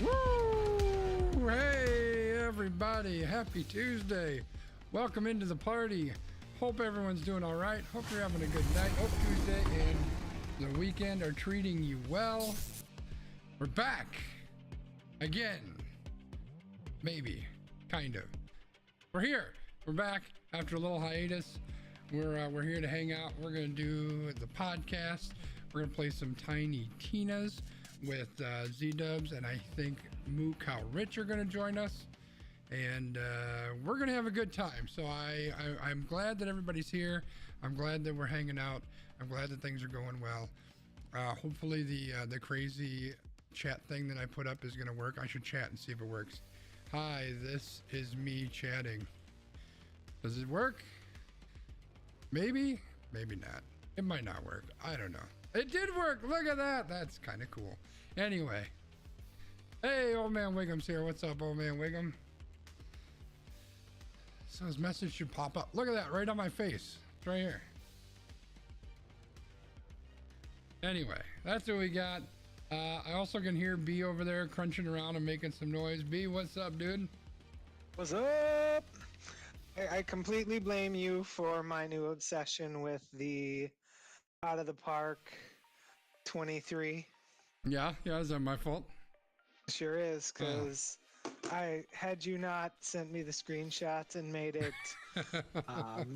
Woo! Hey, everybody. Happy Tuesday. Welcome into the party. Hope everyone's doing all right. Hope you're having a good night. Hope Tuesday and the weekend are treating you well. We're back again. Maybe, kind of. We're here. We're back after a little hiatus. We're here to hang out. We're gonna do the podcast. We're gonna play some Tiny Tinas with Z-Dubs, and I think Moo Cow Rich are gonna join us, and we're gonna have a good time. So I'm glad that everybody's here. I'm glad that we're hanging out. I'm glad that things are going well. Hopefully the crazy chat thing that I put up is gonna work. I should chat and see if it works. Hi, this is me chatting. Does it work? Maybe, maybe not. It might not work. I don't know. It did work. Look at that. That's kind of cool. Anyway. Hey, old man Wiggum's here. What's up, old man Wiggum? So his message should pop up. Look at that, right on my face. It's right here. Anyway, that's what we got. I also can hear B over there crunching around and making some noise. B, what's up, dude? What's up? I completely blame you for my new obsession with the Out of the Park 23. Yeah, is that my fault? Sure is, because I had you not sent me the screenshots and made it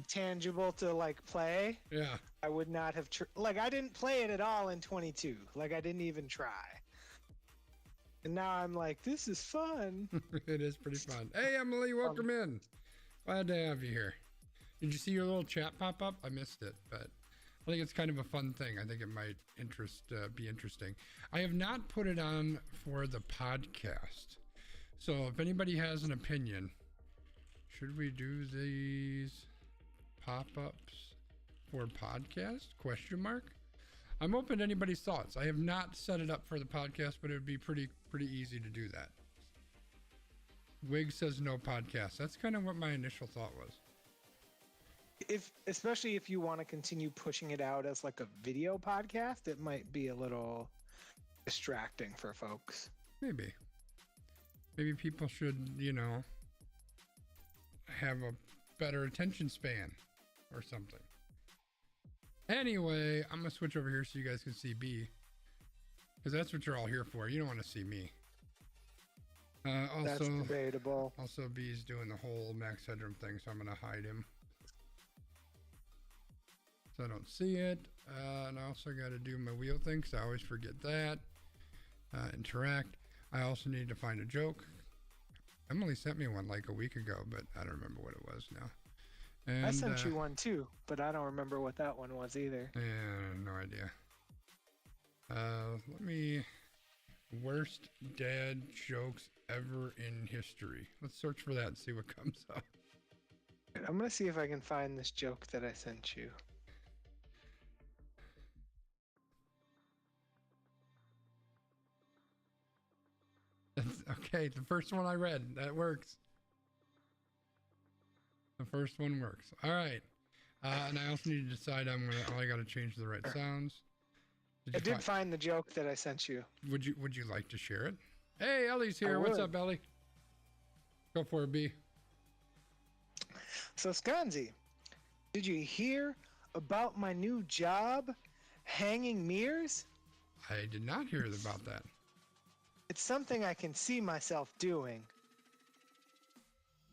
tangible to like play. Yeah. I would not have I didn't play it at all in 22. Like I didn't even try. And now I'm like, this is fun. It is pretty fun. Hey, Emily, welcome in. Glad to have you here. Did you see your little chat pop up? I missed it, but I think it's kind of a fun thing. I think it might be interesting. I have not put it on for the podcast. So if anybody has an opinion, should we do these pop-ups for podcast? Question mark. I'm open to anybody's thoughts. I have not set it up for the podcast, but it would be pretty easy to do that. Wig says no podcast. That's kind of what my initial thought was. Especially if you want to continue pushing it out as like a video podcast, it might be a little distracting for folks. Maybe people should, have a better attention span or something. Anyway, I'm gonna switch over here so you guys can see B, because that's what you're all here for. You don't want to see me. That's debatable. Also, B is doing the whole max headroom thing, so I'm gonna hide him so I don't see it. And I also got to do my wheel thing, because I always forget that. Interact. I also need to find a joke. Emily sent me one like a week ago, but I don't remember what it was now. And I sent you one too, but I don't remember what that one was either. Yeah, no idea. Let me... Worst dad jokes ever in history. Let's search for that and see what comes up. I'm gonna see if I can find this joke that I sent you. Okay, the first one I read, that works. The first one works. All right. And I also need to decide I got to change the right sounds. I did find the joke that I sent you. Would you like to share it? Hey, Ellie's here. What's up, Ellie? Go for it, B. So, Skanzi, did you hear about my new job, hanging mirrors? I did not hear about that. It's something I can see myself doing.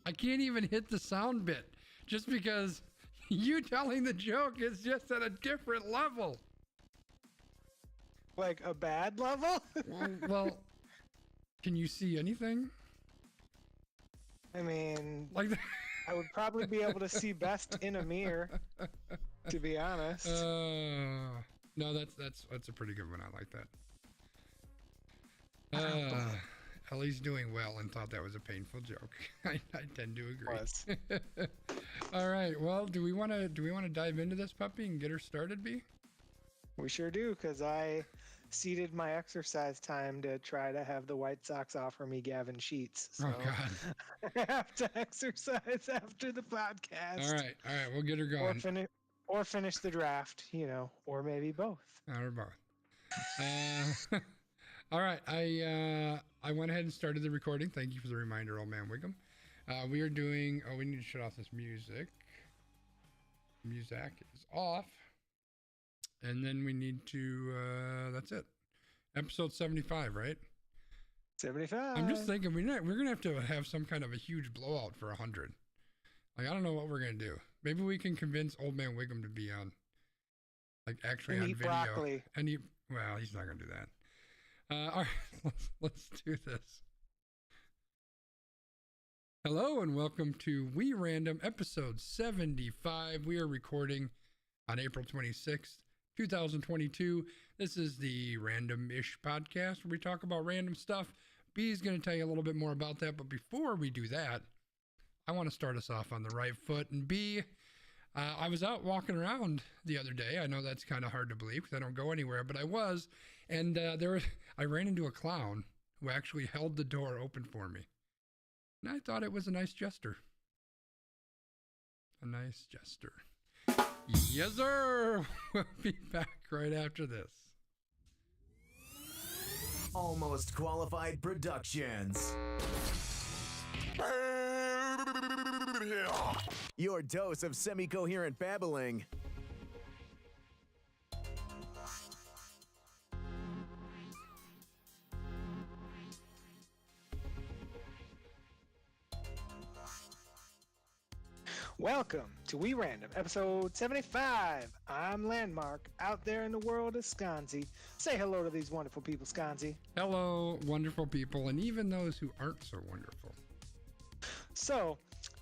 I can't even hit the sound bit just because you telling the joke is just at a different level. Like a bad level? well, can you see anything? I mean, like I would probably be able to see best in a mirror, to be honest. No, that's a pretty good one. I like that. Ellie's doing well and thought that was a painful joke. I tend to agree. All right. Well, do we want to dive into this puppy and get her started, B? We sure do, because I ceded my exercise time to try to have the White Sox offer me Gavin Sheets. So oh God! I have to exercise after the podcast. All right, we'll get her going. Or finish the draft, or maybe both. Or both. All right, I went ahead and started the recording. Thank you for the reminder, old man Wiggum. We are doing. Oh, we need to shut off this music. Music is off. And then we need to, that's it. Episode 75, right? 75. I'm just thinking we're gonna have to have some kind of a huge blowout for 100. Like, I don't know what we're gonna do. Maybe we can convince Old Man Wiggum to be on, like, actually And on eat video. broccoli. And well, he's not gonna do that. All right, let's do this. Hello and welcome to We Random episode 75. We are recording on April 26th, 2022. This is the Random-ish podcast where we talk about random stuff. B is going to tell you a little bit more about that, but before we do that, I want to start us off on the right foot. And B, I was out walking around the other day. I know that's kind of hard to believe because I don't go anywhere, but I was. And I ran into a clown who actually held the door open for me. And I thought it was a nice gesture. A nice gesture. Yes, sir. We'll be back right after this. Almost Qualified Productions. Your dose of semi-coherent babbling. Welcome to We Random, episode 75. I'm Landmark, out there in the world of Sconzi. Say hello to these wonderful people, Sconzi. Hello, wonderful people, and even those who aren't so wonderful. So,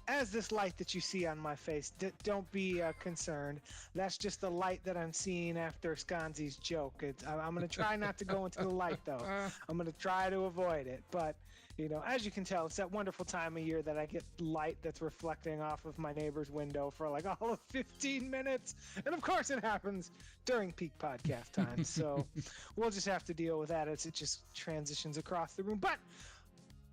as this light that you see on my face, don't be concerned. That's just the light that I'm seeing after Sconzi's joke. I'm going to try not to go into the light, though. I'm going to try to avoid it. But, you know, as you can tell, it's that wonderful time of year that I get light that's reflecting off of my neighbor's window for like all of 15 minutes. And of course it happens during peak podcast time. So we'll just have to deal with that as it just transitions across the room. But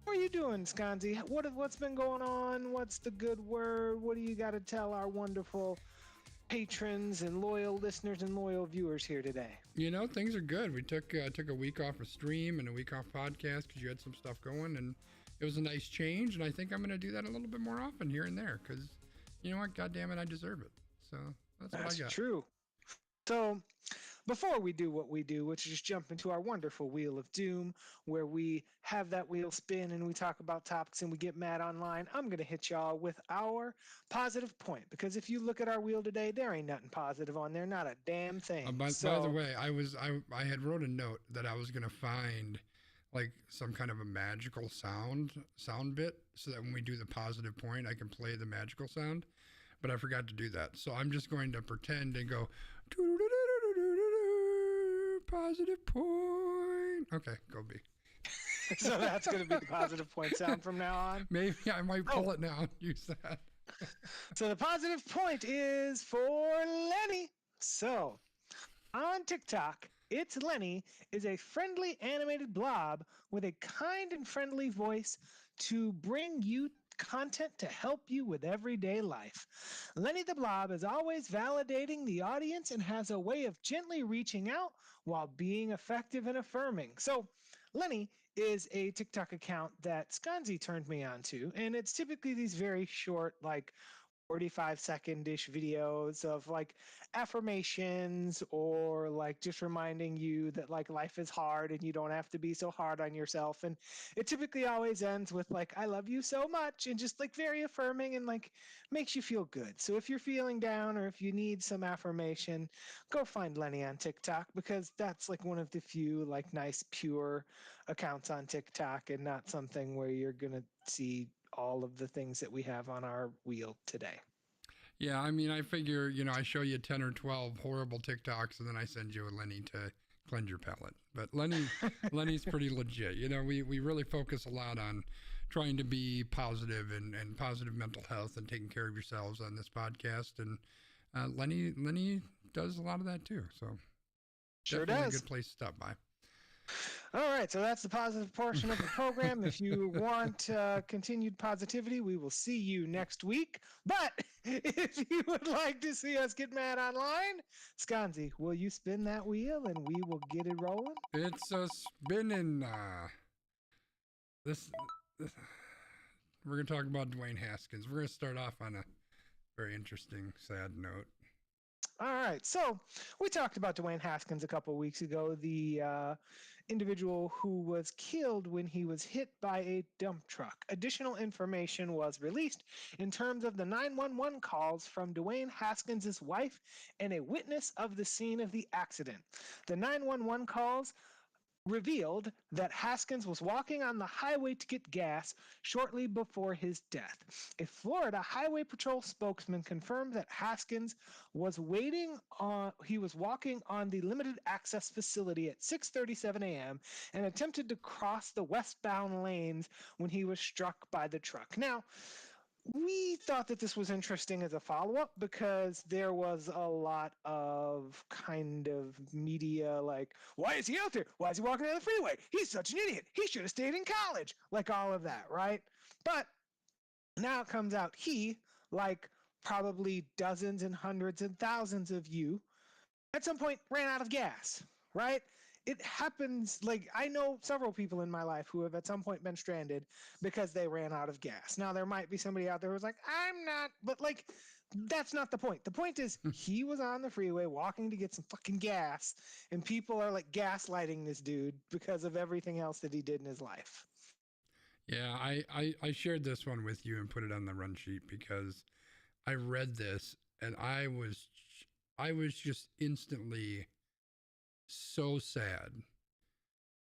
how are you doing, Sconzi? What's been going on? What's the good word? What do you got to tell our wonderful patrons and loyal listeners and loyal viewers here today? You know, things are good. We took a week off of stream and a week off podcast because you had some stuff going, and it was a nice change. And I think I'm going to do that a little bit more often here and there because, you know what? God damn it, I deserve it. So that's what I got. That's true. So before we do what we do, which is just jump into our wonderful Wheel of Doom, where we have that wheel spin and we talk about topics and we get mad online, I'm going to hit y'all with our positive point. Because if you look at our wheel today, there ain't nothing positive on there, not a damn thing. By the way, I had wrote a note that I was going to find like some kind of a magical sound bit so that when we do the positive point, I can play the magical sound. But I forgot to do that. So I'm just going to pretend and go positive point. Okay, go B. So that's going to be the positive point sound from now on. Maybe I might pull it now and use that. So the positive point is for Lenny. So on TikTok, It's Lenny is a friendly animated blob with a kind and friendly voice to bring you content to help you with everyday life. Lenny the Blob is always validating the audience and has a way of gently reaching out while being effective and affirming. So Lenny is a TikTok account that Sconzi turned me on to, and it's typically these very short, like 45-second-ish videos of like affirmations or like just reminding you that like life is hard and you don't have to be so hard on yourself. And it typically always ends with like, I love you so much, and just like very affirming and like makes you feel good. So if you're feeling down or if you need some affirmation, go find Lenny on TikTok, because that's like one of the few like nice pure accounts on TikTok and not something where you're gonna see all of the things that we have on our wheel today. Yeah, I mean, I figure, you know, I show you 10 or 12 horrible TikToks and then I send you a Lenny to cleanse your palate. But Lenny's pretty legit. You know, we really focus a lot on trying to be positive and positive mental health and taking care of yourselves on this podcast. And Lenny does a lot of that too. So Sure definitely does. a good place to stop by. All right, so that's the positive portion of the program. If you want continued positivity, we will see you next week. But if you would like to see us get mad online, Sconzi, will you spin that wheel and we will get it rolling? It's a spinning. This we're going to talk about Dwayne Haskins. We're going to start off on a very interesting, sad note. All right. So we talked about Dwayne Haskins a couple of weeks ago, the individual who was killed when he was hit by a dump truck. Additional information was released in terms of the 911 calls from Dwayne Haskins' wife and a witness of the scene of the accident. The 911 calls revealed that Haskins was walking on the highway to get gas shortly before his death. A Florida Highway Patrol spokesman confirmed that Haskins was walking on the limited access facility at 6:37 a.m. and attempted to cross the westbound lanes when he was struck by the truck. Now, we thought that this was interesting as a follow-up because there was a lot of kind of media like, why is he out there? Why is he walking down the freeway? He's such an idiot. He should have stayed in college. Like all of that, right? But now it comes out he, like probably dozens and hundreds and thousands of you, at some point ran out of gas, right? It happens. Like, I know several people in my life who have at some point been stranded because they ran out of gas. Now, there might be somebody out there who's like, I'm not, but like, that's not the point. The point is he was on the freeway walking to get some fucking gas, and people are like gaslighting this dude because of everything else that he did in his life. Yeah, I shared this one with you and put it on the run sheet because I read this and I was just instantly so sad.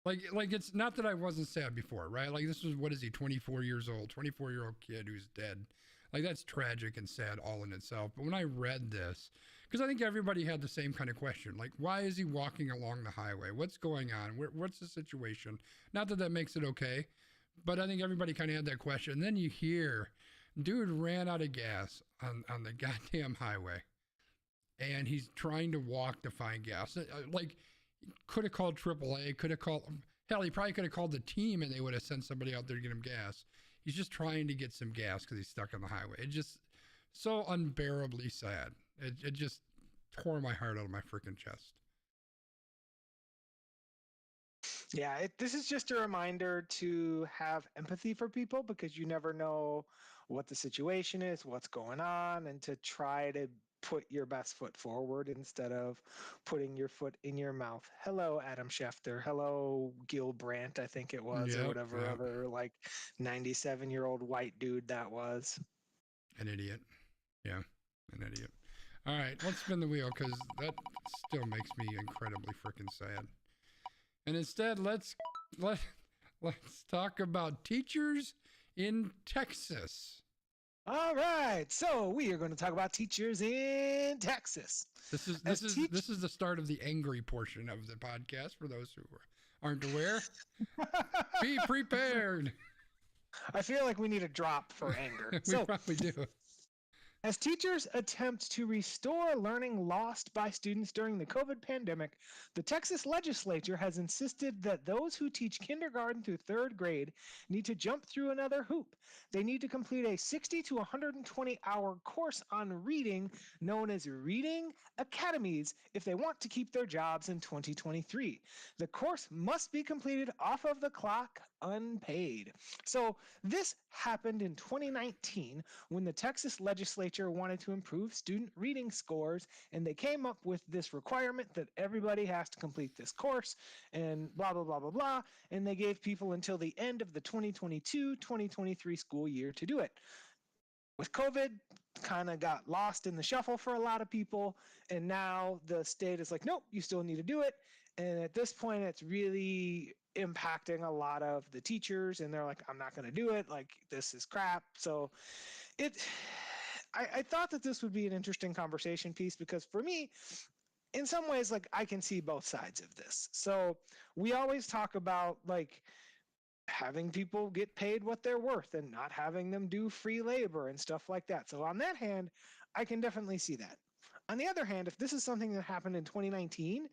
Like it's not that I wasn't sad before, right? Like this was, what is he, 24 years old, 24-year-old kid who's dead. Like that's tragic and sad all in itself. But when I read this, because I think everybody had the same kind of question, like why is he walking along the highway? What's going on? What's the situation? Not that makes it okay, but I think everybody kind of had that question. And then you hear, dude ran out of gas on the goddamn highway, and he's trying to walk to find gas. Like, could have called AAA, could have called, hell, he probably could have called the team and they would have sent somebody out there to get him gas. He's just trying to get some gas because he's stuck on the highway. It's just so unbearably sad. It just tore my heart out of my freaking chest. Yeah, this is just a reminder to have empathy for people because you never know what the situation is, what's going on, and to try to put your best foot forward instead of putting your foot in your mouth. Hello, Adam Schefter. Hello, Gil Brandt, I think it was, or whatever other like 97-year-old white dude that was. An idiot. Yeah, an idiot. All right, let's spin the wheel because that still makes me incredibly freaking sad. And instead, let's talk about teachers in Texas. All right, so we are going to talk about teachers in Texas. This is the start of the angry portion of the podcast for those who aren't aware. Be prepared. I feel like we need a drop for anger. We probably do. As teachers attempt to restore learning lost by students during the COVID pandemic, the Texas legislature has insisted that those who teach kindergarten through third grade need to jump through another hoop. They need to complete a 60 to 120-hour course on reading known as Reading Academies if they want to keep their jobs in 2023. The course must be completed off of the clock unpaid. So this happened in 2019 when the Texas legislature wanted to improve student reading scores, and they came up with this requirement that everybody has to complete this course and blah, blah, blah, blah, blah, and they gave people until the end of the 2022-2023 school year to do it. With COVID, kind of got lost in the shuffle for a lot of people, and now the state is like, nope, you still need to do it. And at this point, it's really impacting a lot of the teachers, and they're like, I'm not going to do it. Like, this is crap. So I thought that this would be an interesting conversation piece because for me, in some ways, like I can see both sides of this. So we always talk about like having people get paid what they're worth and not having them do free labor and stuff like that. So on that hand, I can definitely see that. On the other hand, if this is something that happened in 2019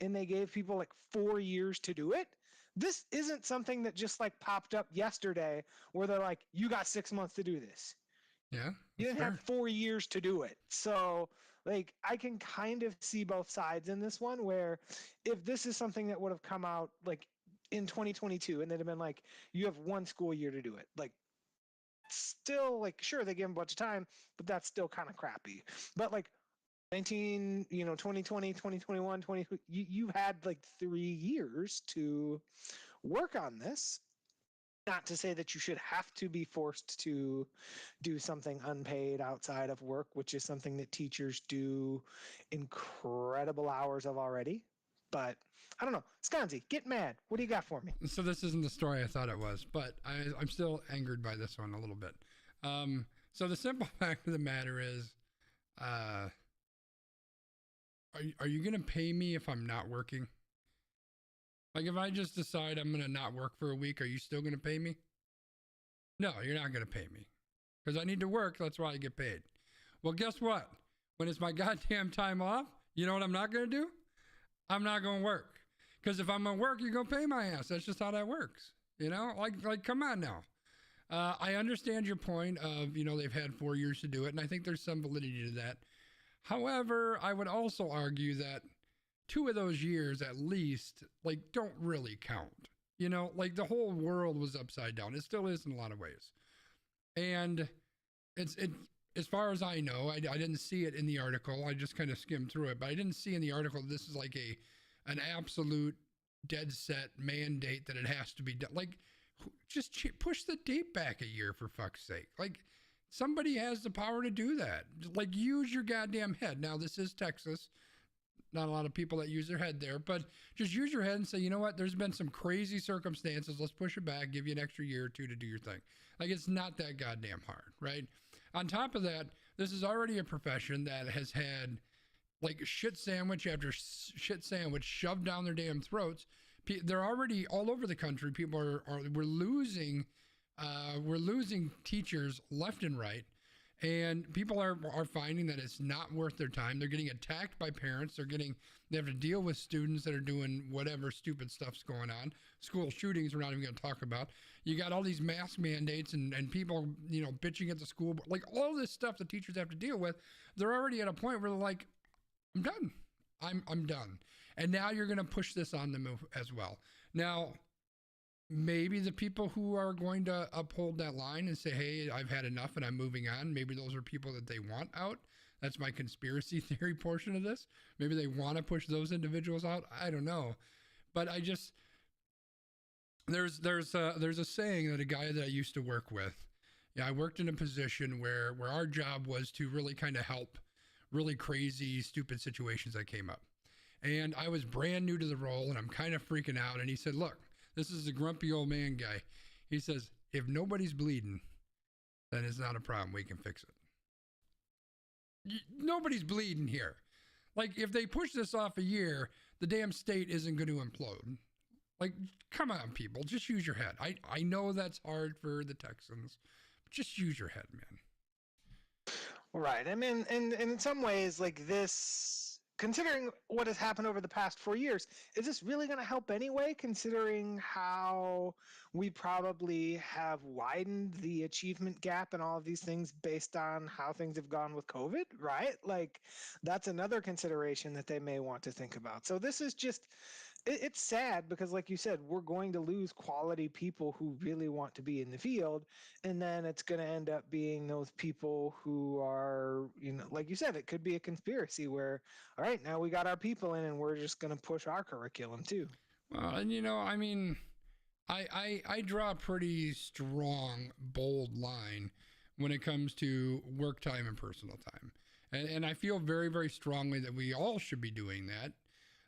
and they gave people like 4 years to do it, this isn't something that just like popped up yesterday where they're like, you got 6 months to do this. Yeah. You didn't have 4 years to do it. So like I can kind of see both sides in this one where if this is something that would have come out like in 2022 and they'd have been like, you have 1 school year to do it. Like still like, sure, they give them a bunch of time, but that's still kind of crappy. But like 2020, 2021, you've had like 3 years to work on this. Not to say that you should have to be forced to do something unpaid outside of work, which is something that teachers do incredible hours of already. But I don't know. Sconzi, get mad. What do you got for me? So this isn't the story I thought it was, but I'm still angered by this one a little bit. So the simple fact of the matter is, are you going to pay me if I'm not working? Like if I just decide I'm going to not work for a week, are you still going to pay me? No, you're not going to pay me because I need to work. That's why I get paid. Well, guess what? When it's my goddamn time off, you know what I'm not going to do? I'm not going to work. Because if I'm going to work, you're going to pay my ass. That's just how that works. You know, like, come on now. I understand your point of, they've had 4 years to do it. And I think there's some validity to that. However, I would also argue that 2 of those years at least, like, don't really count. Like the whole world was upside down. It still is in a lot of ways. And it's as far as I know, I didn't see it in the article. I just kind of skimmed through it, but I didn't see in the article this is like an absolute dead set mandate that it has to be done. Like, just push the date back a year for fuck's sake. Like, somebody has the power to do that. Like, use your goddamn head. Now, this is Texas. Not a lot of people that use their head there, but just use your head and say, you know what? There's been some crazy circumstances. Let's push it back, give you an extra year or 2 to do your thing. Like, it's not that goddamn hard, right? On top of that, this is already a profession that has had like shit sandwich after shit sandwich shoved down their damn throats. They're already all over the country. People we're losing teachers left and right. And people are finding that it's not worth their time. They're getting attacked by parents. They have to deal with students that are doing whatever stupid stuff's going on. School shootings we're not even going to talk about. You got all these mask mandates and people, bitching at the school. Like all this stuff that teachers have to deal with. They're already at a point where they're like, I'm done. I'm done. And now you're going to push this on them as well. Now, maybe the people who are going to uphold that line and say, hey, I've had enough and I'm moving on. Maybe those are people that they want out. That's my conspiracy theory portion of this. Maybe they want to push those individuals out. I don't know. But I just, there's a saying that a guy that I used to work with, I worked in a position where our job was to really kind of help really crazy, stupid situations that came up. And I was brand new to the role and I'm kind of freaking out. And he said, look, this is a grumpy old man guy. He says, if nobody's bleeding, then it's not a problem. We can fix it. Nobody's bleeding here. Like, if they push this off a year, the damn state isn't going to implode. Like, come on, people. Just use your head. I know that's hard for the Texans. But just use your head, man. Right. I mean, and in some ways, like this, considering what has happened over the past 4 years, is this really going to help anyway, considering how we probably have widened the achievement gap and all of these things based on how things have gone with COVID, right? Like, that's another consideration that they may want to think about. So this is just, it's sad because, like you said, we're going to lose quality people who really want to be in the field. And then it's going to end up being those people who are, like you said, it could be a conspiracy where, all right, now we got our people in and we're just going to push our curriculum too. Well, and I mean, I draw a pretty strong, bold line when it comes to work time and personal time. And I feel very, very strongly that we all should be doing that.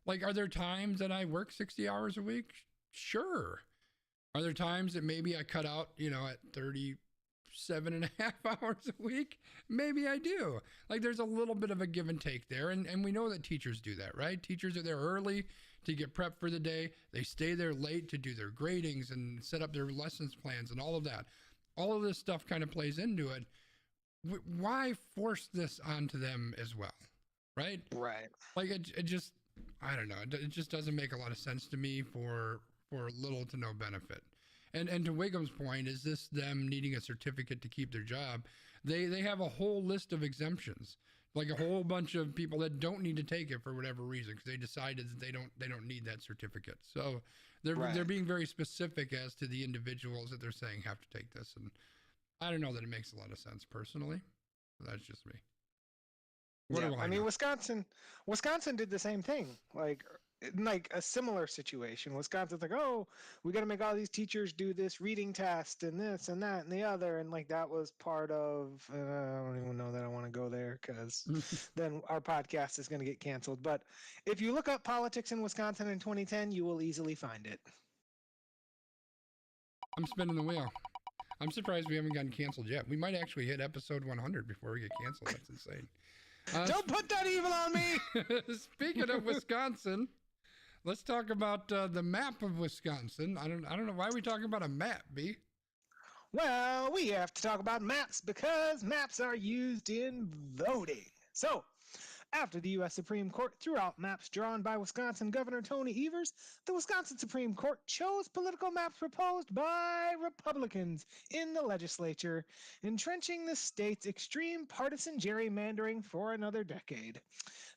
Like, are there times that I work 60 hours a week? Sure. Are there times that maybe I cut out, at 37 and a half hours a week? Maybe I do. Like, there's a little bit of a give and take there. And we know that teachers do that, right? Teachers are there early to get prepped for the day. They stay there late to do their gradings and set up their lessons plans and all of that. All of this stuff kind of plays into it. Why force this onto them as well? Right? Right. Like, it just, I don't know. It just doesn't make a lot of sense to me for little to no benefit. And to Wiggum's point, is this them needing a certificate to keep their job? They have a whole list of exemptions, like a whole bunch of people that don't need to take it for whatever reason because they decided that they don't need that certificate. So they're being very specific as to the individuals that they're saying have to take this. And I don't know that it makes a lot of sense personally. That's just me. What Yeah, do I I mean, know? Wisconsin did the same thing. Like a similar situation. Wisconsin's like, oh, we got to make all these teachers do this reading test and this and that and the other, and like that was part of. I don't even know that I want to go there because then our podcast is going to get canceled. But if you look up politics in Wisconsin in 2010, you will easily find it. I'm spinning the wheel. I'm surprised we haven't gotten canceled yet. We might actually hit episode 100 before we get canceled. That's insane. Don't put that evil on me. Speaking of Wisconsin, let's talk about the map of Wisconsin. I don't know why are we talking about a map, B. Well, we have to talk about maps because maps are used in voting. So, after the U.S. Supreme Court threw out maps drawn by Wisconsin Governor Tony Evers, the Wisconsin Supreme Court chose political maps proposed by Republicans in the legislature, entrenching the state's extreme partisan gerrymandering for another decade.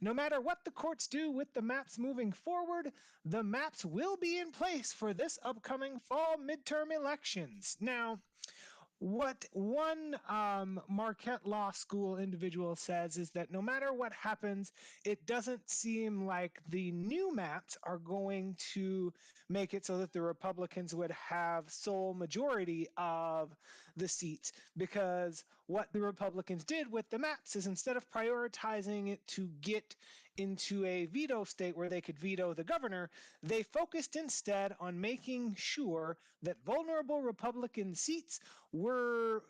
No matter what the courts do with the maps moving forward, the maps will be in place for this upcoming fall midterm elections. Now, what one Marquette Law School individual says is that no matter what happens, it doesn't seem like the new maps are going to make it so that the Republicans would have sole majority of the seats, because what the Republicans did with the maps is instead of prioritizing it to get into a veto state where they could veto the governor, they focused instead on making sure that vulnerable Republican seats were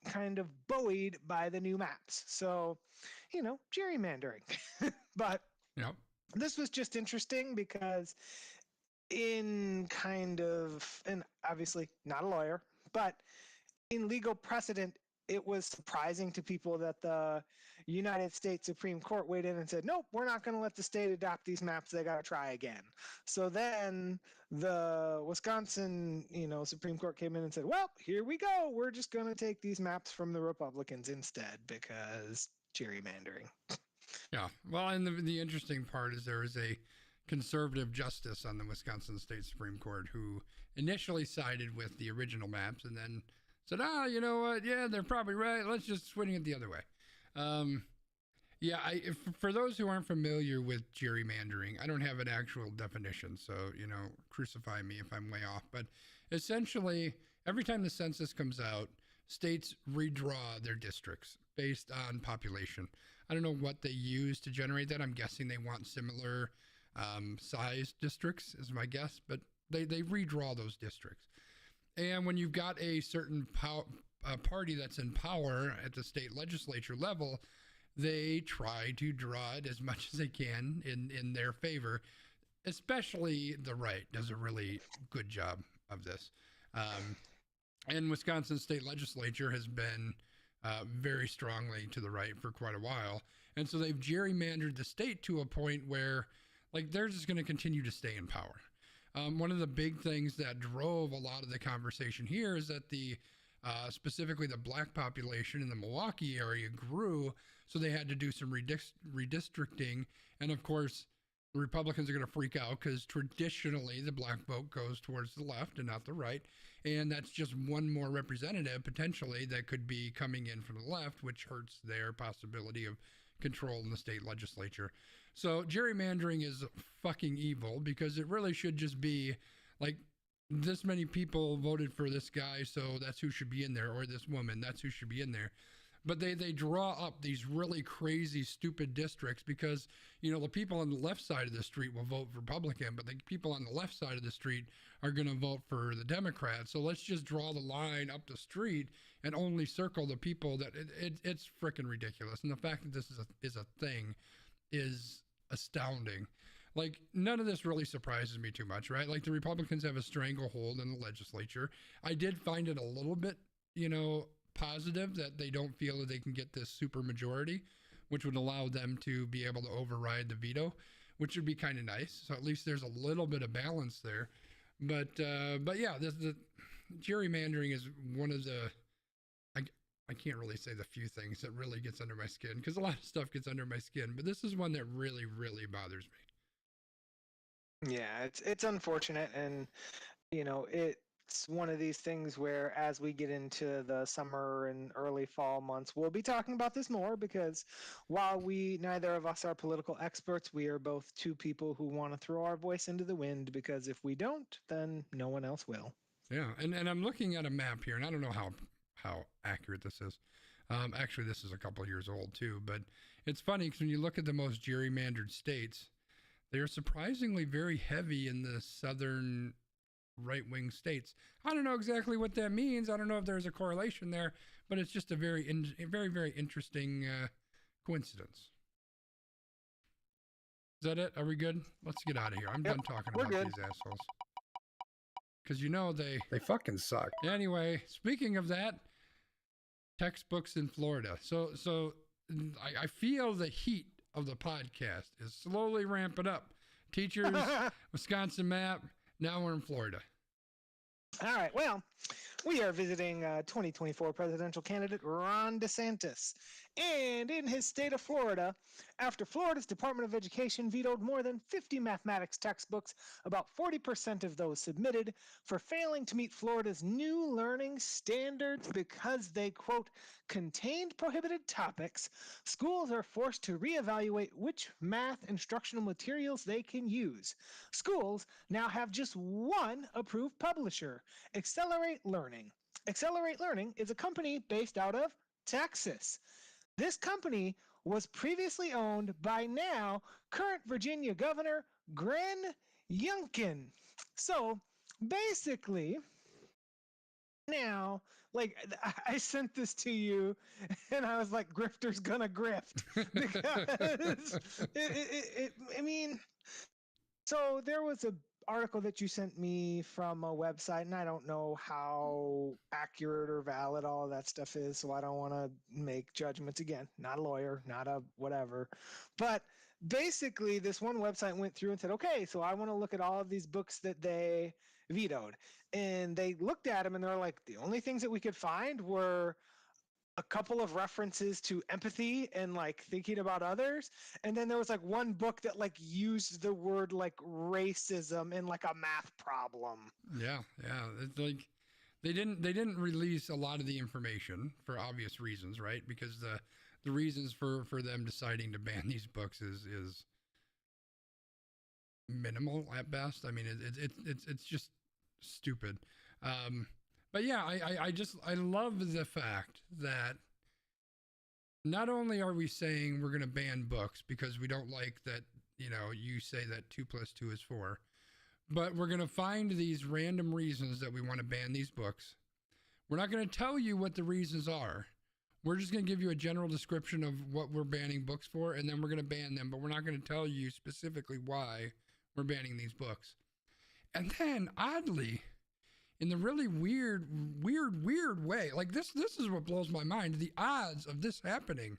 kind of buoyed by the new maps. So, gerrymandering. But Yep. this was just interesting because in kind of, and obviously not a lawyer, but in legal precedent, it was surprising to people that the United States Supreme Court weighed in and said, nope, we're not going to let the state adopt these maps. They got to try again. So then the Wisconsin, Supreme Court came in and said, well, here we go. We're just going to take these maps from the Republicans instead because gerrymandering. Yeah. Well, and the interesting part is there is a conservative justice on the Wisconsin State Supreme Court who initially sided with the original maps and then said, you know what? Yeah, they're probably right. Let's just swing it the other way. For those who aren't familiar with gerrymandering, I don't have an actual definition, so, crucify me if I'm way off. But essentially, every time the census comes out, states redraw their districts based on population. I don't know what they use to generate that. I'm guessing they want similar size districts, is my guess, but they redraw those districts. And when you've got a certain party that's in power at the state legislature level, they try to draw it as much as they can in their favor. Especially the right does a really good job of this. And Wisconsin state legislature has been very strongly to the right for quite a while. And so they've gerrymandered the state to a point where they're just going to continue to stay in power. One of the big things that drove a lot of the conversation here is that specifically the black population in the Milwaukee area grew, so they had to do some redistricting. And of course, the Republicans are going to freak out because traditionally the black vote goes towards the left and not the right. And that's just one more representative potentially that could be coming in from the left, which hurts their possibility of control in the state legislature. So gerrymandering is fucking evil because it really should just be this many people voted for this guy, so that's who should be in there, or this woman, that's who should be in there. But they draw up these really crazy, stupid districts because, the people on the left side of the street will vote Republican, but the people on the left side of the street are going to vote for the Democrats. So let's just draw the line up the street and only circle the people that it's freaking ridiculous. And the fact that this is a thing is astounding. None of this really surprises me too much, right? The Republicans have a stranglehold in the legislature. I did find it a little bit, positive that they don't feel that they can get this super majority, which would allow them to be able to override the veto, which would be kind of nice. So at least there's a little bit of balance there. But yeah, the gerrymandering is one of the, I can't really say the few things that really gets under my skin because a lot of stuff gets under my skin, but this is one that really, really bothers me. Yeah, it's unfortunate, and it's one of these things where as we get into the summer and early fall months, we'll be talking about this more because while neither of us are political experts, we are both two people who want to throw our voice into the wind because if we don't, then no one else will. Yeah, and I'm looking at a map here, and I don't know how accurate this is. Actually, this is a couple of years old too, but it's funny because when you look at the most gerrymandered states, they're surprisingly very heavy in the southern right-wing states. I don't know exactly what that means. I don't know if there's a correlation there, but it's just a very interesting coincidence. Is that it? Are we good? Let's get out of here. I'm done talking about these assholes. Because you know they fucking suck. Anyway, speaking of that, textbooks in Florida. So I feel the heat of the podcast is slowly ramping up. Teachers, Wisconsin map. Now we're in Florida. All right. Well, we are visiting 2024 presidential candidate Ron DeSantis. And in his state of Florida, after Florida's Department of Education vetoed more than 50 mathematics textbooks, about 40% of those submitted, for failing to meet Florida's new learning standards because they, quote, contained prohibited topics, schools are forced to reevaluate which math instructional materials they can use. Schools now have just one approved publisher, Accelerate Learning. Accelerate Learning is a company based out of Texas. This company was previously owned by now current Virginia Governor Glenn Youngkin. So basically, now, like, I sent this to you and I was like, grifter's gonna grift. Because I mean, so there was a article that you sent me from a website, and I don't know how accurate or valid all of that stuff is, so I don't want to make judgments. Again, not a lawyer, not a whatever. But basically, this one website went through and said, okay, so I want to look at all of these books that they vetoed. And they looked at them and they're like, the only things that we could find were a couple of references to empathy and like thinking about others, and then there was like one book that like used the word like racism in like a math problem. Yeah, it's like they didn't release a lot of the information for obvious reasons, right? Because the reasons for them deciding to ban these books is minimal at best. I mean, it's just stupid. But yeah, I love the fact that not only are we saying we're going to ban books because we don't like that, you say that 2 + 2 is 4, but we're going to find these random reasons that we want to ban these books. We're not going to tell you what the reasons are. We're just going to give you a general description of what we're banning books for, and then we're going to ban them, but we're not going to tell you specifically why we're banning these books. And then, oddly, in the really weird way, like this is what blows my mind. The odds of this happening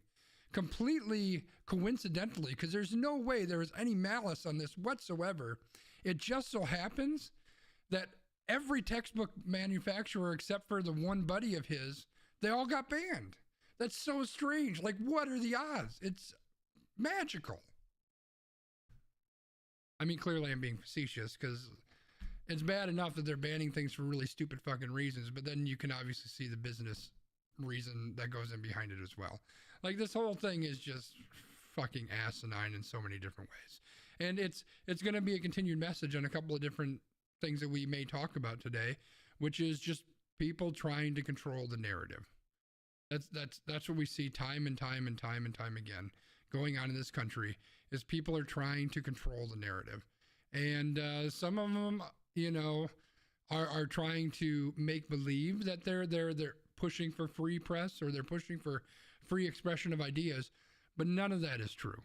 completely coincidentally, because there's no way there was any malice on this whatsoever. It just so happens that every textbook manufacturer, except for the one buddy of his, they all got banned. That's so strange. Like, what are the odds? It's magical. I mean, clearly I'm being facetious because it's bad enough that they're banning things for really stupid fucking reasons, but then you can obviously see the business reason that goes in behind it as well. Like, this whole thing is just fucking asinine in so many different ways. And it's going to be a continued message on a couple of different things that we may talk about today, which is just people trying to control the narrative. That's what we see time and time again going on in this country, is people are trying to control the narrative. And some of them, are trying to make believe that they're pushing for free press, or they're pushing for free expression of ideas, but none of that is true.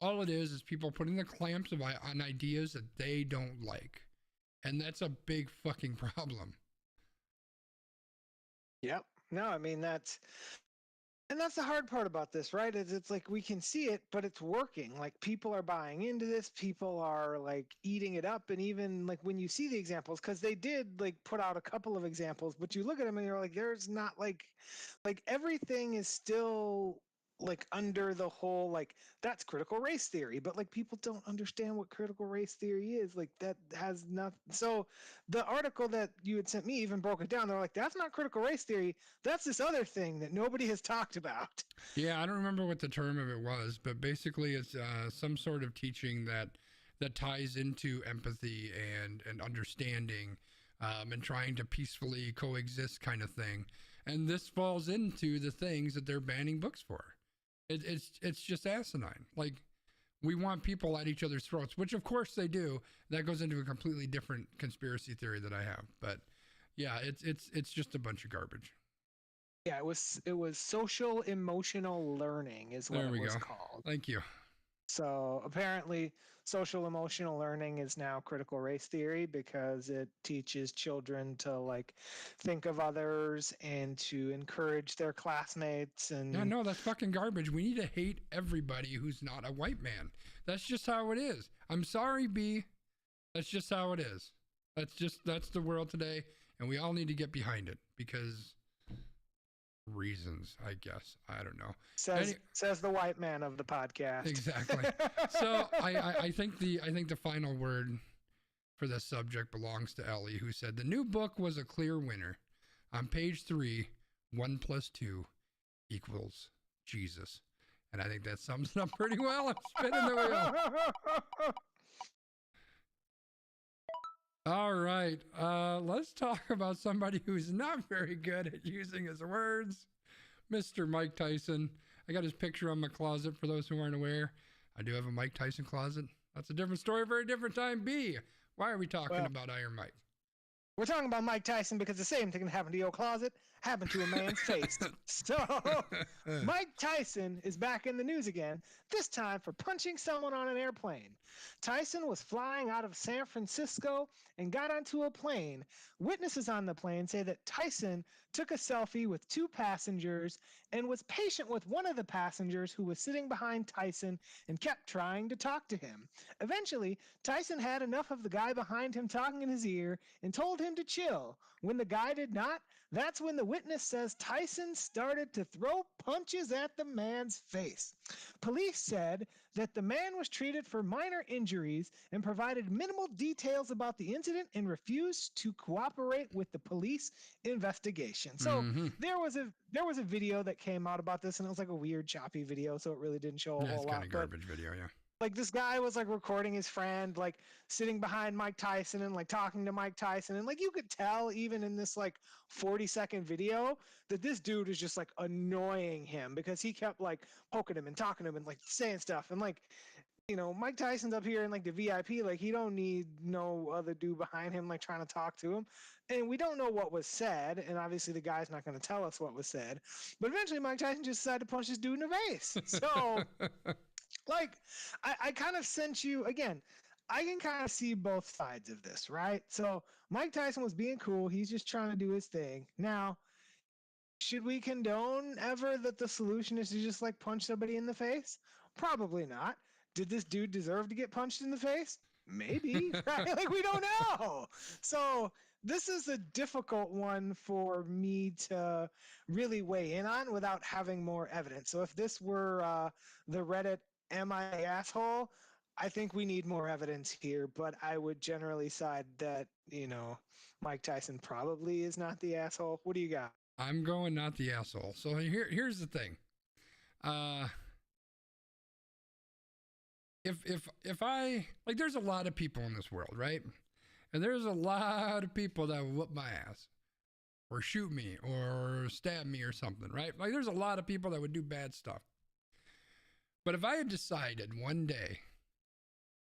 All it is people putting the clamps on ideas that they don't like, and that's a big fucking problem. Yep. No, I mean that's the hard part about this, right? Is it's like we can see it, but it's working. Like, people are buying into this, people are like eating it up, and even like when you see the examples, because they did like put out a couple of examples, but you look at them and you're like, there's not like everything is still like under the whole like that's critical race theory, but like people don't understand what critical race theory is. Like that has nothing. So the article that you had sent me even broke it down. They're like, that's not critical race theory. That's this other thing that nobody has talked about. Yeah, I don't remember what the term of it was, but basically it's some sort of teaching that ties into empathy and understanding, and trying to peacefully coexist kind of thing. And this falls into the things that they're banning books for. It's just asinine. Like, we want people at each other's throats, which of course they do. That goes into a completely different conspiracy theory that I have. But yeah, it's just a bunch of garbage. Yeah, it was social emotional learning is what There we it was go. called. Thank you. So apparently, social emotional learning is now critical race theory because it teaches children to like think of others and to encourage their classmates. And Yeah, no, that's fucking garbage. We need to hate everybody who's not a white man. That's just how it is. I'm sorry, B. That's just how it is. That's the world today, and we all need to get behind it because reasons, I guess. I don't know. Says the white man of the podcast. Exactly. So I think the final word for this subject belongs to Ellie, who said the new book was a clear winner. On page 3, 1 + 2 = Jesus. And I think that sums it up pretty well. I'm spinning the wheel. All right. Let's talk about somebody who's not very good at using his words. Mr. Mike Tyson. I got his picture on my closet for those who aren't aware. I do have a Mike Tyson closet. That's a different story for a different time. B, why are we talking about Iron Mike? We're talking about Mike Tyson because the same thing that happened to your closet happened to a man's face. So, Mike Tyson is back in the news again, this time for punching someone on an airplane. Tyson was flying out of San Francisco and got onto a plane. Witnesses on the plane say that Tyson took a selfie with 2 passengers and was patient with one of the passengers who was sitting behind Tyson and kept trying to talk to him. Eventually, Tyson had enough of the guy behind him talking in his ear and told him to chill. When the guy did not, that's when the witness says Tyson started to throw punches at the man's face. Police said that the man was treated for minor injuries and provided minimal details about the incident and refused to cooperate with the police investigation. So there was a video that came out about this, and it was like a weird choppy video, so it really didn't show a whole lot. It's kind of garbage video, yeah. Like this guy was like recording his friend, like sitting behind Mike Tyson and like talking to Mike Tyson. And like you could tell even in this like 40-second video that this dude is just like annoying him because he kept like poking him and talking to him and like saying stuff. And like, you know, Mike Tyson's up here in like the VIP, like he don't need no other dude behind him like trying to talk to him. And we don't know what was said, and obviously the guy's not going to tell us what was said. But eventually Mike Tyson just decided to punch this dude in the face. So like, I kind of sent you, again, I can kind of see both sides of this, right? So Mike Tyson was being cool. He's just trying to do his thing. Now, should we condone ever that the solution is to just like punch somebody in the face? Probably not. Did this dude deserve to get punched in the face? Maybe, right? Like, we don't know. So this is a difficult one for me to really weigh in on without having more evidence. So if this were the Reddit "Am I the asshole?", I think we need more evidence here, but I would generally side that, you know, Mike Tyson probably is not the asshole. What do you got? I'm going not the asshole. So here's the thing. If I, like, there's a lot of people in this world, right? And there's a lot of people that will whoop my ass or shoot me or stab me or something, right? Like, there's a lot of people that would do bad stuff. But if I had decided one day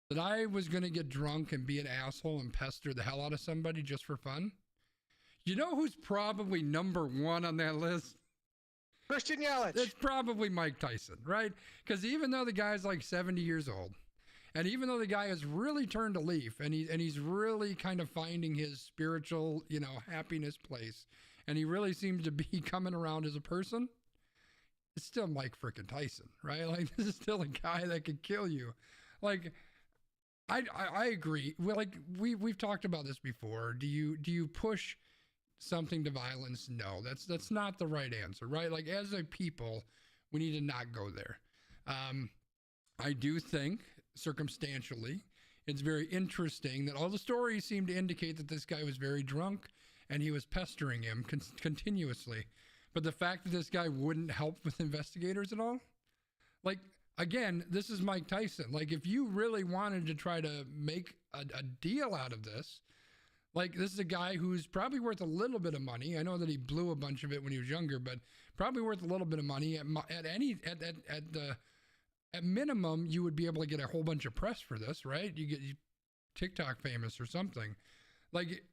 that I was going to get drunk and be an asshole and pester the hell out of somebody just for fun, you know who's probably number 1 on that list? Christian Yelich. It's probably Mike Tyson, right? Because even though the guy's like 70 years old, and even though the guy has really turned a leaf and he's really kind of finding his spiritual, you know, happiness place, and he really seems to be coming around as a person, it's still Mike frickin' Tyson, right? Like, this is still a guy that could kill you. Like, I agree. Well, like we've talked about this before. Do you push something to violence? No, that's not the right answer, right? Like, as a people, we need to not go there. I do think circumstantially, it's very interesting that all the stories seem to indicate that this guy was very drunk and he was pestering him continuously. But the fact that this guy wouldn't help with investigators at all, like, again, this is Mike Tyson. Like, if you really wanted to try to make a deal out of this, like, this is a guy who's probably worth a little bit of money. I know that he blew a bunch of it when he was younger, but probably worth a little bit of money. At minimum, you would be able to get a whole bunch of press for this, right? You get TikTok famous or something. Like,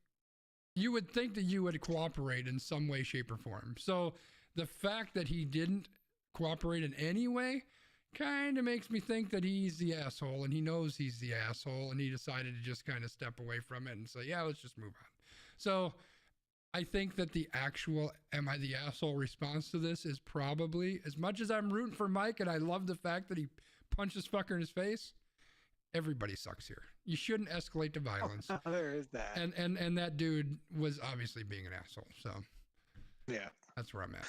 you would think that you would cooperate in some way, shape, or form. So the fact that he didn't cooperate in any way kind of makes me think that he's the asshole, and he knows he's the asshole, and he decided to just kind of step away from it and say, yeah, let's just move on. So I think that the actual am I the asshole response to this is probably, as much as I'm rooting for Mike and I love the fact that he punched this fucker in his face, everybody sucks here. You shouldn't escalate to violence. There is that. And that dude was obviously being an asshole. So yeah, that's where I'm at.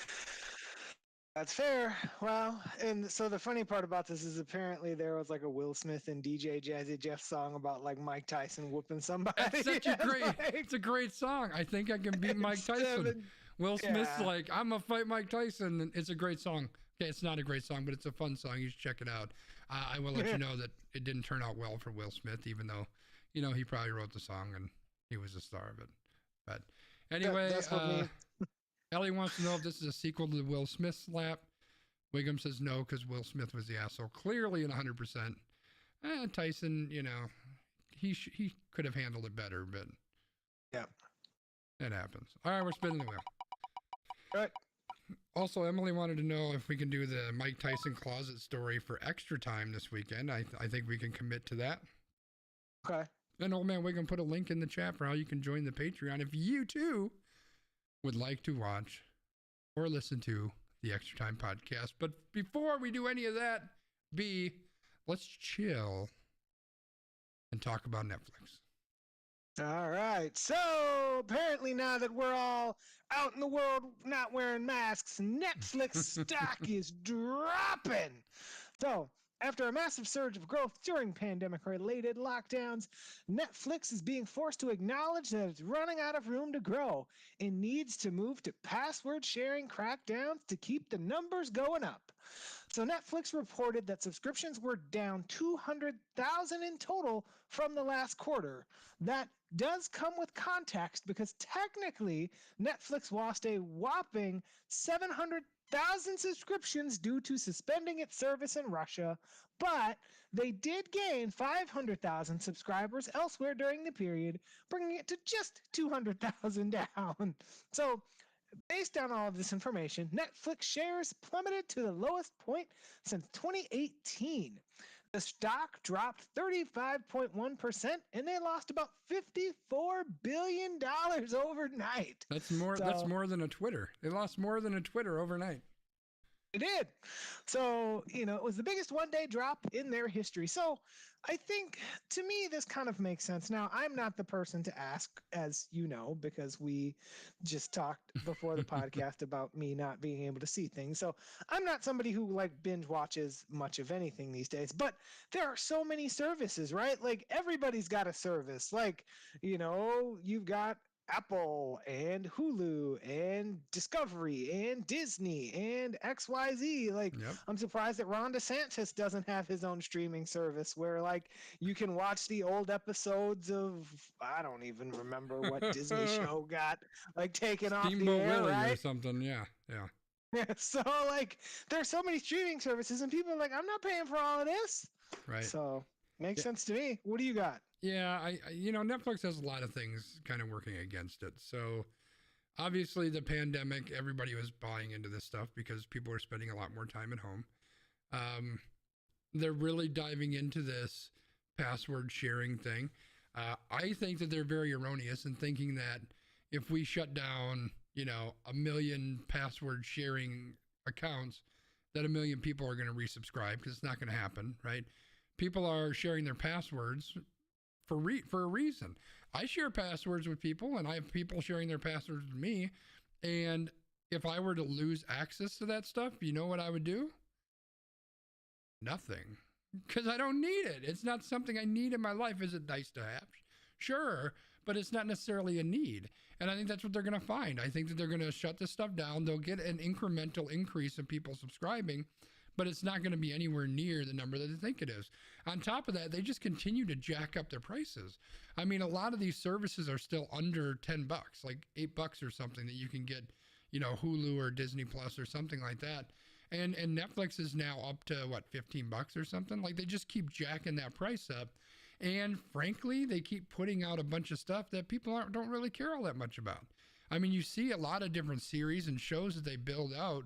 That's fair. Well, and so the funny part about this is apparently there was like a Will Smith and DJ Jazzy Jeff song about like Mike Tyson whooping somebody. That's such a great, it's a great song. I think I can beat Mike Tyson. Will Smith's like, I'm gonna fight Mike Tyson. And it's a great song. Okay, it's not a great song, but it's a fun song. You should check it out. I will let you know that it didn't turn out well for Will Smith, even though, you know, he probably wrote the song and he was the star of it. But anyway, Ellie wants to know if this is a sequel to the Will Smith slap. Wiggum says no, because Will Smith was the asshole. Clearly in 100%. Tyson, you know, he could have handled it better, but yeah, it happens. All right, we're spinning the wheel. All right. Also, Emily wanted to know if we can do the Mike Tyson closet story for extra time this weekend. I think we can commit to that. Okay. And Old Man Wiggum put a link in the chat for how you can join the Patreon if you too would like to watch or listen to the Extra Time podcast. But before we do any of that, let's chill and talk about Netflix. All right. So apparently now that we're all out in the world not wearing masks, Netflix stock is dropping. So after a massive surge of growth during pandemic-related lockdowns, Netflix is being forced to acknowledge that it's running out of room to grow and needs to move to password-sharing crackdowns to keep the numbers going up. So Netflix reported that subscriptions were down 200,000 in total from the last quarter. That does come with context because technically Netflix lost a whopping 700,000 subscriptions due to suspending its service in Russia, but they did gain 500,000 subscribers elsewhere during the period, bringing it to just 200,000 down. So based on all of this information, Netflix shares plummeted to the lowest point since 2018. The stock dropped 35.1%, and they lost about $54 billion overnight. That's more than a Twitter. They lost more than a Twitter overnight. They did. So, you know, it was the biggest one-day drop in their history. So I think, to me, this kind of makes sense. Now, I'm not the person to ask, as you know, because we just talked before the podcast about me not being able to see things. So I'm not somebody who, like, binge watches much of anything these days. But there are so many services, right? Like, everybody's got a service. Like, you know, you've got Apple and Hulu and Discovery and Disney and XYZ. Like, yep. I'm surprised that Ron DeSantis doesn't have his own streaming service where, like, you can watch the old episodes of, I don't even remember what Disney show got, like, taken off the air, Willie right? Or something, yeah. Yeah, so, like, there's so many streaming services and people are like, I'm not paying for all of this. Right. So, makes sense to me. What do you got? Yeah, you know, Netflix has a lot of things kind of working against it. So obviously the pandemic, everybody was buying into this stuff because people are spending a lot more time at home. They're really diving into this password sharing thing. I think that they're very erroneous in thinking that if we shut down, you know, 1 million password sharing accounts, that 1 million people are going to resubscribe, because it's not going to happen, right? People are sharing their passwords for a reason. I share passwords with people, and I have people sharing their passwords with me. And if I were to lose access to that stuff, you know what I would do? Nothing, because I don't need it. It's not something I need in my life. Is it nice to have? Sure, but it's not necessarily a need. And I think that's what they're going to find. I think that they're going to shut this stuff down. They'll get an incremental increase in people subscribing, but it's not going to be anywhere near the number that they think it is. On top of that, they just continue to jack up their prices. I mean, a lot of these services are still under $10, like $8 or something that you can get, you know, Hulu or Disney Plus or something like that. And Netflix is now up to what, $15 or something? Like, they just keep jacking that price up. And frankly, they keep putting out a bunch of stuff that people don't really care all that much about. I mean, you see a lot of different series and shows that they build out,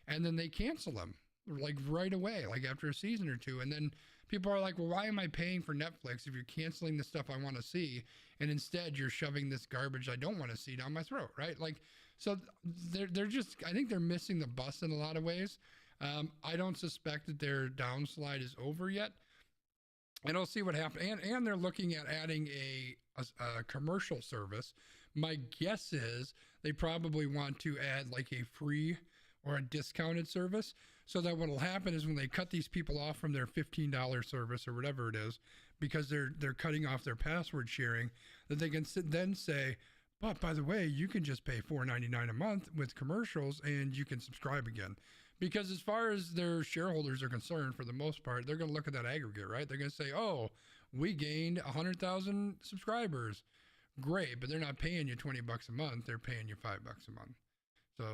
and then they cancel them like right away, like after a season or two. And then people are like, well, why am I paying for Netflix if you're canceling the stuff I want to see, and instead you're shoving this garbage I don't want to see down my throat, right? Like, so they're just, I think they're missing the bus in a lot of ways. I don't suspect that their downslide is over yet. And I'll see what happens. And they're looking at adding a commercial service. My guess is they probably want to add like a free or a discounted service, so that what will happen is when they cut these people off from their $15 service or whatever it is, because they're cutting off their password sharing, that they can then say, but by the way, you can just pay $4.99 a month with commercials and you can subscribe again. Because as far as their shareholders are concerned, for the most part, they're going to look at that aggregate, right? They're going to say, oh, we gained 100,000 subscribers. Great, but they're not paying you $20 a month. They're paying you $5 a month. So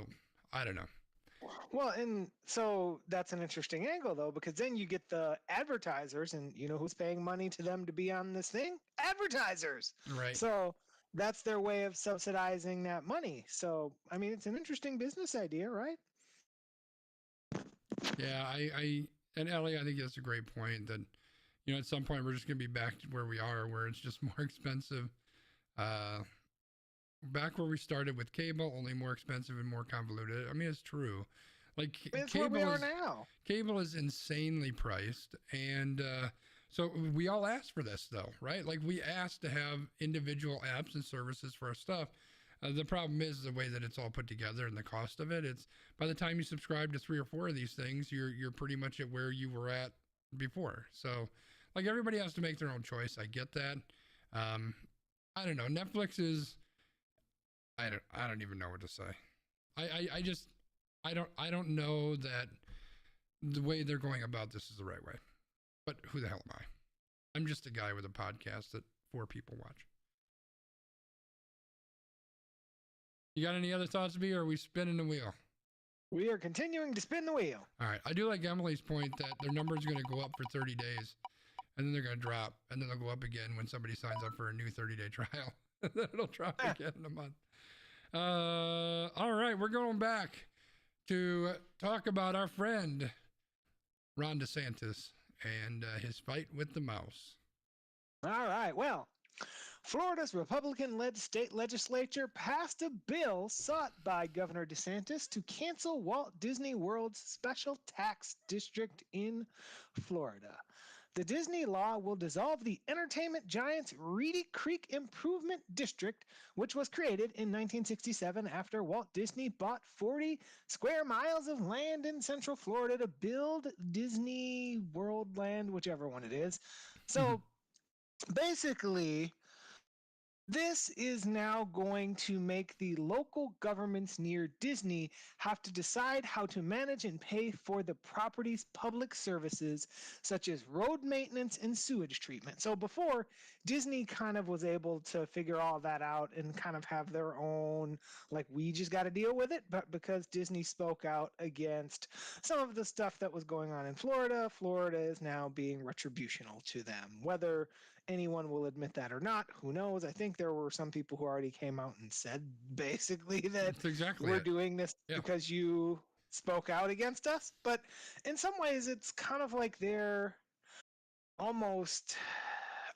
I don't know. Well, and so that's an interesting angle, though, because then you get the advertisers, and you know who's paying money to them to be on this thing? Advertisers. Right. So that's their way of subsidizing that money. So, I mean, it's an interesting business idea, right? Yeah, and Ellie, I think that's a great point that, you know, at some point we're just going to be back to where we are, where it's just more expensive. Back where we started with cable, only more expensive and more convoluted. I mean, it's true. Like, It's where we are now. Cable is insanely priced. And so we all asked for this, though, right? Like, we asked to have individual apps and services for our stuff. The problem is the way that it's all put together and the cost of it. It's by the time you subscribe to 3 or 4 of these things, you're pretty much at where you were at before. So, like, everybody has to make their own choice. I get that. I don't know. Netflix is, I don't even know what to say. I don't know that the way they're going about this is the right way. But who the hell am I? I'm just a guy with a podcast that 4 people watch. You got any other thoughts, B, or are we spinning the wheel? We are continuing to spin the wheel. All right. I do like Emily's point that their number is going to go up for 30 days, and then they're going to drop, and then they'll go up again when somebody signs up for a new 30-day trial. Then it'll drop again in a month. All right. We're going back to talk about our friend, Ron DeSantis, and his fight with the mouse. All right. Well, Florida's Republican-led state legislature passed a bill sought by Governor DeSantis to cancel Walt Disney World's special tax district in Florida. The Disney law will dissolve the entertainment giant's Reedy Creek Improvement District, which was created in 1967 after Walt Disney bought 40 square miles of land in Central Florida to build Disney World Land, whichever one it is. So basically, this is now going to make the local governments near Disney have to decide how to manage and pay for the property's public services, such as road maintenance and sewage treatment. So before, Disney kind of was able to figure all that out and kind of have their own, like, we just got to deal with it. But because Disney spoke out against some of the stuff that was going on in Florida, Florida is now being retributional to them. Whether anyone will admit that or not, who knows? I think there were some people who already came out and said basically that we're doing this because you spoke out against us. But in some ways, it's kind of like they're almost,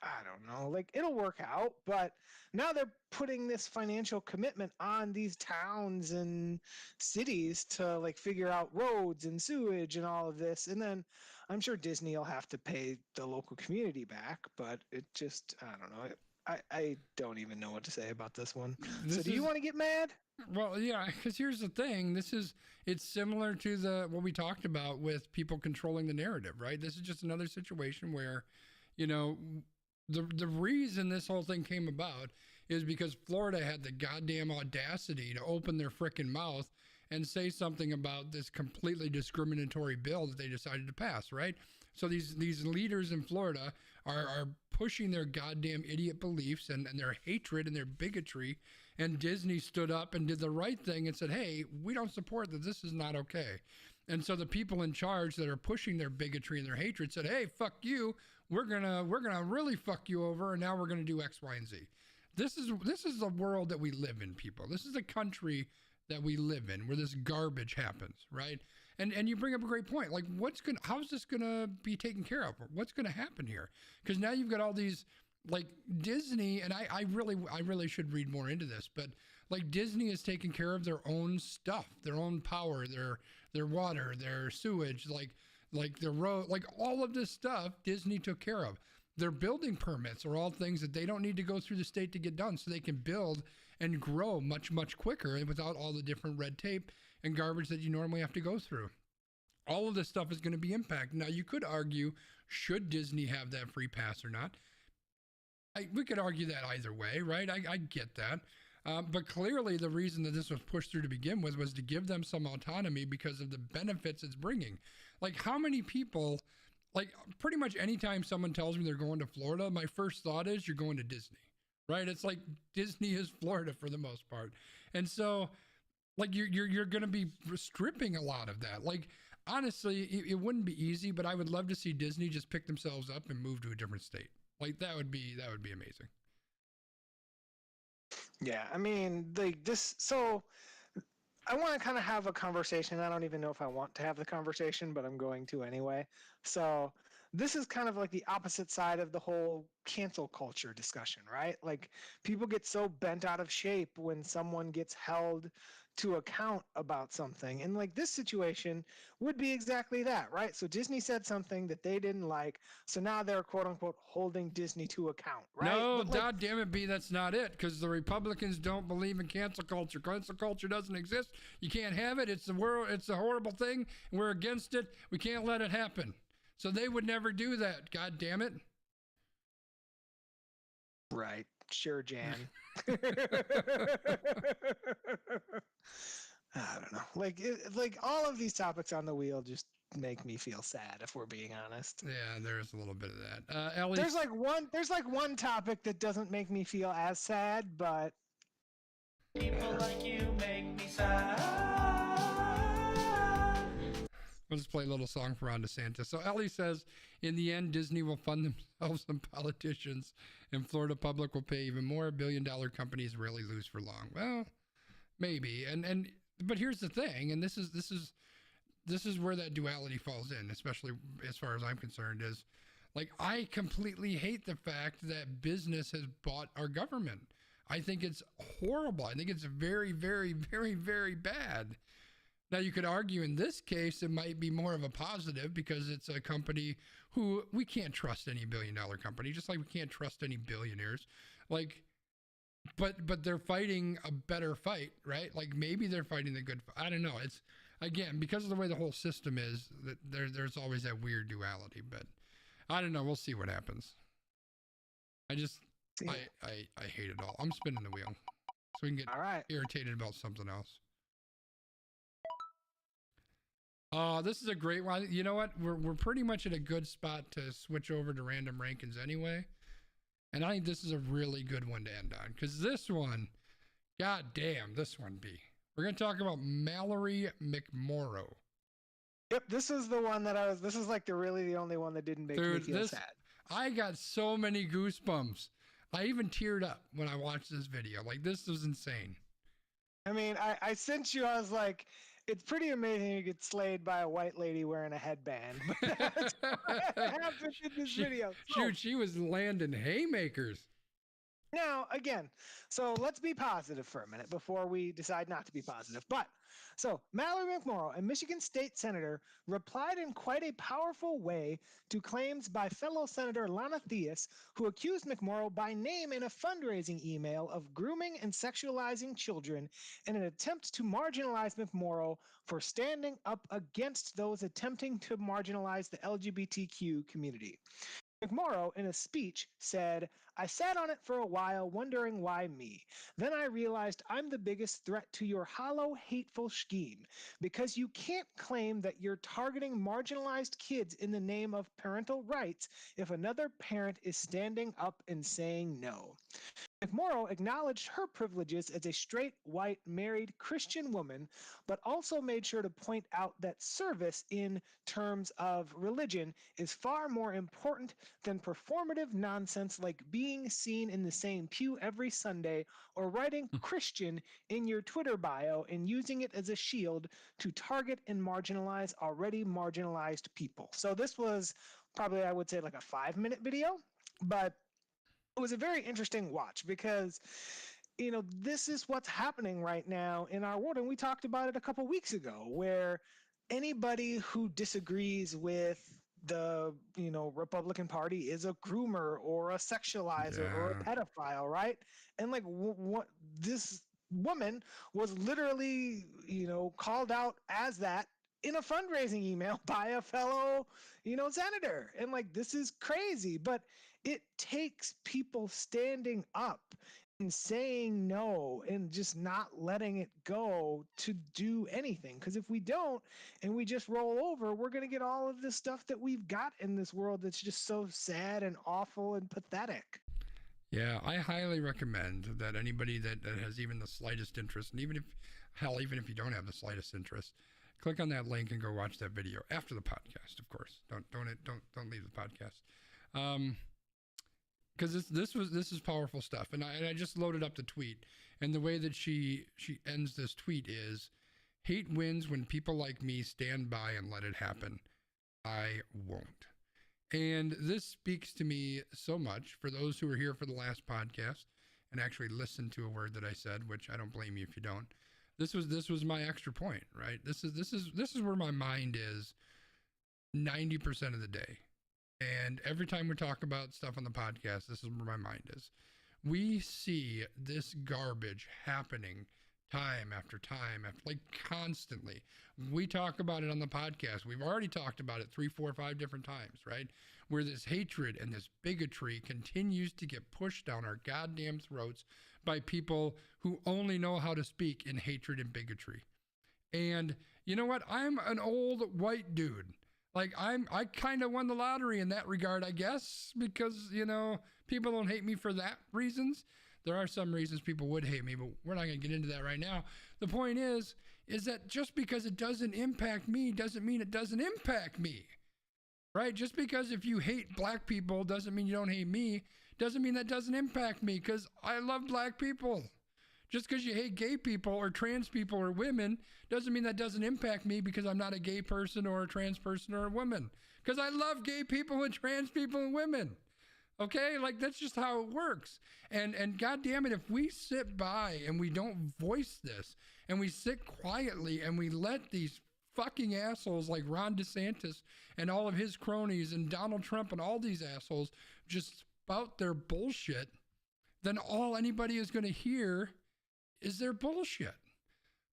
I don't know, like, it'll work out, but now they're putting this financial commitment on these towns and cities to, like, figure out roads and sewage and all of this. And then I'm sure Disney will have to pay the local community back, but it just, I don't know. I don't even know what to say about this one. This So do you is- want to get mad? Well, yeah, because here's the thing. It's similar to what we talked about with people controlling the narrative, right? This is just another situation where, you know, the reason this whole thing came about is because Florida had the goddamn audacity to open their frickin' mouth and say something about this completely discriminatory bill that they decided to pass, right? So these leaders in Florida are pushing their goddamn idiot beliefs and their hatred and their bigotry. And Disney stood up and did the right thing and said, hey, we don't support that. This is not okay. And so the people in charge that are pushing their bigotry and their hatred said, hey, fuck you. We're gonna really fuck you over, and now we're gonna do X, Y, and Z. This is the world that we live in, people. This is the country that we live in where this garbage happens, right? And you bring up a great point. Like, how's this gonna be taken care of? What's gonna happen here? Because now you've got all these, like, Disney, and I really should read more into this, but like Disney is taking care of their own stuff, their own power, their water, their sewage, like their road, like all of this stuff Disney took care of. Their building permits are all things that they don't need to go through the state to get done, so they can build and grow much, much quicker and without all the different red tape and garbage that you normally have to go through. All of this stuff is going to be impacted. Now, you could argue, should Disney have that free pass or not? We could argue that either way, right? I get that. But clearly the reason that this was pushed through to begin with was to give them some autonomy because of the benefits it's bringing. Like, how many people, like, pretty much anytime someone tells me they're going to Florida, my first thought is you're going to Disney, right? It's like Disney is Florida for the most part. And so, like, you're going to be stripping a lot of that. Like, honestly, it wouldn't be easy, but I would love to see Disney just pick themselves up and move to a different state. Like, that would be amazing. Yeah, I mean, so I want to kind of have a conversation. I don't even know if I want to have the conversation, but I'm going to anyway. So this is kind of like the opposite side of the whole cancel culture discussion, right? Like, people get so bent out of shape when someone gets held to account about something. And like, this situation would be exactly that, right? So Disney said something that they didn't like, so now they're quote unquote holding Disney to account, right? No, But, like, God damn it, B, that's not it, because the Republicans don't believe in cancel culture. Cancel culture doesn't exist. You can't have it. It's the world. It's a horrible thing. We're against it. We can't let it happen. So they would never do that. God damn it. right. Sure, Jan. I don't know. Like all of these topics on the wheel just make me feel sad, if we're being honest. Yeah, there's a little bit of that. Ellie, There's like one topic that doesn't make me feel as sad, but People like you make me sad. we'll just play a little song for Ron DeSantis. So Ellie says, in the end, Disney will fund themselves and politicians, and Florida public will pay even more. $1 billion companies rarely lose for long. Well, maybe. But here's the thing, and this is where that duality falls in, especially as far as I'm concerned, is like, I completely hate the fact that business has bought our government. I think it's horrible. I think it's very, very, very, very bad. Now, you could argue in this case, it might be more of a positive because it's a company who we can't trust any $1 billion company, just like we can't trust any billionaires. Like, but they're fighting a better fight, right? Like, maybe they're fighting the good fight. I don't know. It's, again, because of the way the whole system is, that there's always that weird duality, but I don't know. We'll see what happens. I hate it all. I'm spinning the wheel so we can get all right. irritated about something else. This is a great one. You know what? We're pretty much at a good spot to switch over to random rankings anyway. And I think this is a really good one to end on, because this one, god damn, this one, B. We're going to talk about Mallory McMorrow. Yep, this is the one that this is like the only one that didn't make me feel sad. I got so many goosebumps. I even teared up when I watched this video. Like, this was insane. I mean, I sent you, I was like, it's pretty amazing you get slayed by a white lady wearing a headband. But that's what happened in this video. So, Shoot, she was landing haymakers. Now, again, so let's be positive for a minute before we decide not to be positive. So Mallory McMorrow, a Michigan state senator, replied in quite a powerful way to claims by fellow Senator Lana Theus, who accused McMorrow by name in a fundraising email of grooming and sexualizing children in an attempt to marginalize McMorrow for standing up against those attempting to marginalize the LGBTQ community. McMorrow, in a speech, said, "I sat on it for a while, wondering why me. Then I realized I'm the biggest threat to your hollow, hateful scheme, because you can't claim that you're targeting marginalized kids in the name of parental rights if another parent is standing up and saying no." McMorrow acknowledged her privileges as a straight, white, married Christian woman, but also made sure to point out that service in terms of religion is far more important than performative nonsense like being seen in the same pew every Sunday or writing Christian in your Twitter bio and using it as a shield to target and marginalize already marginalized people. So this was probably, I would say, like a 5-minute video, but it was a very interesting watch because this is what's happening right now in our world, and we talked about it a couple weeks ago, where anybody who disagrees with the Republican Party is a groomer or a sexualizer or a pedophile, right? And like what this woman was literally called out as that in a fundraising email by a fellow senator, and like this is crazy, but it takes people standing up and saying no and just not letting it go to do anything. Because if we don't and we just roll over, we're going to get all of this stuff that we've got in this world that's just so sad and awful and pathetic. Yeah, I highly recommend that anybody that has even the slightest interest, and even if you don't have the slightest interest, click on that link and go watch that video after the podcast. Of course, don't leave the podcast. Because this is powerful stuff, and I just loaded up the tweet, and the way that she ends this tweet is, "Hate wins when people like me stand by and let it happen. I won't." And this speaks to me so much. For those who were here for the last podcast and actually listened to a word that I said, which I don't blame you if you don't. This was my extra point, right? This is where my mind is 90% of the day. And every time we talk about stuff on the podcast, this is where my mind is. We see this garbage happening time after time, like constantly. We talk about it on the podcast. We've already talked about it 3, 4, 5 different times, right? Where this hatred and this bigotry continues to get pushed down our goddamn throats by people who only know how to speak in hatred and bigotry. And you know what? I'm an old white dude. Like I kind of won the lottery in that regard, I guess, because, people don't hate me for that reasons. There are some reasons people would hate me, but we're not going to get into that right now. The point is that just because it doesn't impact me doesn't mean it doesn't impact me, right? Just because if you hate black people doesn't mean you don't hate me, doesn't mean that doesn't impact me, because I love black people. Just because you hate gay people or trans people or women doesn't mean that doesn't impact me, because I'm not a gay person or a trans person or a woman. Because I love gay people and trans people and women. Okay? Like, that's just how it works. And God damn it, if we sit by and we don't voice this and we sit quietly and we let these fucking assholes like Ron DeSantis and all of his cronies and Donald Trump and all these assholes just spout their bullshit, then all anybody is going to hear is their bullshit.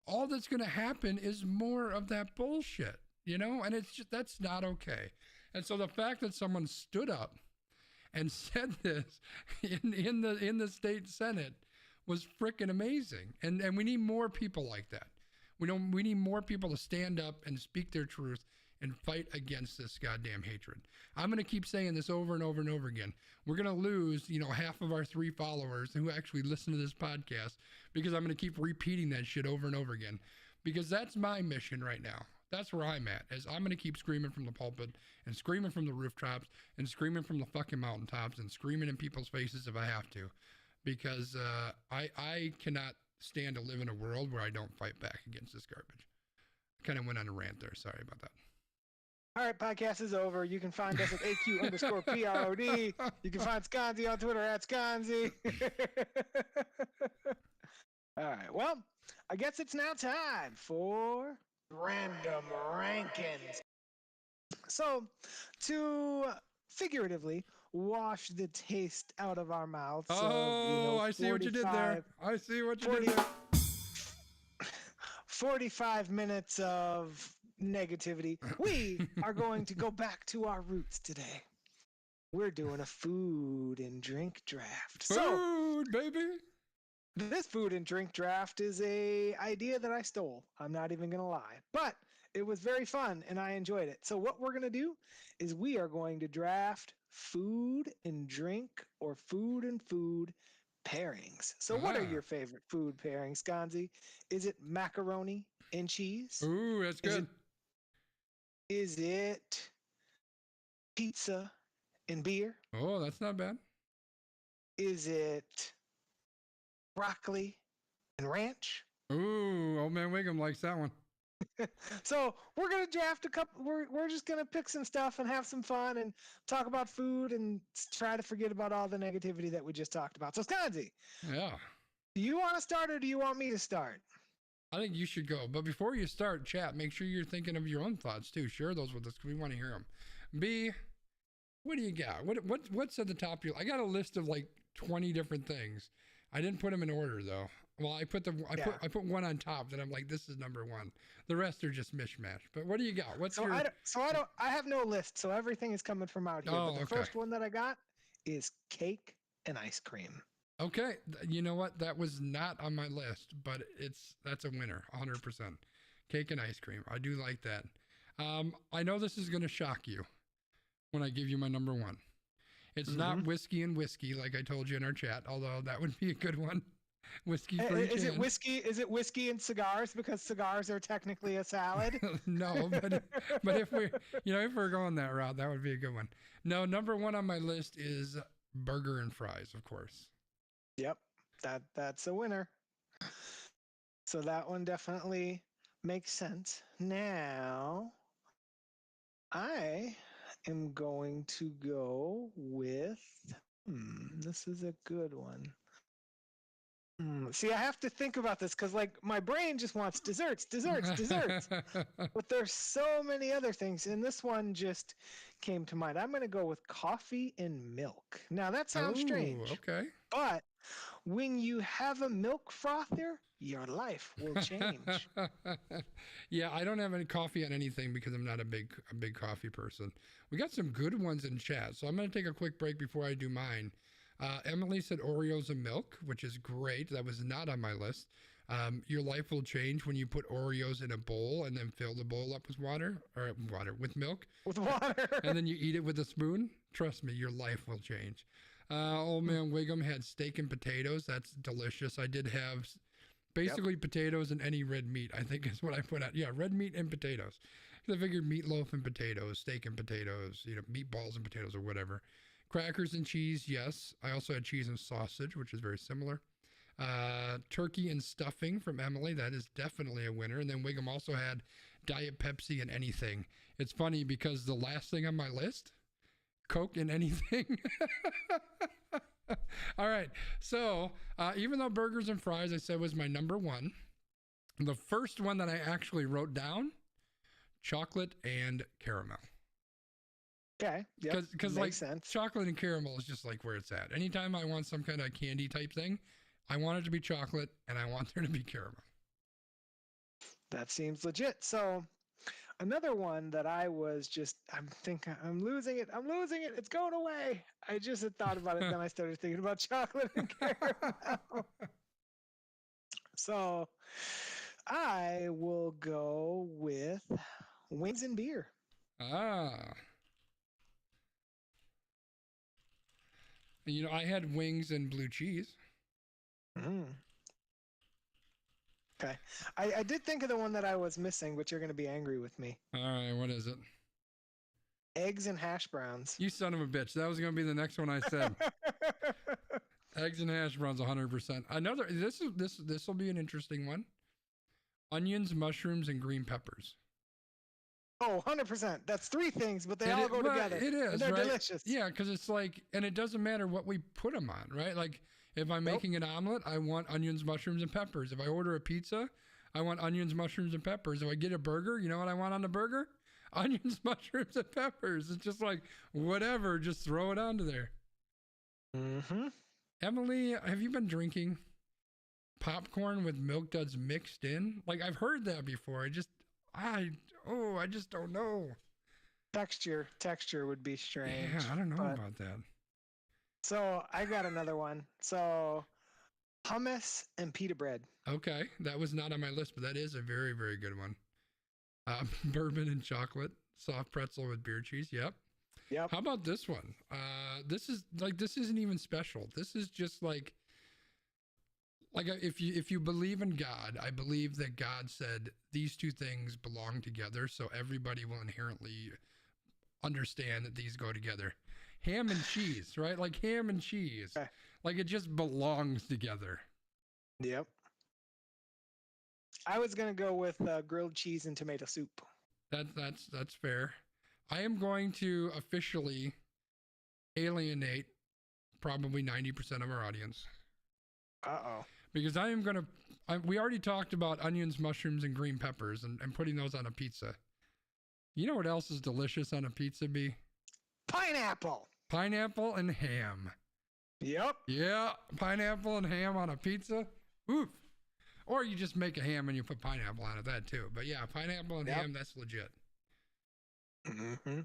All that's going to happen is more of that bullshit, and it's just, that's not okay. And so the fact that someone stood up and said this in the state Senate was freaking amazing. And we need more people like that. We need more people to stand up and speak their truth and fight against this goddamn hatred. I'm going to keep saying this over and over and over again. We're going to lose, half of our 3 followers who actually listen to this podcast, because I'm going to keep repeating that shit over and over again, because that's my mission right now. That's where I'm at, is I'm going to keep screaming from the pulpit and screaming from the rooftops and screaming from the fucking mountaintops and screaming in people's faces if I have to, because I cannot stand to live in a world where I don't fight back against this garbage. I kind of went on a rant there. Sorry about that. All right, podcast is over. You can find us at AQ_PROD. You can find Sconzi on Twitter at Sconzi. All right, well, I guess it's now time for Random Rankings. So, to figuratively wash the taste out of our mouths. Oh, I see what you did there. I see what you did there. 45 minutes of negativity. We are going to go back to our roots today. We're doing a food and drink draft. Food, baby. This food and drink draft is a idea that I stole. I'm not even going to lie. But it was very fun and I enjoyed it. So what we're going to do is we are going to draft food and drink or food and food pairings. So what are your favorite food pairings, Sconzi? Is it macaroni and cheese? Ooh, that's good. Is it pizza and beer? Oh, that's not bad. Is it broccoli and ranch? Ooh, old man Wiggum likes that one. So we're gonna draft a couple. We're just gonna pick some stuff and have some fun and talk about food and try to forget about all the negativity that we just talked about. So Sconzi, Yeah. do you want to start or do you want me to start? I think you should go. But before you start, chat, make sure you're thinking of your own thoughts too. Share those with us because we want to hear them. B, what do you got? What's at the top of your? I got a list of like 20 different things. I didn't put them in order though. Well, I put one on top that I'm like, this is number one. The rest are just mishmash. But what do you got? I have no list, so everything is coming from out here. Oh, but the first one that I got is cake and ice cream. Okay, you know what? That was not on my list, but that's a winner, 100%. Cake and ice cream. I do like that. I know this is going to shock you when I give you my number one. It's not whiskey and whiskey like I told you in our chat, although that would be a good one. Whiskey free Is it whiskey? Is it whiskey and cigars because cigars are technically a salad? No, but if we're going that route, that would be a good one. No, number one on my list is burger and fries, of course. Yep, that's a winner. So that one definitely makes sense. Now, I am going to go with. This is a good one. See, I have to think about this because, like, my brain just wants desserts. But there's so many other things, and this one just came to mind. I'm going to go with coffee and milk. Now, that sounds strange. Okay. But when you have a milk frother, your life will change. Yeah, I don't have any coffee on anything because I'm not a big coffee person. We got some good ones in chat, so I'm going to take a quick break before I do mine. Emily said Oreos and milk, which is great. That was not on my list. Your life will change when you put Oreos in a bowl and then fill the bowl up with with milk. With water. And then you eat it with a spoon. Trust me, your life will change. Old man Wiggum had steak and potatoes. That's delicious. I did have basically potatoes and any red meat, I think is what I put out. Yeah, red meat and potatoes. I figured meatloaf and potatoes, steak and potatoes, meatballs and potatoes or whatever. Crackers and cheese, yes. I also had cheese and sausage, which is very similar. Turkey and stuffing from Emily. That is definitely a winner. And then Wiggum also had Diet Pepsi and anything. It's funny because the last thing on my list, Coke and anything. All right. So even though burgers and fries, I said was my number one, the first one that I actually wrote down, chocolate and caramel. Okay. Because like sense. Chocolate and caramel is just like where it's at. Anytime I want some kind of candy type thing, I want it to be chocolate and I want there to be caramel. That seems legit. So another one that I'm thinking, I'm losing it. It's going away. I just had thought about it. Then I started thinking about chocolate and caramel. So I will go with wings and beer. I had wings and blue cheese. Okay. I did think of the one that I was missing, but you're going to be angry with me. All right, what is it? Eggs and hash browns. You son of a bitch. That was going to be the next one I said. Eggs and hash browns, 100%. Another, this will be an interesting one. Onions, mushrooms, and green peppers. Oh, 100%. That's three things, but they And all go well, together. It is, and they're right? delicious. Yeah, because it's like, and it doesn't matter what we put them on, right? Like, if I'm making an omelet, I want onions, mushrooms, and peppers. If I order a pizza, I want onions, mushrooms, and peppers. If I get a burger, you know what I want on the burger? Onions, mushrooms, and peppers. It's just like, whatever, just throw it onto there. Mm-hmm. Emily, have you been drinking popcorn with Milk Duds mixed in? Like, I've heard that before. I just don't know. Texture would be strange. Yeah, I don't know about that. So I got another one. So hummus and pita bread. Okay, that was not on my list, but that is a very, very good one. Bourbon and chocolate, soft pretzel with beer cheese. Yep. How about this one? This isn't even special. This is just like if you believe in God, I believe that God said these two things belong together, so everybody will inherently understand that these go together. Ham and cheese, right? Like ham and cheese. Okay. Like it just belongs together. Yep. I was gonna go with grilled cheese and tomato soup. That's fair. I am going to officially alienate probably 90% of our audience. Uh-oh. Because we already talked about onions, mushrooms, and green peppers and putting those on a pizza. You know what else is delicious on a pizza, B? Pineapple. Pineapple and ham. Yep. Yeah, pineapple and ham on a pizza. Oof. Or you just make a ham and you put pineapple on it, that too. But yeah, pineapple and ham, that's legit. Mm-hmm.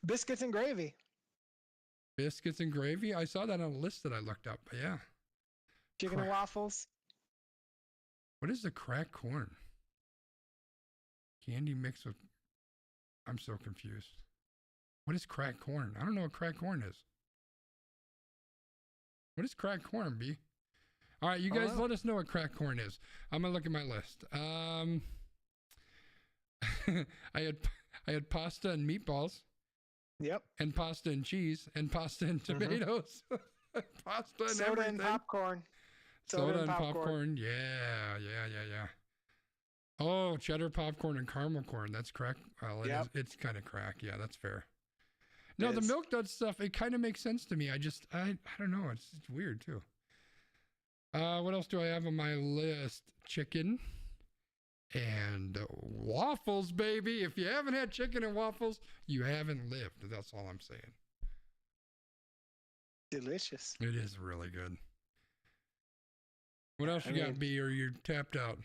Biscuits and gravy. Biscuits and gravy? I saw that on a list that I looked up, but yeah. Chicken and waffles. What is the cracked corn? Candy mixed with... I'm so confused. What is cracked corn? I don't know what cracked corn is. What is cracked corn, B? All right, you guys let us know what cracked corn is. I'm going to look at my list. I had pasta and meatballs. Yep. And pasta and cheese and pasta and tomatoes. Pasta and soda everything. and popcorn. Soda and popcorn. Yeah. Oh, cheddar popcorn and caramel corn. That's crack. Well, it's kind of crack. Yeah, that's fair. No, the Milk Duds stuff, it kind of makes sense to me. I don't know. It's weird too. What else do I have on my list? Chicken and waffles, baby. If you haven't had chicken and waffles, you haven't lived. That's all I'm saying. Delicious. It is really good. What else you got, B, or you're tapped out?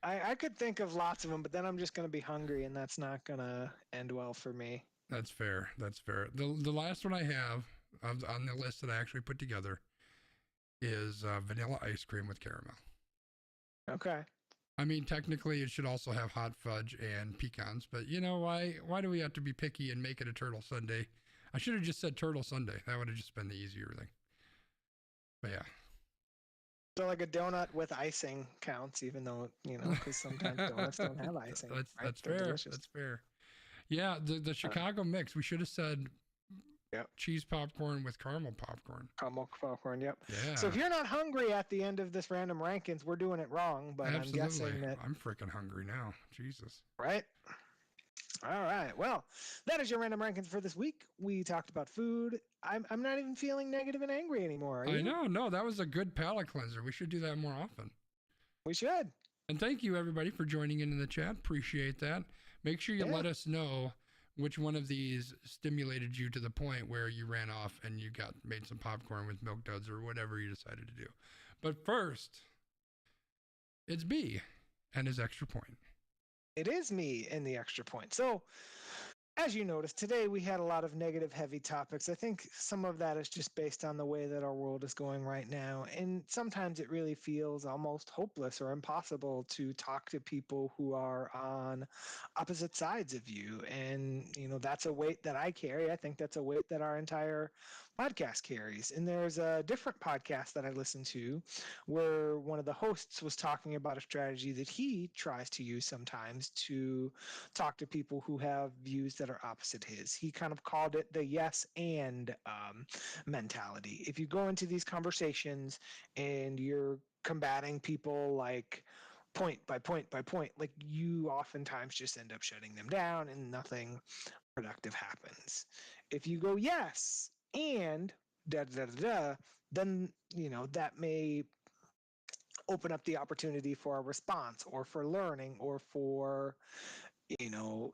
I could think of lots of them, but then I'm just going to be hungry, and that's not going to end well for me. That's fair. The last one I have on the list that I actually put together is vanilla ice cream with caramel. Okay. I mean, technically, it should also have hot fudge and pecans, but you know why? Why do we have to be picky and make it a turtle sundae? I should have just said turtle sundae. That would have just been the easier thing. But yeah. So like a donut with icing counts, even though, because sometimes donuts don't have icing. That's fair. Delicious. That's fair. Yeah, the Chicago mix, we should have said cheese popcorn with caramel popcorn. Caramel popcorn, yep. Yeah. So if you're not hungry at the end of this random rankings, we're doing it wrong, but absolutely. I'm guessing that... I'm freaking hungry now. Jesus. Right? All right. Well, that is your random rankings for this week. We talked about food. I'm not even feeling negative and angry anymore. I know. No, that was a good palate cleanser. We should do that more often. We should. And thank you, everybody, for joining in the chat. Appreciate that. Make sure you let us know which one of these stimulated you to the point where you ran off and you made some popcorn with Milk Duds or whatever you decided to do. But first, it's B and his extra point. It is me and the extra point. So, as you noticed, today we had a lot of negative, heavy topics. I think some of that is just based on the way that our world is going right now. And sometimes it really feels almost hopeless or impossible to talk to people who are on opposite sides of you. And, that's a weight that I carry. I think that's a weight that our entire podcast carries. And there's a different podcast that I listen to where one of the hosts was talking about a strategy that he tries to use sometimes to talk to people who have views that are opposite his. He kind of called it the yes and mentality. If you go into these conversations and you're combating people like point by point by point, like you oftentimes just end up shutting them down and nothing productive happens. If you go yes and da da da da, then that may open up the opportunity for a response or for learning or for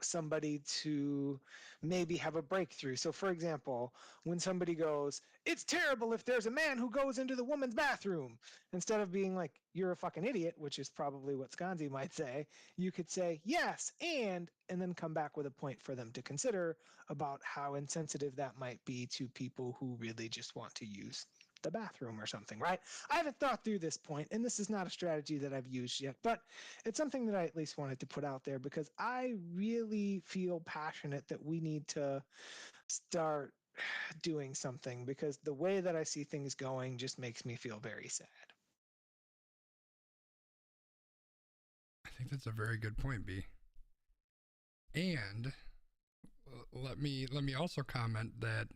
somebody to maybe have a breakthrough. So for example, when somebody goes, it's terrible if there's a man who goes into the woman's bathroom, instead of being like, you're a fucking idiot, which is probably what Skanzi might say, you could say yes and then come back with a point for them to consider about how insensitive that might be to people who really just want to use the bathroom or something, right? I haven't thought through this point, and this is not a strategy that I've used yet, but it's something that I at least wanted to put out there because I really feel passionate that we need to start doing something, because the way that I see things going just makes me feel very sad. I think that's a very good point, B. And let me also comment that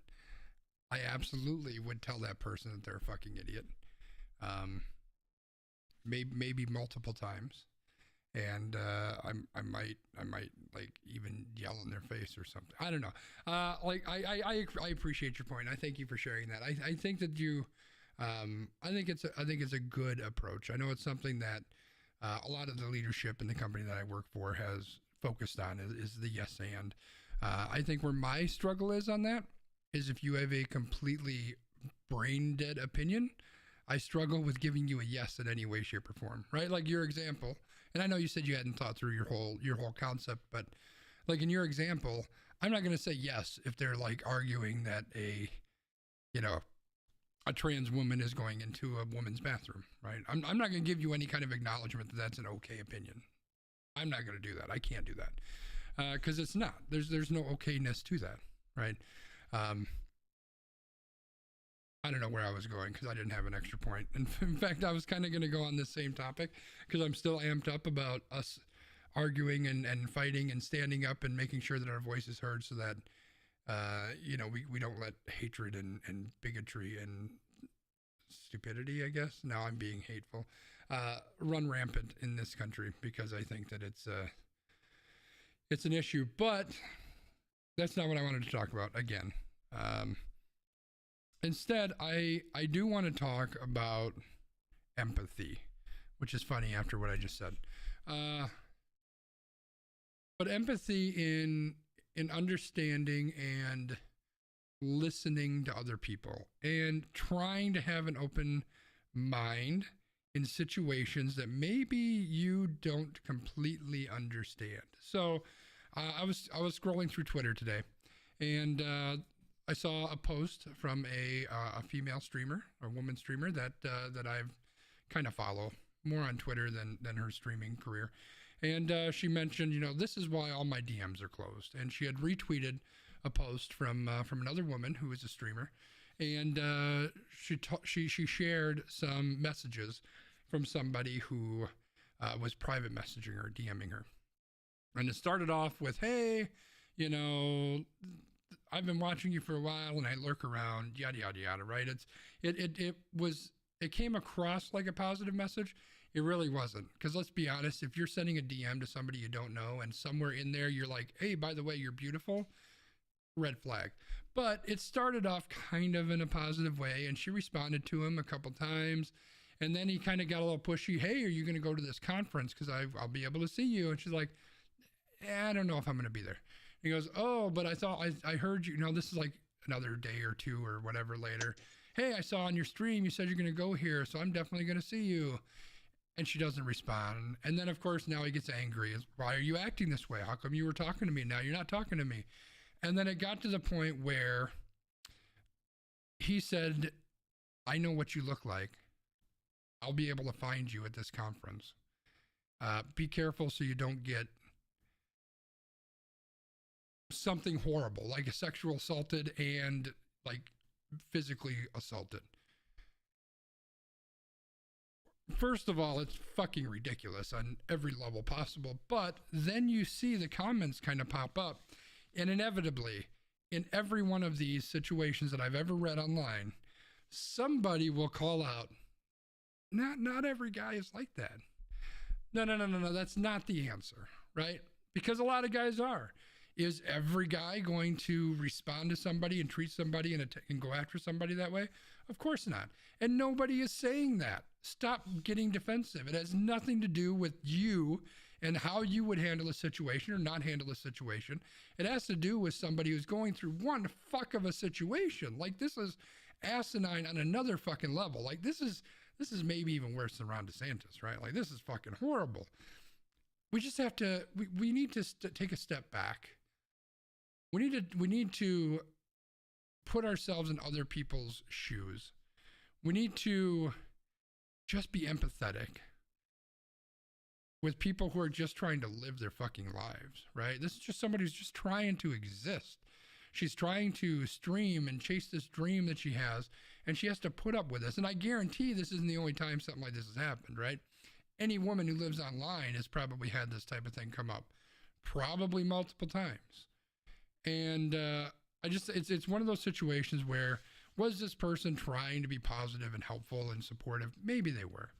I absolutely would tell that person that they're a fucking idiot. Maybe multiple times. And I might like even yell in their face or something. I don't know. I appreciate your point. I thank you for sharing that. I think that you I think it's a good approach. I know it's something that a lot of the leadership in the company that I work for has focused on is the yes and. I think where my struggle is on that is if you have a completely brain dead opinion, I struggle with giving you a yes in any way, shape, or form, right? Like your example, and I know you said you hadn't thought through your whole concept, but like in your example, I'm not going to say yes if they're like arguing that a trans woman is going into a woman's bathroom, right? I'm not going to give you any kind of acknowledgement that that's an okay opinion. I'm not going to do that. I can't do that because it's not. There's no okayness to that, right? I don't know where I was going because I didn't have an extra point. And in fact, I was kind of going to go on this same topic because I'm still amped up about us arguing and fighting and standing up and making sure that our voice is heard so that, we don't let hatred and bigotry and stupidity, I guess. Now I'm being hateful, run rampant in this country because I think that it's an issue, but that's not what I wanted to talk about again. Instead, I do want to talk about empathy, which is funny after what I just said. But empathy in understanding and listening to other people and trying to have an open mind in situations that maybe you don't completely understand. So I was scrolling through Twitter today, and I saw a post from a female streamer, a woman streamer that I've kind of follow more on Twitter than her streaming career. And she mentioned, this is why all my DMs are closed. And she had retweeted a post from another woman who is a streamer, and she shared some messages from somebody who was private messaging her, DMing her. And it started off with, hey, I've been watching you for a while and I lurk around, yada, yada, yada, right? It came across like a positive message. It really wasn't. Because let's be honest, if you're sending a DM to somebody you don't know and somewhere in there you're like, hey, by the way, you're beautiful, red flag. But it started off kind of in a positive way, and she responded to him a couple times. And then he kind of got a little pushy. Hey, are you going to go to this conference? Because I'll be able to see you. And she's like, I don't know if I'm going to be there. He goes, oh, but I thought I heard you. This is like another day or two or whatever later. Hey, I saw on your stream you said you're going to go here, so I'm definitely going to see you. And she doesn't respond. And then, of course, now he gets angry. Why are you acting this way? How come you were talking to me? Now you're not talking to me. And then it got to the point where he said, I know what you look like. I'll be able to find you at this conference. Be careful so you don't get something horrible, like a sexual assaulted and like physically assaulted. First of all, it's fucking ridiculous on every level possible. But then you see the comments kind of pop up, and inevitably, in every one of these situations that I've ever read online, somebody will call out, not every guy is like that. No. That's not the answer, right? Because a lot of guys are. Is every guy going to respond to somebody and treat somebody and go after somebody that way? Of course not. And nobody is saying that. Stop getting defensive. It has nothing to do with you and how you would handle a situation or not handle a situation. It has to do with somebody who's going through one fuck of a situation. Like, this is asinine on another fucking level. Like, this is maybe even worse than Ron DeSantis, right? Like, this is fucking horrible. We just have to, we need to take a step back. We need to put ourselves in other people's shoes. We need to just be empathetic with people who are just trying to live their fucking lives, right? This is just somebody who's just trying to exist. She's trying to stream and chase this dream that she has, and she has to put up with this. And I guarantee this isn't the only time something like this has happened, right? Any woman who lives online has probably had this type of thing come up, probably multiple times. And it's one of those situations where, was this person trying to be positive and helpful and supportive? Maybe they were.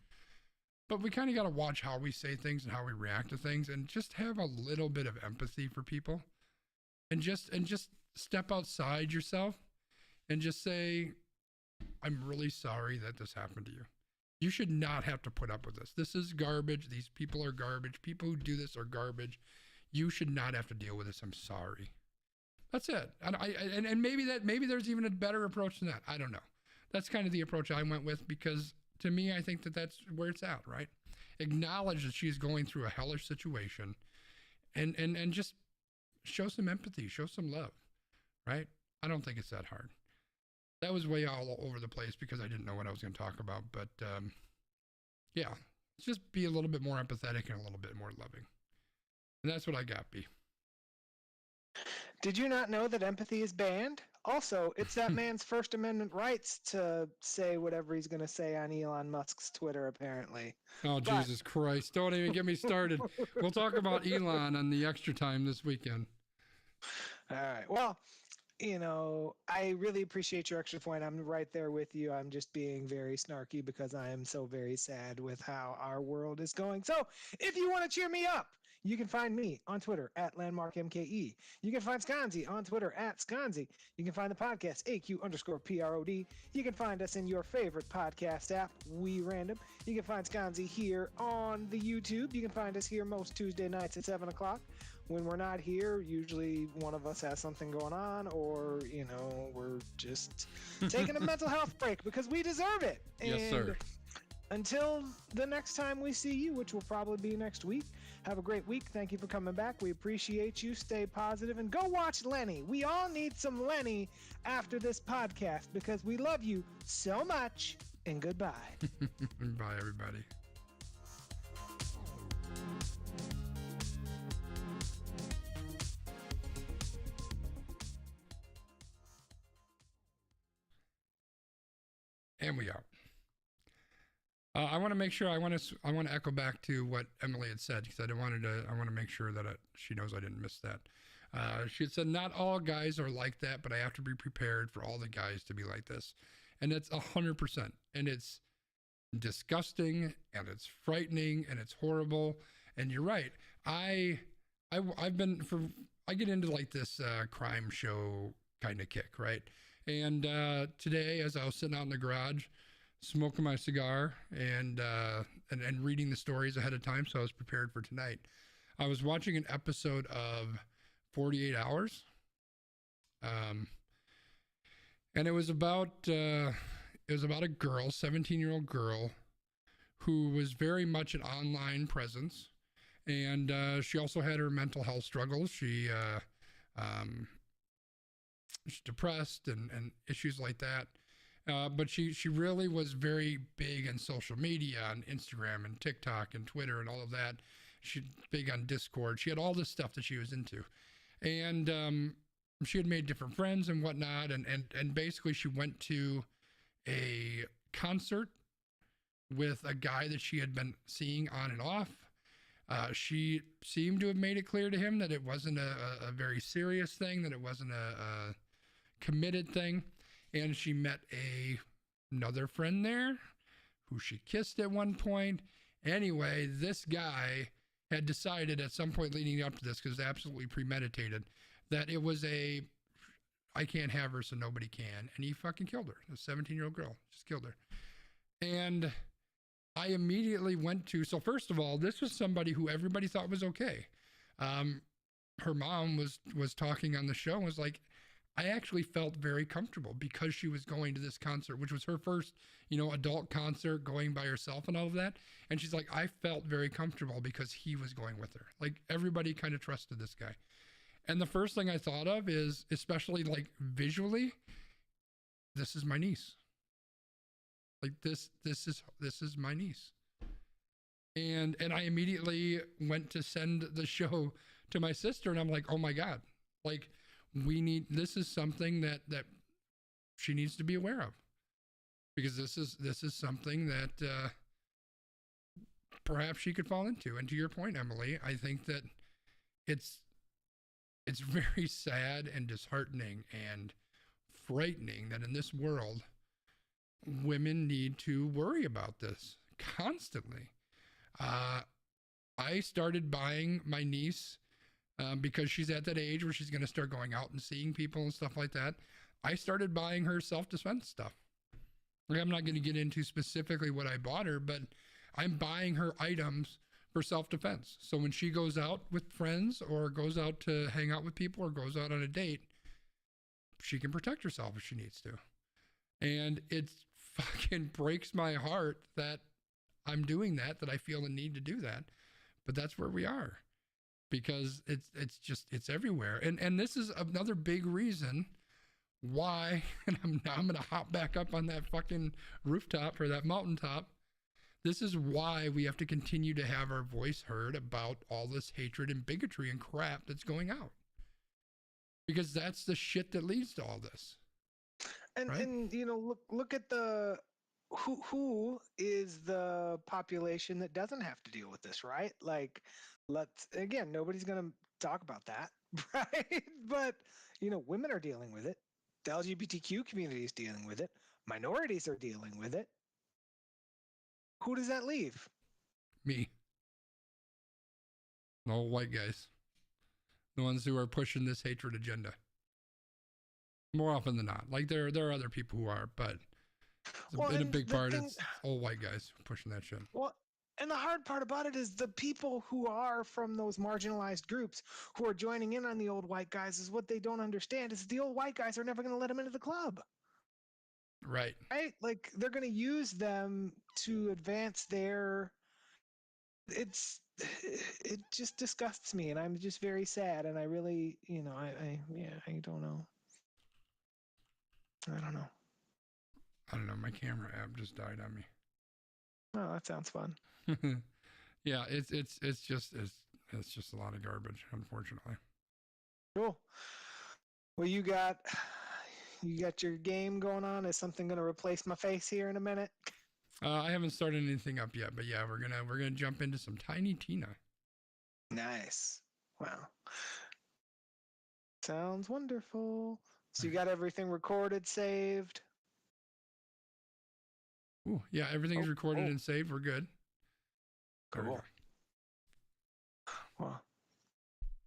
But we kind of got to watch how we say things and how we react to things, and just have a little bit of empathy for people, and just step outside yourself and just say, I'm really sorry that this happened to you. You should not have to put up with this. This is garbage. These people are garbage. People who do this are garbage. You should not have to deal with this. I'm sorry. That's it. And maybe there's even a better approach than that. I don't know. That's kind of the approach I went with, because to me, I think that that's where it's at, right? Acknowledge that she's going through a hellish situation, and just show some empathy, show some love, right? I don't think it's that hard. That was way all over the place because I didn't know what I was going to talk about. But yeah, let's just be a little bit more empathetic and a little bit more loving. And that's what I got, B. Did you not know that empathy is banned? Also, it's that man's First Amendment rights to say whatever he's going to say on Elon Musk's Twitter, apparently. Oh, but... Jesus Christ. Don't even get me started. We'll talk about Elon on the extra time this weekend. All right. Well, you know, I really appreciate your extra point. I'm right there with you. I'm just being very snarky because I am so very sad with how our world is going. So if you want to cheer me up, you can find me on Twitter at LandmarkMKE. You can find Sconzi on Twitter at Sconzi. You can find the podcast AQ_PROD. You can find us in your favorite podcast app, We Random. You can find Sconzi here on the YouTube. You can find us here most Tuesday nights at 7 o'clock. When we're not here, usually one of us has something going on, or, you know, we're just taking a mental health break because we deserve it. Yes, sir. Until the next time we see you, which will probably be next week, have a great week. Thank you for coming back. We appreciate you. Stay positive and go watch Lenny. We all need some Lenny after this podcast because we love you so much. And goodbye. Bye, everybody. And we are. I want to make sure I want to echo back to what Emily had said, because I want to make sure that she knows I didn't miss that. She had said, not all guys are like that, but I have to be prepared for all the guys to be like this. And it's 100%. And it's disgusting, and it's frightening, and it's horrible. And you're right. I get into like this crime show kind of kick, right? And today, as I was sitting out in the garage, smoking my cigar and reading the stories ahead of time, so I was prepared for tonight, I was watching an episode of 48 Hours, and it was about a girl, 17-year-old girl, who was very much an online presence, and she also had her mental health struggles. She's depressed and issues like that. But she really was very big on social media, on Instagram and TikTok and Twitter and all of that. She's big on Discord. She had all this stuff that she was into. And she had made different friends and whatnot. And basically she went to a concert with a guy that she had been seeing on and off. She seemed to have made it clear to him that it wasn't a very serious thing, that it wasn't a committed thing. And she met another friend there who she kissed at one point, Anyway, this guy had decided at some point leading up to this, because it's absolutely premeditated, that it was a I can't have her so nobody can, and he fucking killed her. A 17-year-old girl just killed her. And I immediately went to, so first of all, this was somebody who everybody thought was okay. Her mom was talking on the show and was like, I actually felt very comfortable because she was going to this concert, which was her first, adult concert, going by herself and all of that. And she's like, I felt very comfortable because he was going with her. Like, everybody kind of trusted this guy. And the first thing I thought of is, especially like visually, this is my niece. Like this is my niece. And I immediately went to send the show to my sister, and I'm like, oh my God, like, this is something that she needs to be aware of, because this is something that perhaps she could fall into. And to your point, Emily, I think that it's very sad and disheartening and frightening that in this world, women need to worry about this constantly. I started buying my niece, because she's at that age where she's going to start going out and seeing people and stuff like that. I started buying her self-defense stuff. Like, I'm not going to get into specifically what I bought her, but I'm buying her items for self-defense. So when she goes out with friends or goes out to hang out with people or goes out on a date, she can protect herself if she needs to. And it fucking breaks my heart that I'm doing that I feel the need to do that. But that's where we are. Because it's everywhere. And this is another big reason why, and I'm going to hop back up on that fucking rooftop or that mountaintop. This is why we have to continue to have our voice heard about all this hatred and bigotry and crap that's going out. Because that's the shit that leads to all this. And right? and look at the who is the population that doesn't have to deal with this, right? Like, nobody's going to talk about that, right? But women are dealing with it. The LGBTQ community is dealing with it. Minorities are dealing with it. Who does that leave? Me. The old white guys. The ones who are pushing this hatred agenda. More often than not. Like, there are other people who are, but in a big part, it's old white guys pushing that shit. Well, and the hard part about it is the people who are from those marginalized groups who are joining in on the old white guys, is what they don't understand is the old white guys are never going to let them into the club. Right. Right? Like, they're going to use them to advance their... It just disgusts me, and I'm just very sad, and I really, I don't know. I don't know. My camera app just died on me. Oh, that sounds fun. Yeah, it's just a lot of garbage, unfortunately. Cool. Well, you got your game going on. Is something going to replace my face here in a minute? I haven't started anything up yet, but yeah, we're gonna jump into some Tiny Tina. Nice. Wow. Sounds wonderful. So you got everything recorded, saved? Ooh, yeah, everything's recorded and saved. We're good. Cool. Well,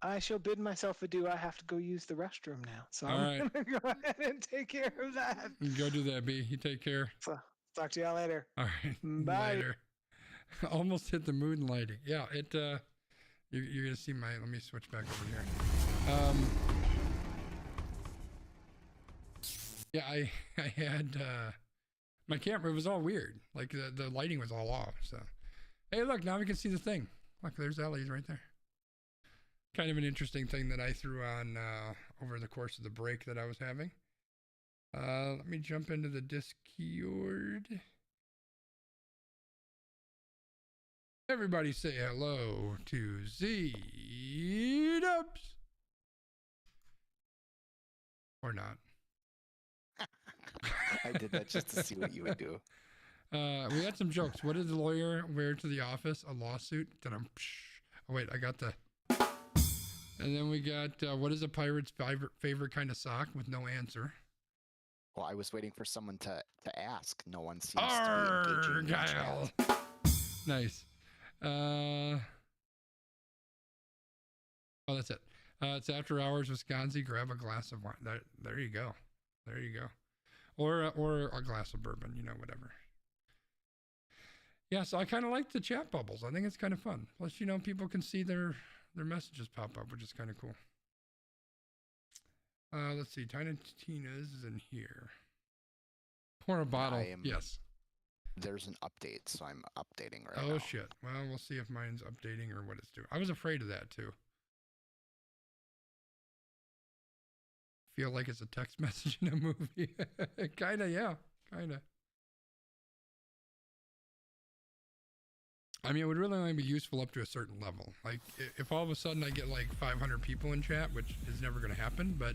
I shall bid myself adieu. I have to go use the restroom now. So I'm going to go ahead and take care of that. Go do that, B. You take care. So, talk to y'all later. All right. Bye. Later. Almost hit the moon lighting. Yeah, you're going to see let me switch back over here. Yeah, I had, my camera, it was all weird. Like, the lighting was all off, so. Hey, look, now we can see the thing. Look, there's Ellie's right there. Kind of an interesting thing that I threw on over the course of the break that I was having. Let me jump into the Discord. Everybody say hello to Z-Dubs. Or not. I did that just to see what you would do. We had some jokes. What did the lawyer wear to the office? A lawsuit? Oh, wait, I got the... And then we got, what is a pirate's favorite kind of sock with no answer? Well, I was waiting for someone to ask. No one seems to be engaging in the chat. Nice. Oh, that's it. It's after hours, Wisconsin. Grab a glass of wine. There you go. There you go. Or a glass of bourbon, you know, whatever. Yeah, so I kind of like the chat bubbles. I think it's kind of fun. Plus, you know, people can see their messages pop up, which is kind of cool. Let's see. Tiny Tina's is in here. Pour a bottle. Yes. There's an update, so I'm updating right now. Oh, shit. Well, we'll see if mine's updating or what it's doing. I was afraid of that, too. Feel like it's a text message in a movie. Kind of, yeah. Kind of. I mean, it would really only be useful up to a certain level. Like, if all of a sudden I get like 500 people in chat, which is never going to happen, but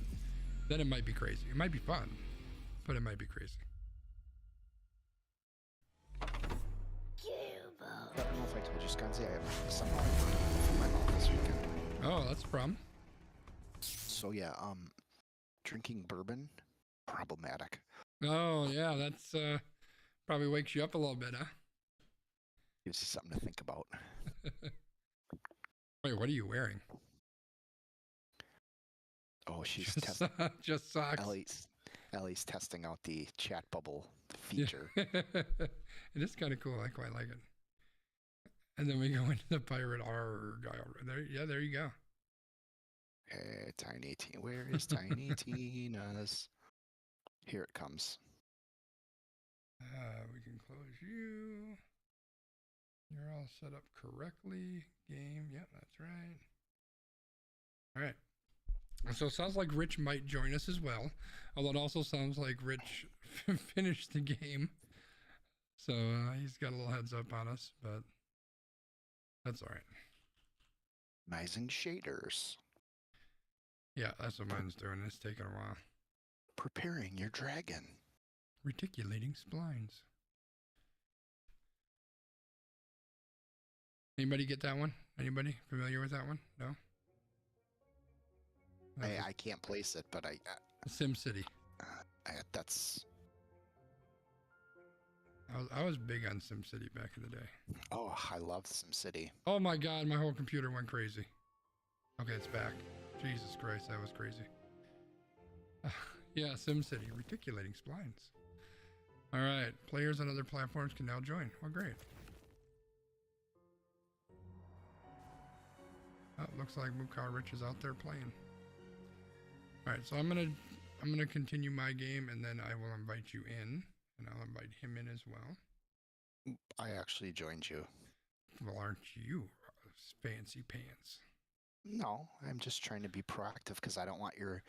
then it might be crazy. It might be fun, but it might be crazy. I don't know if I told you, Skanzi, I have somehow from my mouth this weekend. Oh, that's a problem. So yeah, drinking bourbon, problematic. Oh, yeah, that's probably wakes you up a little bit, huh? Gives you something to think about. Wait, what are you wearing? Oh, she's just socks. Ellie's testing out the chat bubble feature. Yeah. It is kind of cool. I quite like it. And then we go into the pirate R guy over there. Yeah, there you go. Hey, Tiny Tina. Where is Tiny Tina's? Here it comes. We can close you. You're all set up correctly. Game. Yep, that's right. All right. So it sounds like Rich might join us as well. Although it also sounds like Rich finished the game. So he's got a little heads up on us, but that's all right. Amazing shaders. Yeah, that's what mine's doing. It's taking a while. Preparing your dragon. Reticulating splines. Anybody get that one? Anybody familiar with that one? No? I can't place it, but SimCity. That's... I was big on SimCity back in the day. Oh, I love SimCity. Oh my god, my whole computer went crazy. Okay, it's back. Jesus Christ, that was crazy. Yeah, SimCity, reticulating splines. All right, players on other platforms can now join. Oh, great. Oh, looks like Mukau Rich is out there playing. All right, so I'm gonna continue my game, and then I will invite you in, and I'll invite him in as well. I actually joined you. Well, aren't you fancy pants? No, I'm just trying to be proactive because I don't want your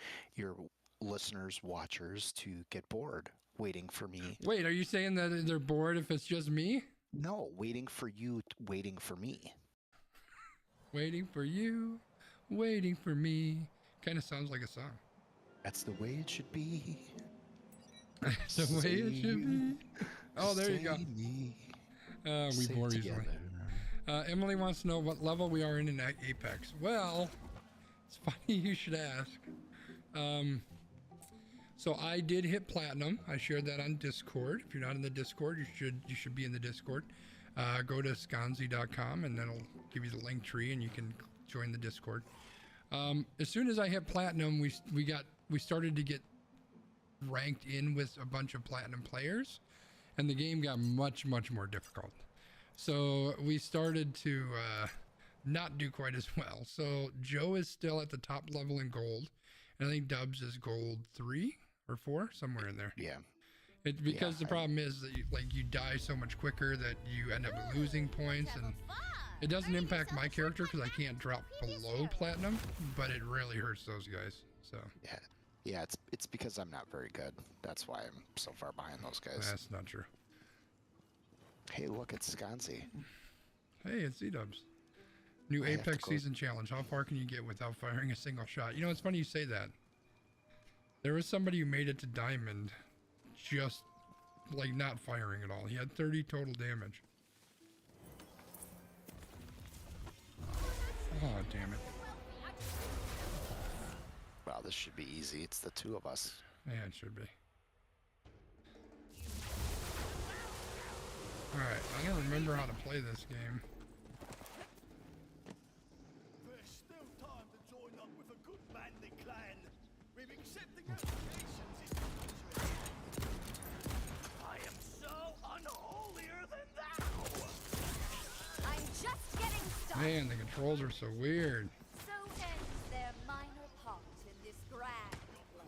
listeners, watchers to get bored waiting for me. Wait, are you saying that they're bored if it's just me? No, waiting for you, waiting for me. Waiting for you, waiting for me. Kind of sounds like a song. That's the way it should be. That's the way it should be. Oh, there you go. We bore easily. Emily wants to know what level we are in Apex. Well, it's funny you should ask. So I did hit platinum. I shared that on Discord. If you're not in the Discord, you should be in the Discord. Go to skanzi.com and that'll give you the link tree and you can join the Discord. As soon as I hit platinum, we started to get ranked in with a bunch of platinum players, and the game got much more difficult. So we started to not do quite as well. So Joe is still at the top level in gold, and I think Dubs is gold 3 or 4, somewhere in there. Yeah. It's because the problem is that you die so much quicker that you end up losing points, and it doesn't impact my character because I can't drop below platinum, but it really hurts those guys. So yeah, it's because I'm not very good. That's why I'm so far behind those guys. That's not true. Hey, look, it's Skanzi. Hey, it's Z-Dubs. New Apex season challenge. How far can you get without firing a single shot? You know, it's funny you say that. There was somebody who made it to Diamond just like not firing at all. He had 30 total damage. Oh, damn it. Wow, this should be easy. It's the two of us. Yeah, it should be. Alright, I don't remember how to play this game. disbanding clan. We've accepted applications in country. I am so unholier than thou. I'm just getting started. Man, the controls are so weird. So ends their minor part in this grand play.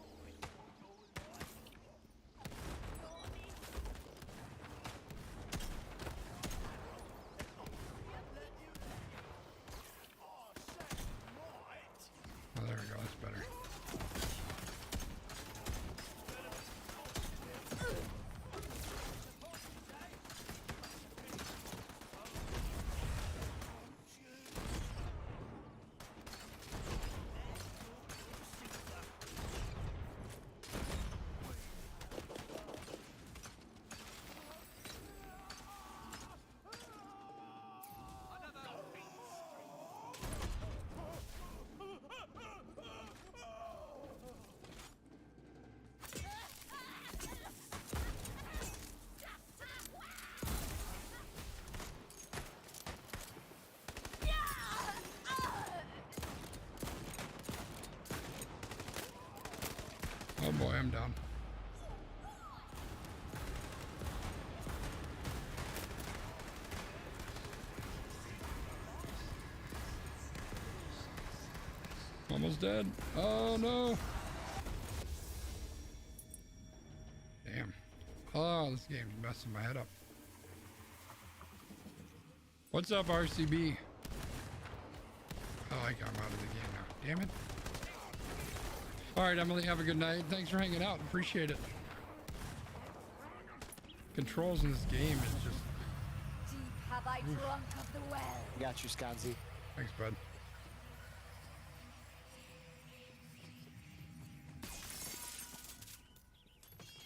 Oh, there we go. That's better. Oh boy, I'm down. Almost dead. Oh no. Damn. Oh, this game's messing my head up. What's up, RCB? Oh, I'm out of the game now. Damn it. All right, Emily, have a good night. Thanks for hanging out. Appreciate it. Controls in this game is just... Deep have I drunk of the well. Got you, Sconzi. Thanks, bud.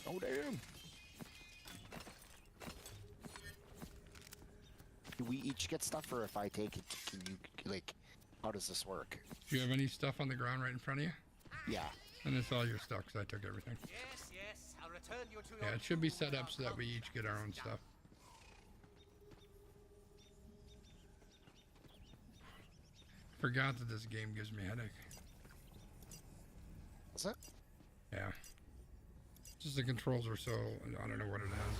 Oh, damn. Do we each get stuff, or if I take it, can you, like, how does this work? Do you have any stuff on the ground right in front of you? Yeah. And it's all your stuff, because I took everything. Yes, yes, I'll return you to Yeah, your it should be set up so that we each get our own stuff. Forgot that this game gives me a headache. Is it? Yeah. Just the controls are so, I don't know what it is.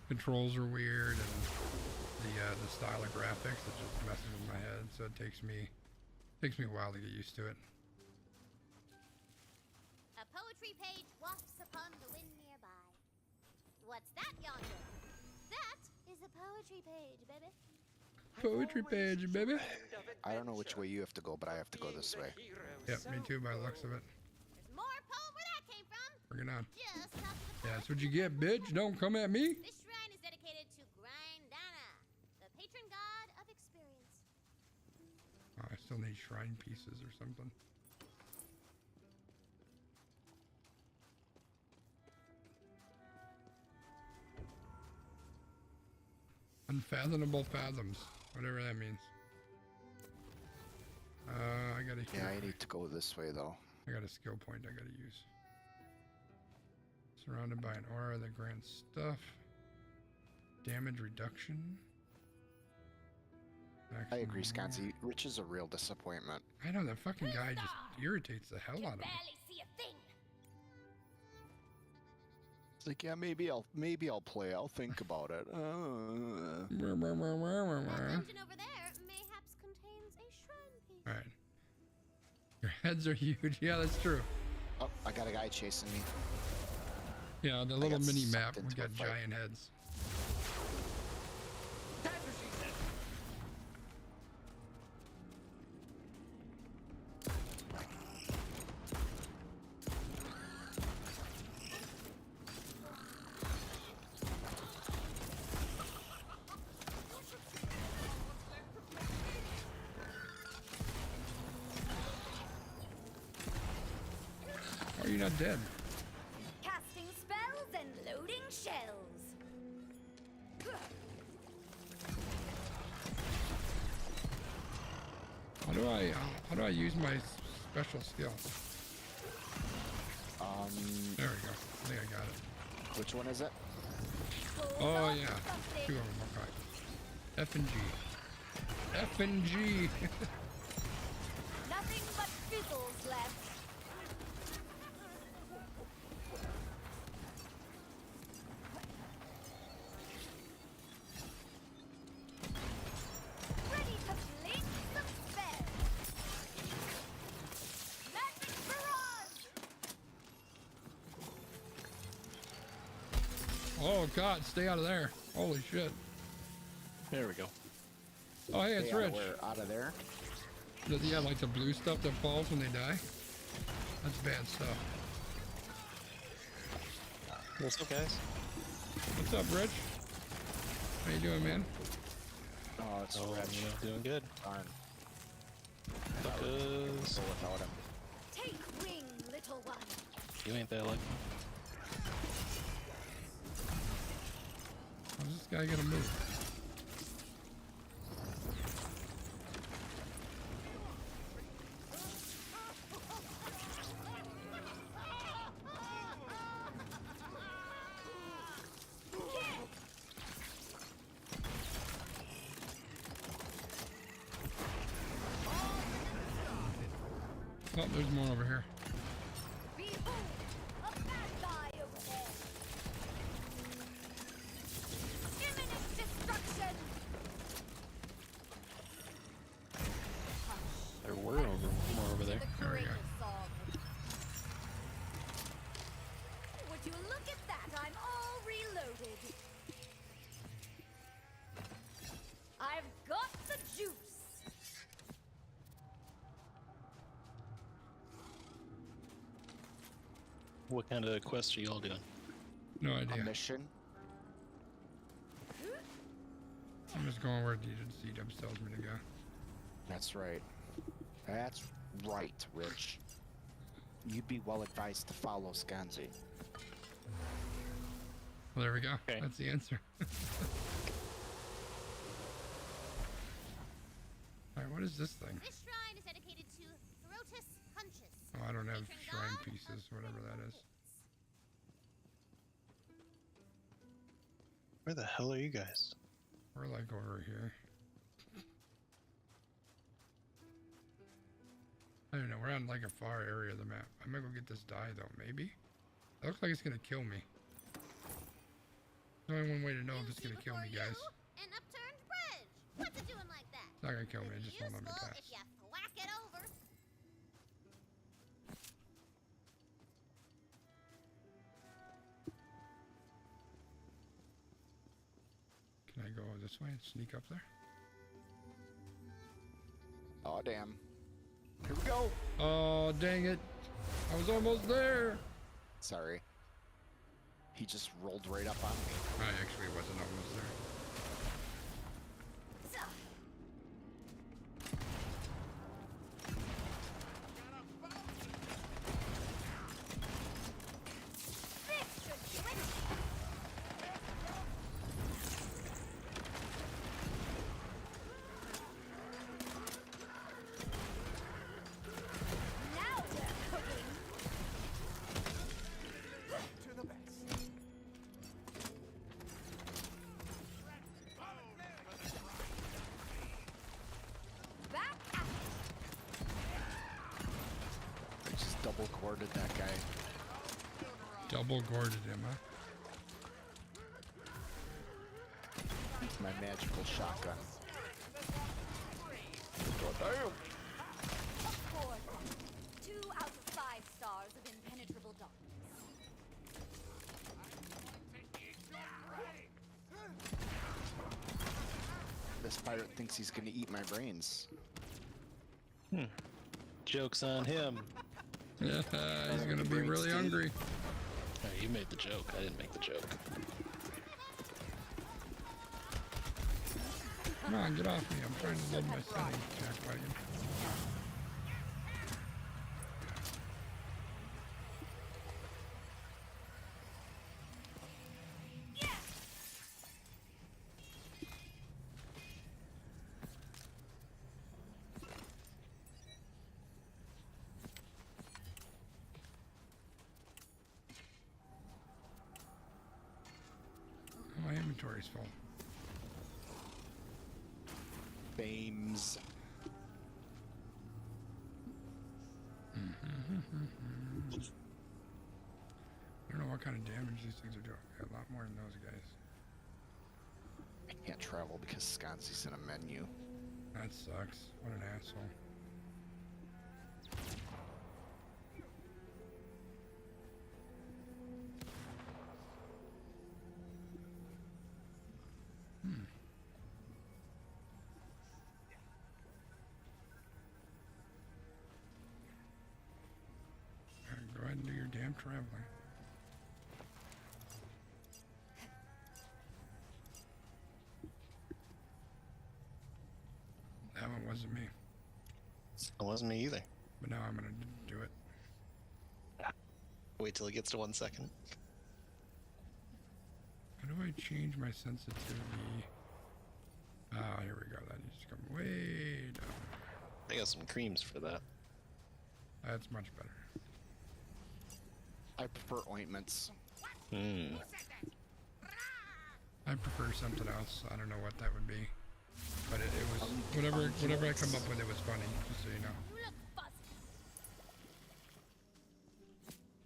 Controls are weird, and the style of graphics, it just messes with my head, so it takes me a while to get used to it. A poetry page wafts upon the wind nearby. What's that yonder? That is a poetry page, baby. Poetry page, baby. I don't know which way you have to go, but I have to go this way. Yep, me too, by the looks of it. There's more poem where that came from. Bring it on. Just up to the Yeah, that's what you get, bitch. Don't come at me. This shrine is dedicated to Grindana, the patron god of experience. Oh, I still need shrine pieces or something. Unfathomable fathoms, whatever that means. I gotta. Yeah, I need to go this way, though. I got a skill point I gotta use. Surrounded by an aura that grants stuff. Damage reduction. I agree, Maximum Sconzi. Rich is a real disappointment. I know, that fucking guy just irritates the hell out of me. Barely see a thing. It's like, yeah, maybe I'll play. I'll think about it. That dungeon over there mayhaps contains a shrine piece. Alright. Your heads are huge. Yeah, that's true. Oh, I got a guy chasing me. Yeah, the little got mini map, sucked we into a got fight. giant heads. How are you not dead? Casting spells and loading shells. How do I use my special skill? There we go. I think I got it. Which one is it? Oh yeah, two of them. Okay. F and G. F and G. Nothing but fizzles Oh God, stay out of there. Holy shit. There we go. Oh hey, it's Stay Rich. out of there. Yeah, like the blue stuff that falls when they die. That's bad stuff. What's up, guys? What's up, Rich? How you doing, man? Oh, it's Oh, Rich. doing good. Darn. Because Go without him. Take wing, little one. you ain't that lucky. How's this guy gonna move? Oh, there's more over here. Behold, a bad guy over there. Imminent destruction. There were more over there. The greatest song. Would you look at that? I'm all reloaded. I've got the juice. What kind of quests are y'all doing? No A idea. mission. I'm just going where DD tells me to go. That's right. That's right, Rich. You'd be well advised to follow Skanzi. Well, there we go. Okay. That's the answer. Alright, what is this thing? This shrine is dedicated to Throtus Hunchus. Oh, I don't have patron shrine god of pieces, whatever that is. winds. Where the hell are you guys? We're like over here. I don't know, we're on like a far area of the map. I might go get this die though, maybe? It looks like it's gonna kill me. There's only one way to know if it's gonna kill me, guys. An upturned bridge. What's it doing like that? It's not gonna kill me, it It's just won't let me useful pass. if you thwack it over. Can I go this way and sneak up there? Oh, damn. Here we go. Oh, dang it. I was almost there. Sorry. He just rolled right up on me. I actually wasn't almost there. This should do it. Now we're cooking. Back at I just double corded that guy. Double gourded him, huh? With my magical shotgun. Accord. 2 out of 5 stars of impenetrable darkness. This pirate thinks he's gonna eat my brains. Joke's on him. Yeah, he's gonna be really hungry. Oh, you made the joke. I didn't make the joke. Come on, get off me. I'm trying to load my settings, jackwagon. My inventory's full. Bames. I don't know what kind of damage these things are doing. A lot more than those guys. I can't travel because Skanzi's in a menu. That sucks. What an asshole. traveling. That one wasn't me, It wasn't me either. but now I'm gonna do it. Wait till it gets to 1 second. How do I change my sensitivity? Ah, here we go. That needs to come way down. I got some creams for that. That's much better. I prefer ointments. Hmm. I prefer something else. I don't know what that would be, but it was whatever I come up with. It was funny, just so you know. You look fuzzy.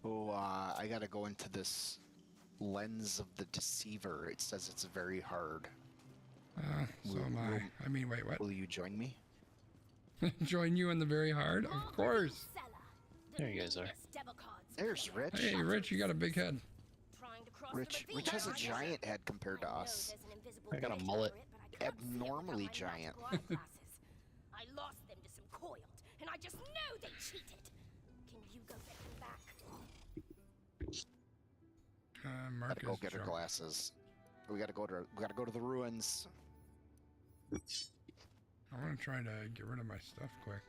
Oh, I gotta go into this lens of the deceiver. It says it's very hard. So am I. I mean, wait, what? Will you join me? Join you in the very hard? Of course. There you guys are. There's Rich. Hey, Rich, you got a big head. Rich has a giant head compared to us. I got a mullet. Abnormally giant. I lost them to some coiled, and I just know they cheated. Can you go get them back? Mark Gotta go is get her drunk. glasses. We gotta go to the ruins. I want to try to get rid of my stuff quick.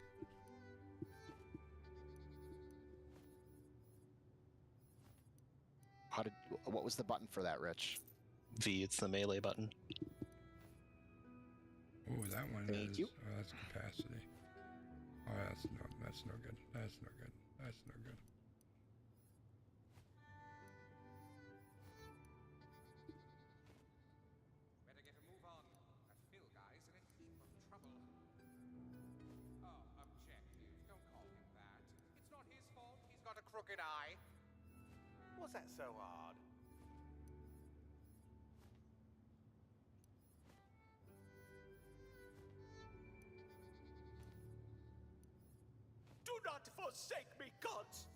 What was the button for that, Rich? V, it's the melee button. Oh, that one Thank is. you. Oh, that's capacity. Oh, that's no good. That's no good. That's no good. Better get a move on. That Phil guy's in a heap of trouble. Oh, objective. Don't call him that. It's not his fault. He's got a crooked eye. Was that so hard? Do not forsake me, gods!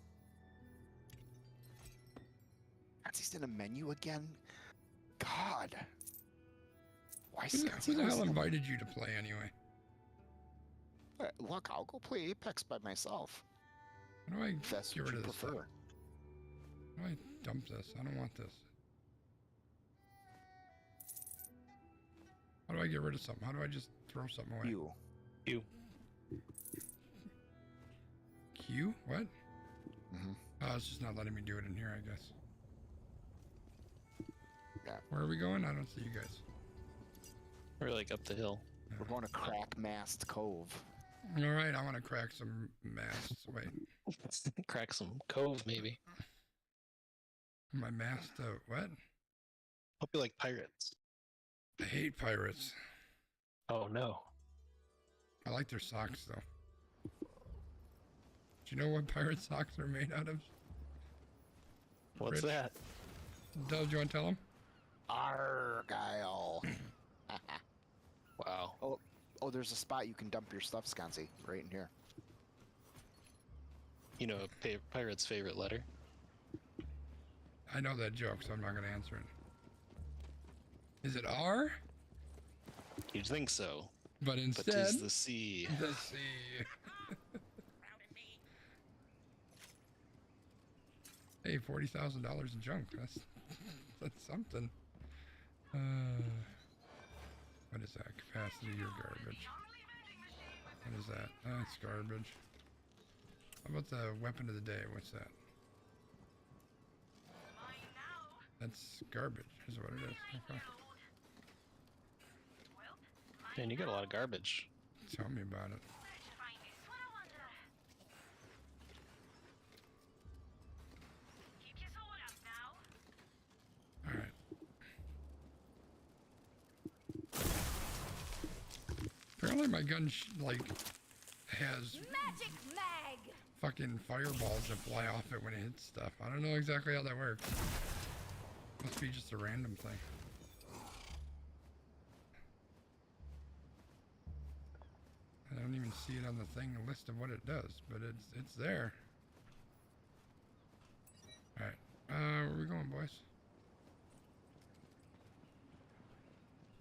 He's in a menu again? God. Why Who the hell invited you to play anyway? Look, I'll go play Apex by myself. How do I If that's get what rid you of this stuff? prefer. How do I dump this? I don't want this. How do I get rid of something? How do I just throw something away? You. Q? What? Mm-hmm. Oh, it's just not letting me do it in here, I guess. Yeah. Where are we going? I don't see you guys. We're like up the hill. We're going to Crack Mast Cove. All right, I want to crack some masts. Wait, Crack some cove, maybe. my mast. What? Hope you like pirates. I hate pirates. Oh no. I like their socks though. Do you know what pirate socks are made out of? What's Rich? that? Del, do you want to tell them? Argyle. Wow. Oh, there's a spot you can dump your stuff, Sconsi, right in here. You know a pirate's favorite letter? I know that joke, so I'm not going to answer it. Is it R? You'd think so. But But instead, 'tis the sea. the C. Hey, $40,000 in junk. That's something. What is that? Capacity or garbage? What is that? That's garbage. How about the weapon of the day? What's that? That's garbage, is what it is. Okay. Man, you got a lot of garbage. Tell me about it. Alright. Apparently my gun has Magic mag. fucking fireballs that fly off it when it hits stuff. I don't know exactly how that works. Must be just a random thing. I don't even see it on the thing, the list of what it does, but it's there. Alright. Where we going, boys?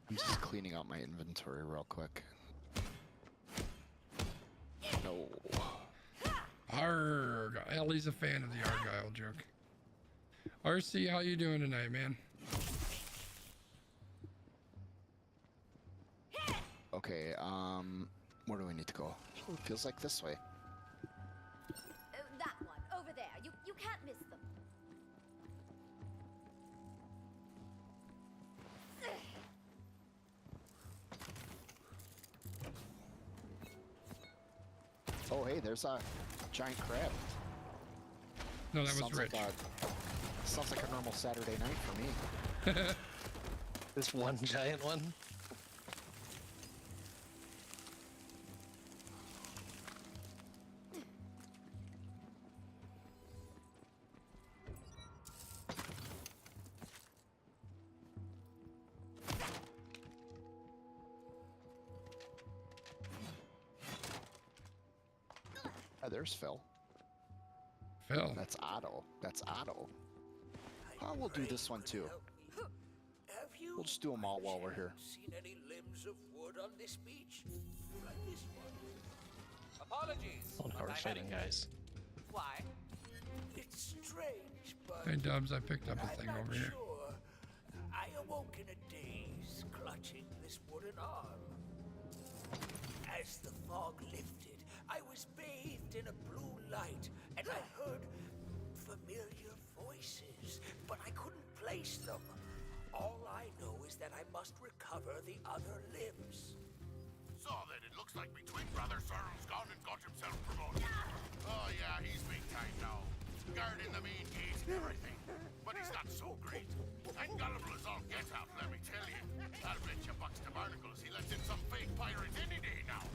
I'm just cleaning out my inventory real quick. No. Arg! Ellie's a fan of the Argyle joke. RC, how you doing tonight, man? Okay, where do we need to go? Oh, it feels like this way. That one, over there. You can't miss them. Oh, hey, there's a giant crab. No, that was Sounds Rich. Sounds like a normal Saturday night for me. This one giant one. Oh, there's Phil. Phil. That's Otto. That's Otto. Oh, we'll do this one too. We'll just do them all while we're here. Seen any limbs of wood on this beach? Like this one. Apologies. On but hard I fighting haven't. guys. Why? It's strange, but Hey, Dubs, I picked up a I'm thing not over here. sure. I awoke in a daze, clutching this wooden arm. As the fog lifted, I was bathed in a blue light, and I heard familiar voices, but I couldn't place them. All I know is that I must recover the other limbs. So then, it looks like my twin brother Cyril's gone and got himself promoted. Oh yeah, he's big time now. Guarding the main gate and everything. But he's not so great. And gullible as all get out, let me tell you. I'll bet you bucks to barnacles he lets in some fake pirates any day now.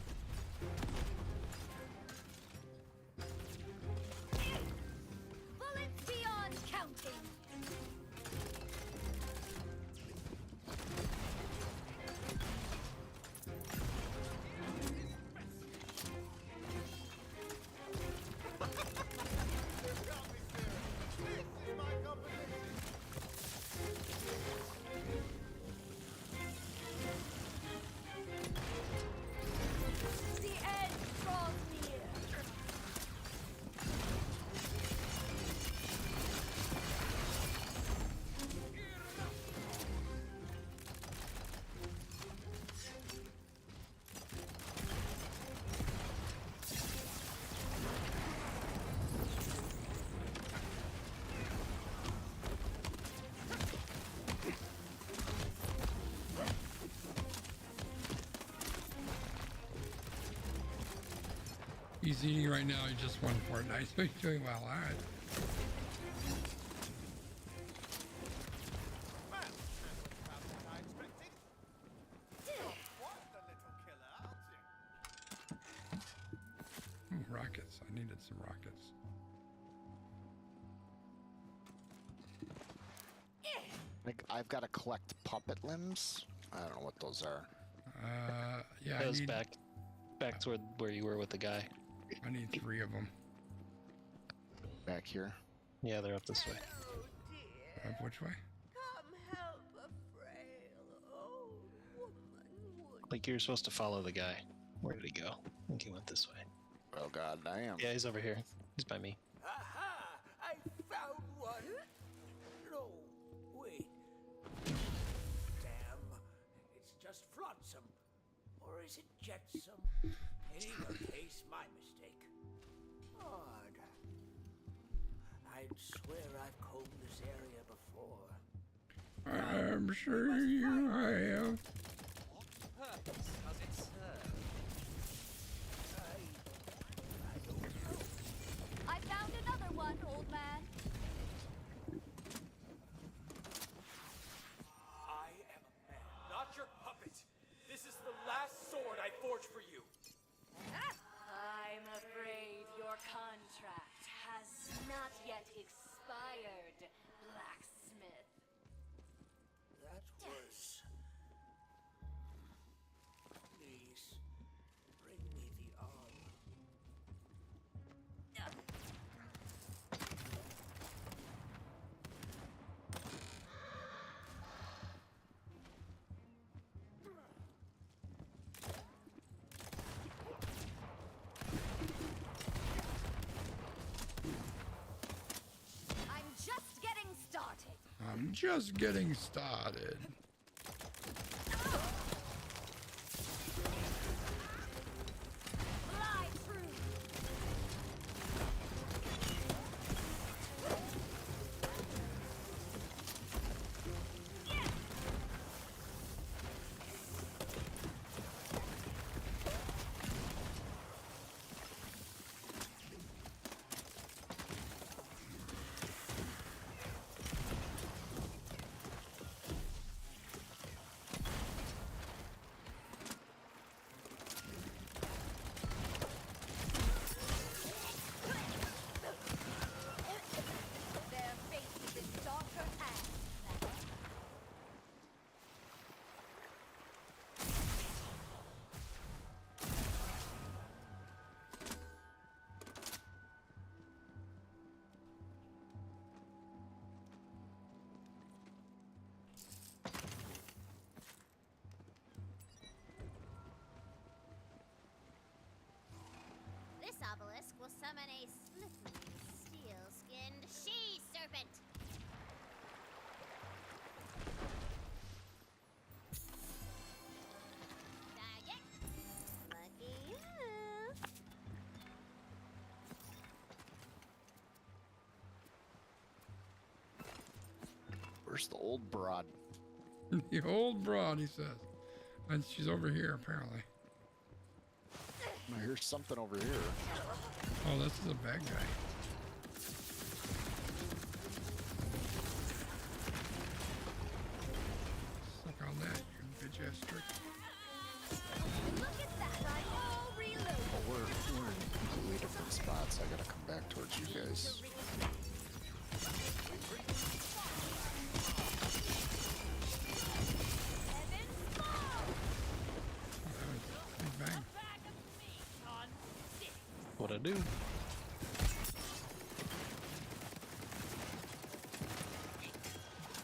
Bullets beyond counting. The end draws near. He's eating right now. He just won Fortnite, so he's doing well. All right. Ooh, rockets. I needed some rockets. I've got to collect puppet limbs. I don't know what those are. Yeah, That was back toward where you were with the guy. I need 3 of them. Back here. Yeah, they're up this way. Which way? Come help a frail old woman. Like you're supposed to follow the guy. Where did he go? I think he went this way. Oh god, I am. Yeah, he's over here. He's by me. Aha! I found one! No, wait. Damn, it's just flotsam. Or is it jetsam? In either case, my mistake. Odd. I'd swear I've combed this area before. I'm sure you have. Purpose does it serve? I don't know. I found another one, old man. I am a man, not your puppet. This is the last sword I forged for you. I'm afraid your contract has not yet expired, blacksmith. That's worse. Please, bring me the arm. I'm just Just getting started. Fly through. Their faces in darker hands. This obelisk will summon a slippery, steel-skinned she-serpent. Dang it! Lucky you. Where's the old broad? The old broad, he says. And she's over here, apparently. I hear something over here. Oh, this is a bad guy. Suck on that, you bitch ass trick. Look at that! I all reload. Oh, we're in completely different spots. I gotta come back towards you guys. Heaven small. Big bang. Back of me, on stick. What'd I do?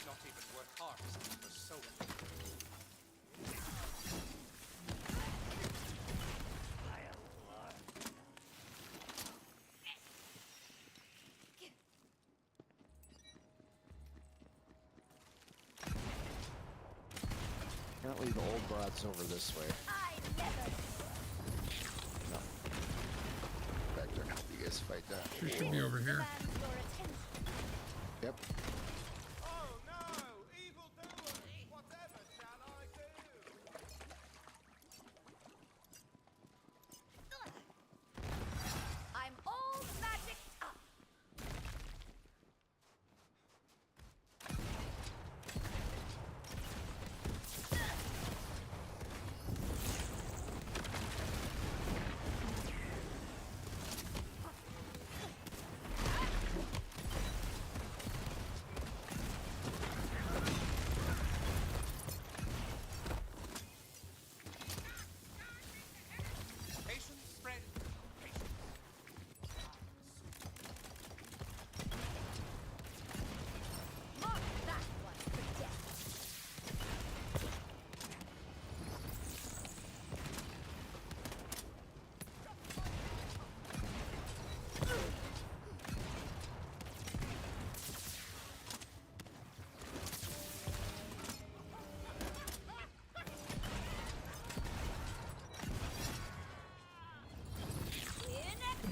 Not even worth harvesting for sowing. Apparently the old broad's over this way. I never. No. Back there to help you guys fight that. She should be over here. Demands your attention. Yep. Oh no! Evil doers! Whatever shall I do? I'm all magic up. Patience, friend. Patience. Mark that one for death.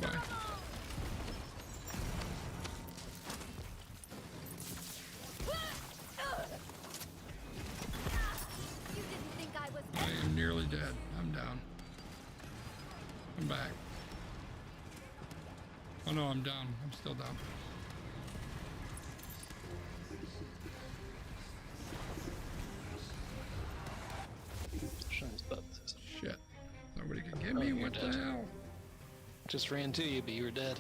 Goodbye. You didn't think I was. I am nearly dead. I'm down. I'm back. Oh no, I'm down. I'm still down. Shines buttons. Shit. Nobody can get me. you're What the dead. hell? Just ran to you, but you were dead.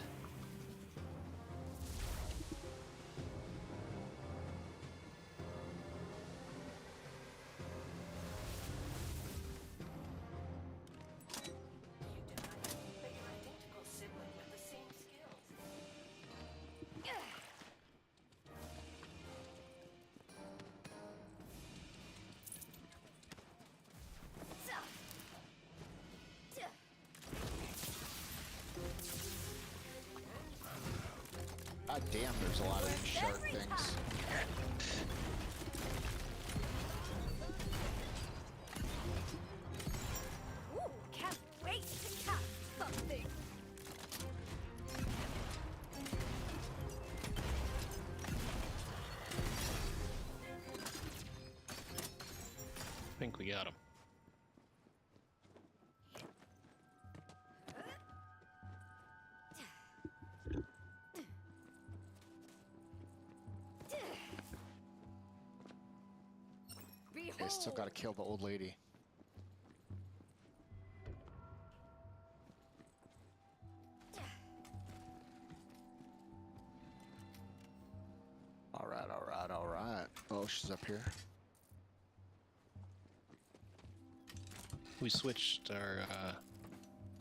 God damn, there's a lot of these shark things. Ooh, can't wait to catch something. I think we got him. I still gotta kill the old lady. Alright, alright, alright. Oh, she's up here. We switched our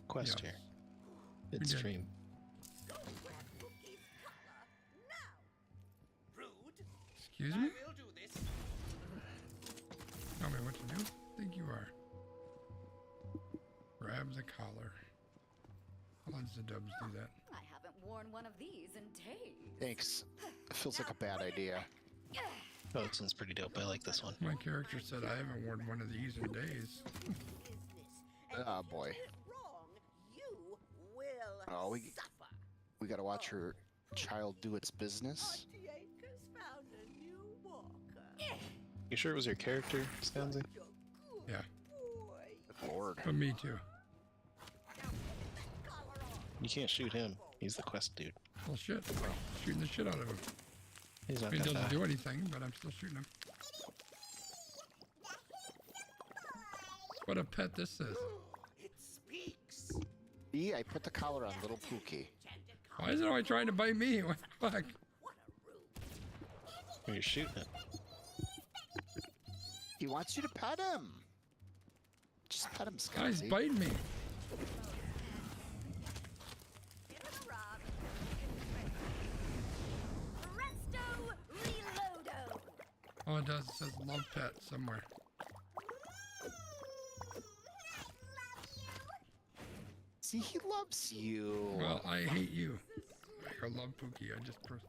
quest Yes. here. We did. Midstream. Excuse me? Tell me what to do. Think you are. Grab the collar. Lots of dubs do that. I haven't worn one of these in days. Thanks. It feels like a bad idea. Oh, it sounds pretty dope. I like this one. My character said I haven't worn one of these in days. Oh boy. Oh, we gotta watch her child do its business. You sure it was your character, Stanzi? Yeah, Good Lord. but me too. You can't shoot him. He's the quest dude. Well, shit. I'm shooting the shit out of him. He's not He gonna doesn't die. do anything, but I'm still shooting him. What a pet this is. See, I put the collar on little Pookie. Why is it always trying to bite me? What the fuck? You're shooting it. He wants you to pet him. Just pet him, Guy's Scotty. biting me. Presto reloado. Oh, it does. It says love pet somewhere. See, he loves you. Well, I hate you. I love Pookie. I just pressed.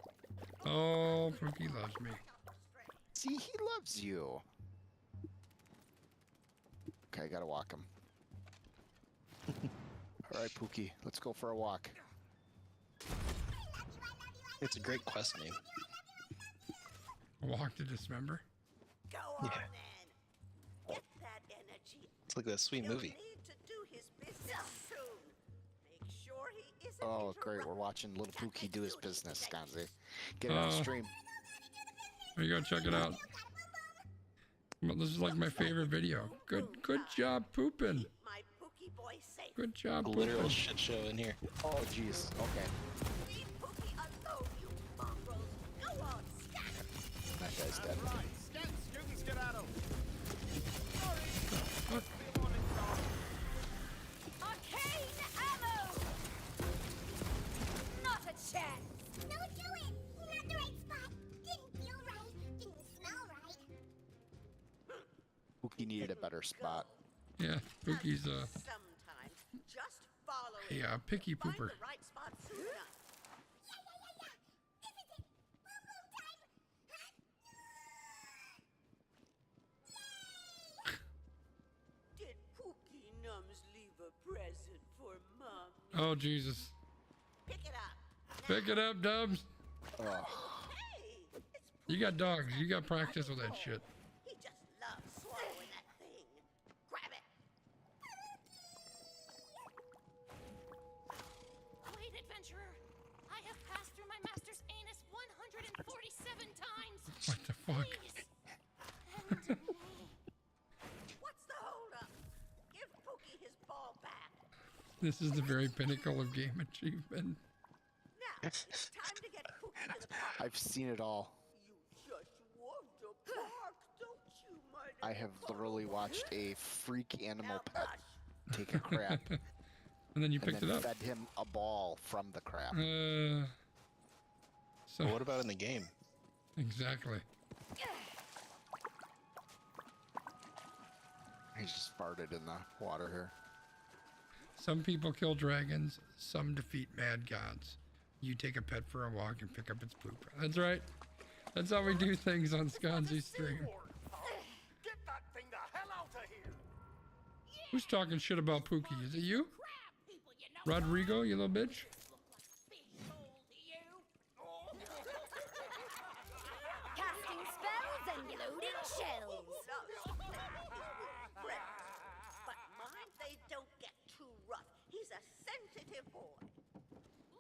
Oh, Pookie loves me. See, he loves you. Okay, I gotta walk him. All right, Pookie, let's go for a walk. It's a great quest name. Walk to dismember. Go on Yeah. then. Get that energy. It's like that sweet He'll movie. need to do his business soon. Make sure he isn't Oh, great, we're watching little Pookie do his business, Skanzi. Get it on Oh. stream. There you go. Check it out. Well, this is like my favorite video. Good job pooping. my Pookie boy safe. Good job A literal pooping. shit show in here. Oh, jeez. Okay. Leave Pookie alone, you mongrels. Go on, scat. That guy's dead. Students, get out of What? Arcane ammo. Not a chance. Don't do it! Not the right spot. Didn't feel right. Didn't smell right. Pookie needed a better spot. Yeah, Pookie's Sometimes just follow it. a picky Find pooper. the right spot soon enough. This is it. Woo-woo time. Did Pookie Nums leave a present for Mom? Oh Jesus! Pick it up. Pick it up, Dubs. Ugh. Hey, it's You got dogs. You got practice with that shit. He just loves swallowing that thing. Grab it. Wait, adventurer. I have passed through my master's anus 147 times. What the fuck? Please, end me. What's the holdup? Give Pookie his ball back. This is the very pinnacle of game achievement. Now, it's time to get Pookie to the park. I've seen it all. You just want to bark, don't you, my I little have literally bubble? watched a freak animal Now pet hush. take a crap And then you and picked then it up. fed him a ball from the crap. So But what about in the game? exactly. He just farted in the water here. Some people kill dragons. Some defeat mad gods. You take a pet for a walk and pick up its poop. That's right. That's how we do things on Sconzy's stream. Get that thing the hell out of here! Who's talking shit about Pookie? Is it you? Rodrigo, you little bitch? Casting spells and loading shells. But mind they don't get too rough. He's a sensitive boy.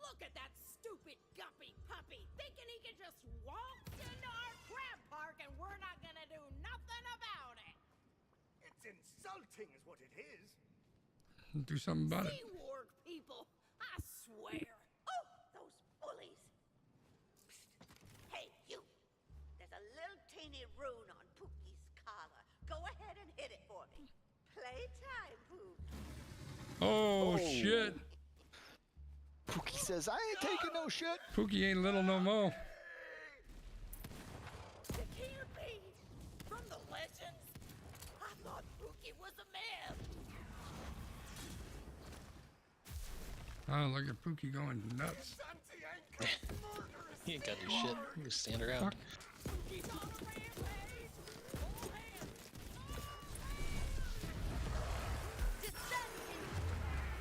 Look at that stupid guppy puppy thinking he can just waltz into our crab park and we're not gonna do nothing about it. It's insulting is what it is. Do something about it. Seawarg people, I swear. Oh, those bullies. Hey, you. There's a little teeny rune on Pookie's collar. Go ahead and hit it for me. Playtime, Pook. Oh, shit. Pookie says, I ain't taking no shit. Pookie ain't little no more. It can't be. From the legends? I thought Pookie was a myth. Oh, look at Pookie going nuts. He ain't got to do shit. He just stand around. Fuck. Pookie's on a rampage. All hands.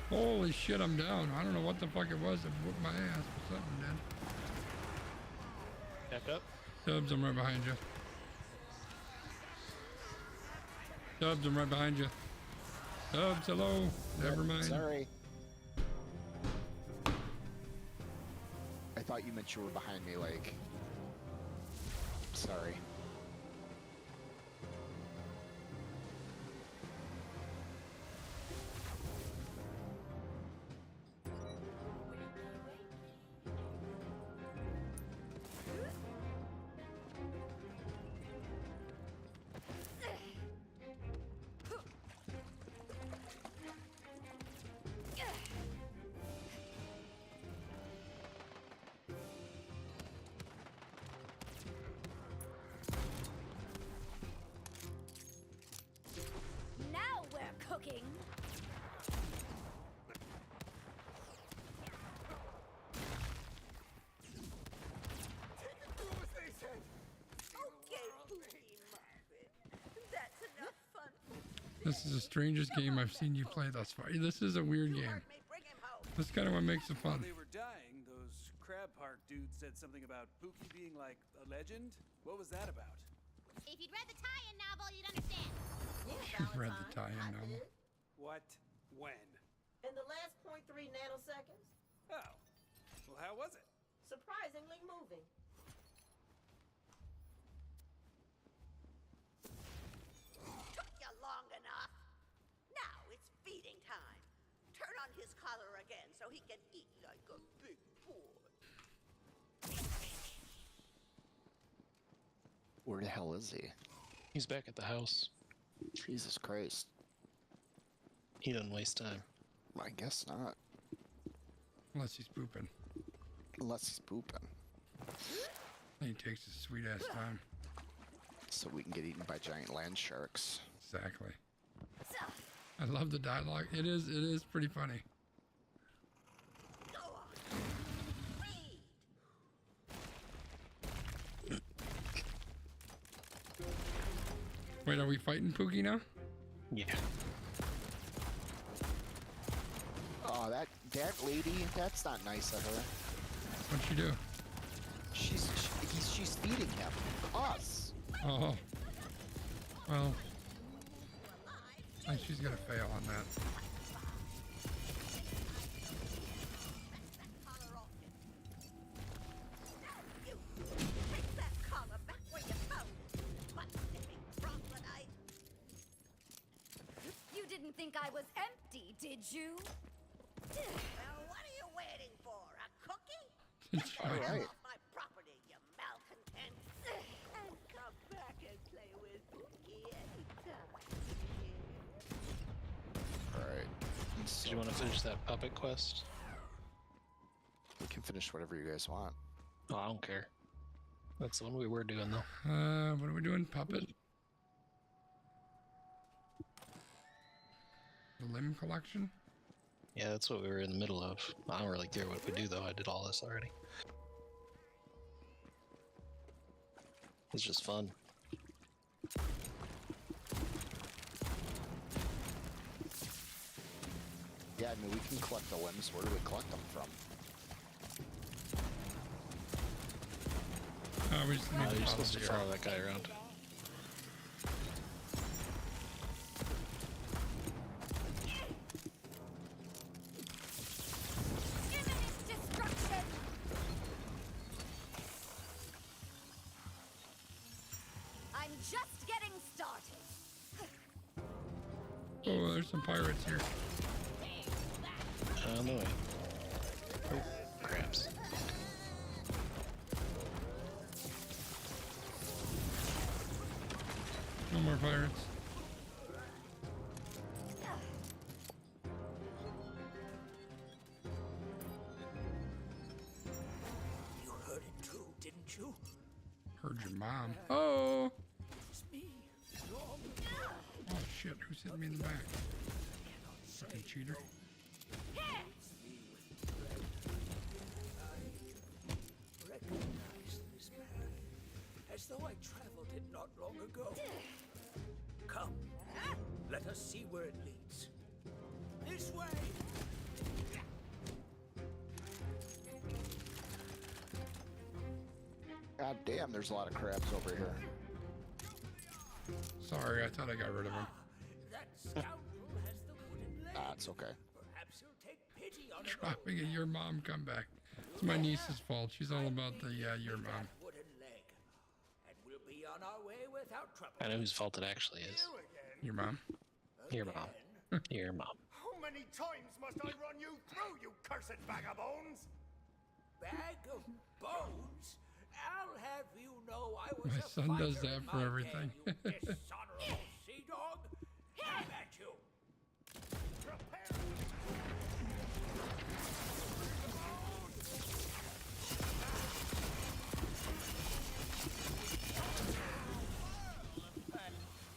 Holy shit, I'm down. I don't know what the fuck it was that whooped my ass, but something did. Back up. Dubs, I'm right behind you. Dubs, I'm right behind you. Dubs, hello. Never mind. Sorry. I thought you meant you were behind me, like. Sorry. Now we're cooking. Okay, Pookie Muffin. That's enough fun. This is the strangest game I've seen you play thus far. This is a weird game. Bring him home. That's kind of what makes it While fun. they were dying, those crab park dudes said something about Pookie being like a legend. What was that about? If you'd read the tie-in novel, you'd understand. You've read the tie-in novel. What? When? In the last 0.3 nanoseconds, Oh. Well, how was it? surprisingly moving. Took you long enough. Now it's feeding time. Turn on his collar again so he can eat like a big boy. Where the hell is he? He's back at the house. Jesus Christ. He doesn't waste time. I guess not. Unless he's pooping. Unless he's pooping. He takes his sweet ass time. So we can get eaten by giant land sharks. Exactly. I love the dialogue. It is pretty funny. Go on. Read. Wait, are we fighting Pookie now? Yeah. Oh, that lady, that's not nice of her. What'd she do? She's feeding him. Us. Oh. Well. I think she's gonna fail on that. You take that collar back where you found it. Butt-sniffing troglodyte. You didn't think I was empty, did you? Well, what are you waiting for? A cookie? All right. Off my property, you malcontent. And come back and play with Pookie anytime. Alright. Did you want to finish that puppet quest? We can finish whatever you guys want. Oh, I don't care. That's the one we were doing, though. What are we doing? Puppet? The limb collection? Yeah, that's what we were in the middle of. I don't really care what we do, though. I did all this already. It's just fun. Yeah, I mean, we can collect the limbs. Where do we collect them from? We just need to You're follow supposed to the follow arrow. that guy around. Imminent destruction! I'm just getting started. Oh, there's some pirates here. On the way. Oh, crabs. No more pirates. You heard it too, didn't you? Heard your mom. Oh! It's me. Oh shit, who's hitting me in the back? Fucking cheater. Recognize this man, as though I traveled it not long ago. Come, let us see where it leads. This way! God damn, there's a lot of crabs over here. Sorry, I thought I got rid of him. That scoundrel has the wooden leg. Ah, it's okay. Perhaps he'll take pity on Dropping a your mom comeback. It's my niece's fault. She's all about the your mom. wooden leg, and we'll be on our way without trouble. I know whose fault it actually is. Your mom? Your mom. Your mom. How many times must I run you through, you cursed vagabonds? Bag of bones? I'll have you know I was My a son does fighter that in for my everything. day, you dishonorable sea dog. Have at you.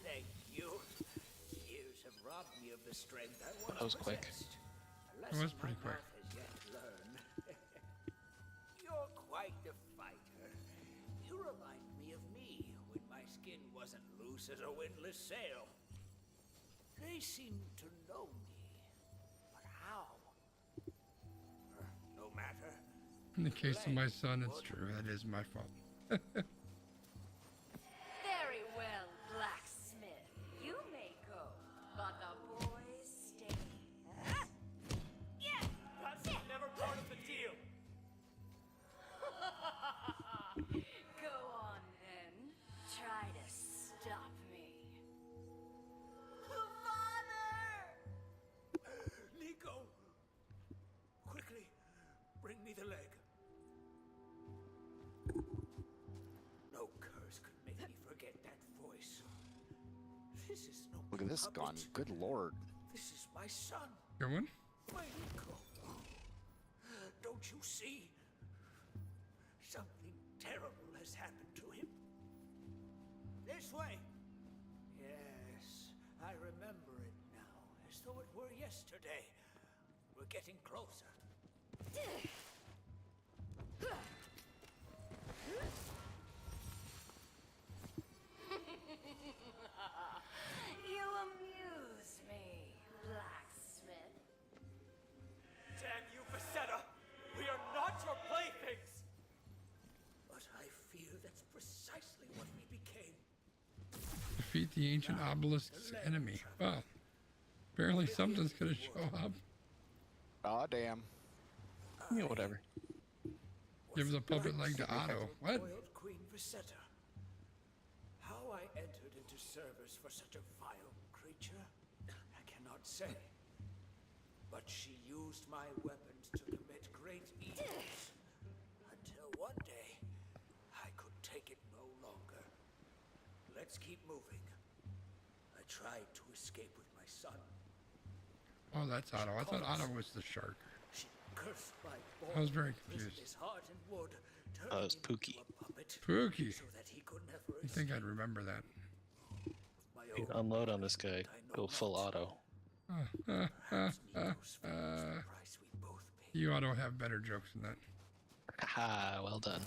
Thank you. Years have robbed me of the strength I once That was quick. possessed. A It was lesson pretty my quick. mouth has yet to learn. You're quite the fighter. You remind me of me when my skin wasn't loose as a windless sail. They seem to know me, but how? No matter. In the case of my son, it's true. That is my fault. Very well, blacksmith. You may go, but the boys stay. Yeah! That's never part of the deal. Go on then. Try to stop me. Nico! Quickly, bring me the leg. No curse could make me forget that voice. This is no Look at this puppet. gun. Good lord. This is my son, Good one? my Nico. Don't you see? Something terrible has happened to him. This way. Yes, I remember it now, as though it were yesterday. We're getting closer. You amuse me, blacksmith. Damn you, Vasetta! We are not your playthings! But I fear that's precisely what we became. Defeat the ancient obelisk's enemy. Well, apparently something's gonna show up. Aw, damn. Yeah, whatever. Give the puppet leg to Otto. What? Spoiled Queen Vasetta. How I entered into service for such a vile creature, I cannot say. But she used my weapons to commit great evils. Until one day, I could take it no longer. Let's keep moving. I tried to escape with my son. Oh, that's Otto. I thought Otto was the shark. She cursed my boy. I was very imprisoned confused. his heart in wood, Oh, it was turning him Pookie. into a puppet Pookie. so that he could never You think I'd remember that? my You own unload on this guy. Go full auto. You ought to have better jokes than that. Haha, well done.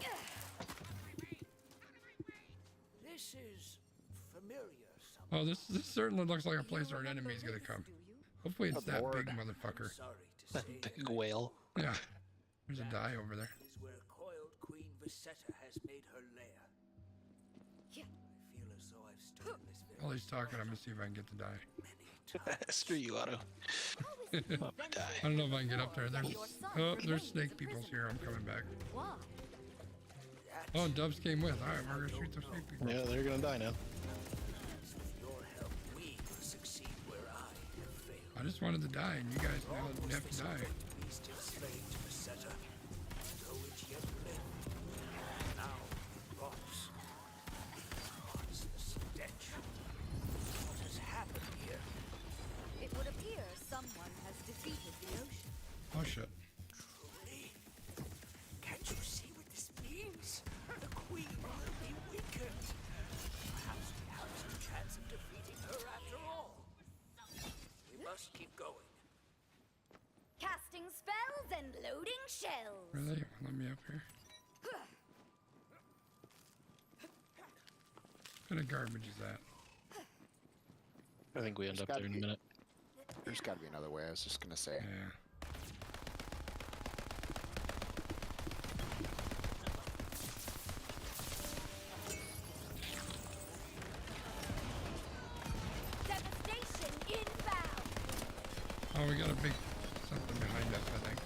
This is familiar. Oh, this certainly looks like a place where an enemy's gonna come. Hopefully it's that big motherfucker. That big whale. Yeah. There's a die over there. Is where coiled Queen Visetta has made her lair. I feel as though I've stood in this very While he's talking, I'm gonna see if I can get the die. Screw you, Otto. I don't know if I can get up there. There's snake peoples here. I'm coming back. Oh, and Dubs came with. Alright, we're gonna shoot the snake people. Yeah, they're gonna die now. I just wanted to die, and you guys now have to die. It would appear someone has defeated the ocean. Oh shit. Truly? Can't you see what this means? The Queen will be weakened. Perhaps we have some chance of defeating her after all. We must keep going. Casting spells and loading shells. Really? Let me up here. What kind of garbage is that? I think we end up there in a minute. There's got to be another way. I was just gonna say. Yeah. Devastation inbound. Oh, we got a big something behind us, I think.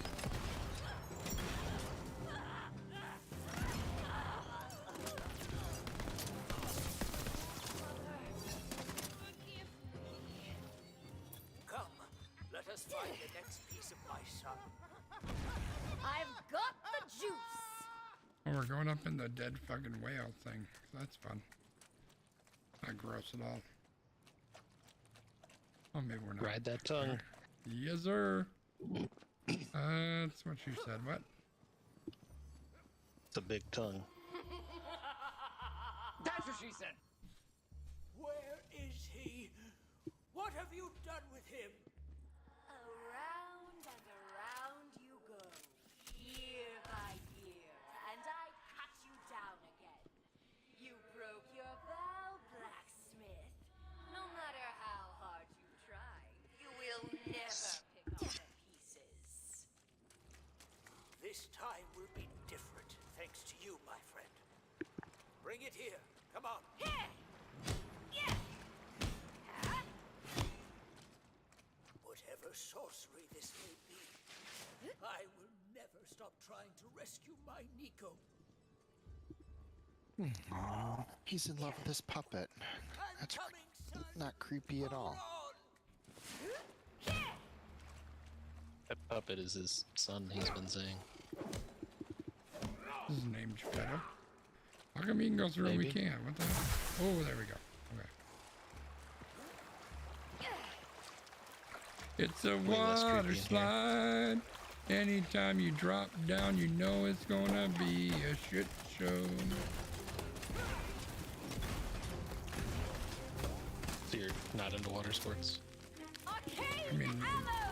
Come, let us find the next piece of my son. I've got the juice. Oh, we're going up in the dead fucking whale thing. That's fun. Not gross at all. Oh, maybe we're not. Ride that tongue. Yes, sir. That's what she said. What? It's a big tongue. That's what she said. Where is he? What have you done with him? Around and around you go, year by year, and I cut you down again. You broke your vow, blacksmith. No matter how hard you try, you will never pick up the pieces. This time will be different, thanks to you, my friend. Bring it here. Come on. Whatever sorcery this may be, I will never stop trying to rescue my Nico. Aw, he's in love with his puppet. That's not creepy at all. That puppet is his son, he's been saying. This is named Geppetto. How come you can go through and we can't? What the hell? Oh, there we go. Okay. It's a water slide. Anytime you drop down, you know it's gonna be a shit show. So you're not into water sports? I mean,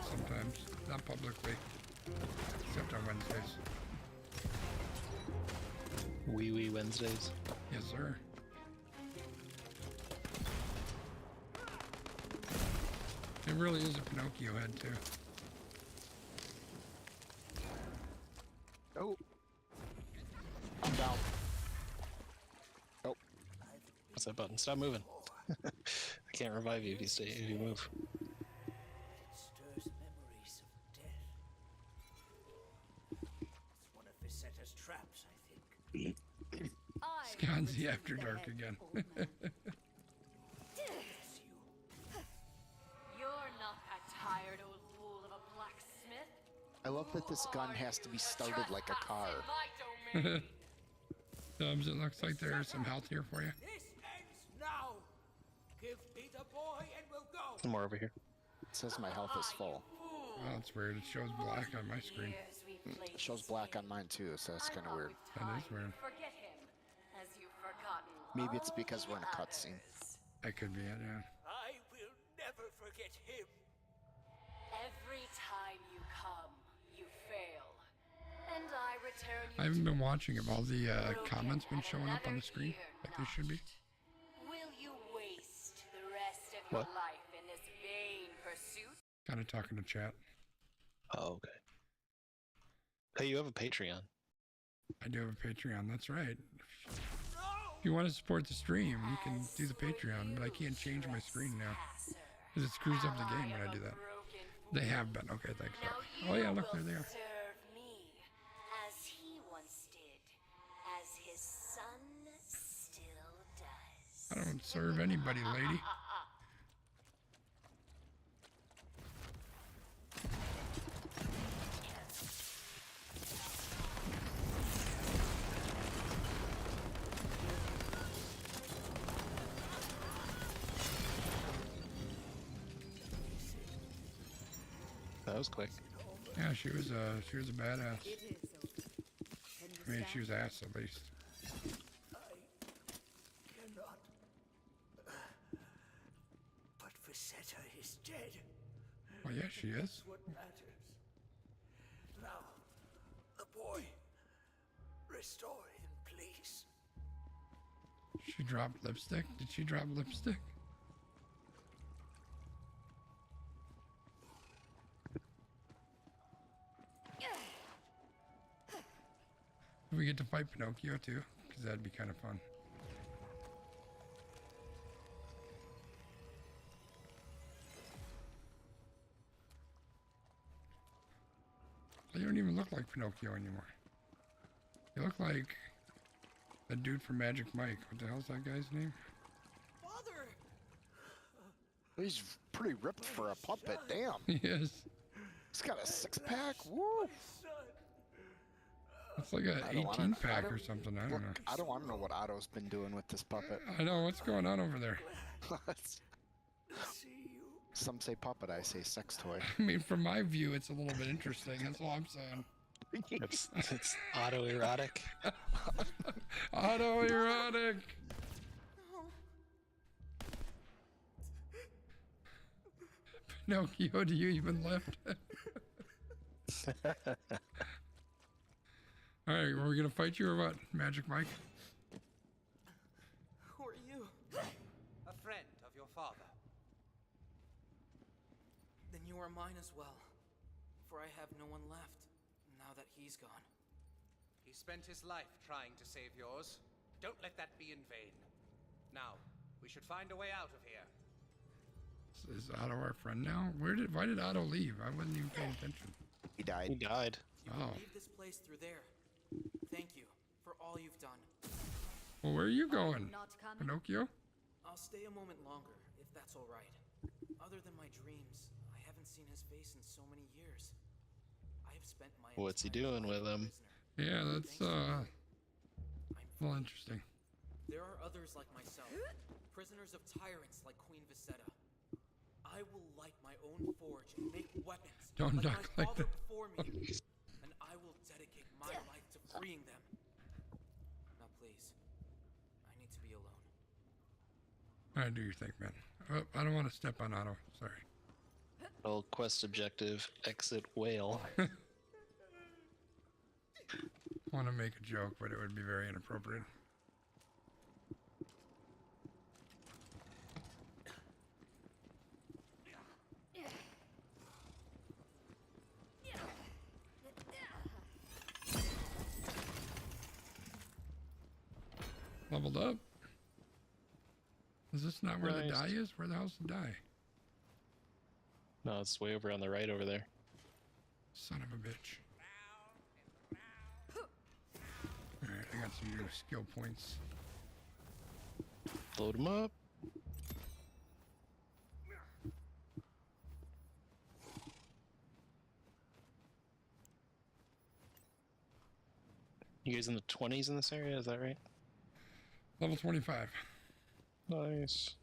sometimes. Not publicly. Except on Wednesdays. Wee Wednesdays? Yes, sir. It really is a Pinocchio head, too. Oh. I'm down. Oh. What's that button? Stop moving. I can't revive you if you move. Stirs memories of death. It's one of Visetta's traps, I think. Sconzi after dark again. You're not that tired old fool of a blacksmith. I love that this gun has to be started like a car. Dubs, it looks like there's some health here for you. This ends now. Give me the boy and we'll go. Some more over here. It says my health is full. Oh, that's weird. It shows black on my screen. It shows black on mine too, so that's kind of weird. That is weird. Forget him, as you've forgotten. Maybe it's because we're in a cutscene. That could be it, yeah. I will never forget him. return I you haven't to been watching. Have all the comments been showing up on the screen like they should be? will you waste the rest of your What? life in this vain pursuit? Kind of talking to chat. Oh, okay. Hey, you have a Patreon. I do have a Patreon. That's right. If you want to support the stream, you can do the Patreon, but I can't change my screen now because it screws up the game when I do that. They have been. Okay, thanks. Oh yeah, look, there they are. Serve me as he once did, as his son still does. I don't serve anybody, lady. That was quick. Yeah, she was a badass. I mean, she was ass at least. Cannot. But Vicetta is dead. Oh yeah, she is. That's what matters. Now, the boy. Restore him, please. She dropped lipstick. Did she drop lipstick? We get to fight Pinocchio too, because that'd be kind of fun. You don't even look like Pinocchio anymore. You look like the dude from Magic Mike. What the hell's that guy's name? Father! He's pretty ripped for a puppet, damn. He is. He's got a six-pack, woo! It's like an 18-pack or something. I don't know. I don't want to know what Otto's been doing with this puppet. I know. What's going on over there? Some say puppet, I say sex toy. I mean, from my view, it's a little bit interesting. That's all I'm saying. It's autoerotic. Autoerotic. Pinocchio, do you even lift? All right, are we gonna fight you or what, Magic Mike? Who are you? A friend of your father. Then you are mine as well, for I have no one left, now that he's gone. He spent his life trying to save yours. Don't let that be in vain. Now, we should find a way out of here. Is Otto our friend now? Why did Otto leave? I wasn't even paying attention. He died. He died. Oh. Leave this place through there. Thank you for all you've done. Well, where are you going? Pinocchio? I'll stay a moment longer, if that's all right. Other than my dreams, I haven't seen his face in so many years. I have spent my What's he doing with him? Yeah, that's well, interesting. There are others like myself, prisoners of tyrants like Queen Vicetta. I will light my own forge and make weapons Don't like duck my like father that. before me, and I will dedicate my life to freeing them. Now, please, I need to be alone. All right, do your thing, man. Oh, I don't want to step on Otto. Sorry. Well, quest objective, exit whale. I want to make a joke, but it would be very inappropriate. Leveled up. Is this not where the Nice. die is? Where the hell's the die? No, it's way over on the right over there. Son of a bitch. Alright, I got some new skill points. Load him up. You guys in the 20s in this area, is that right? Level 25. Nice.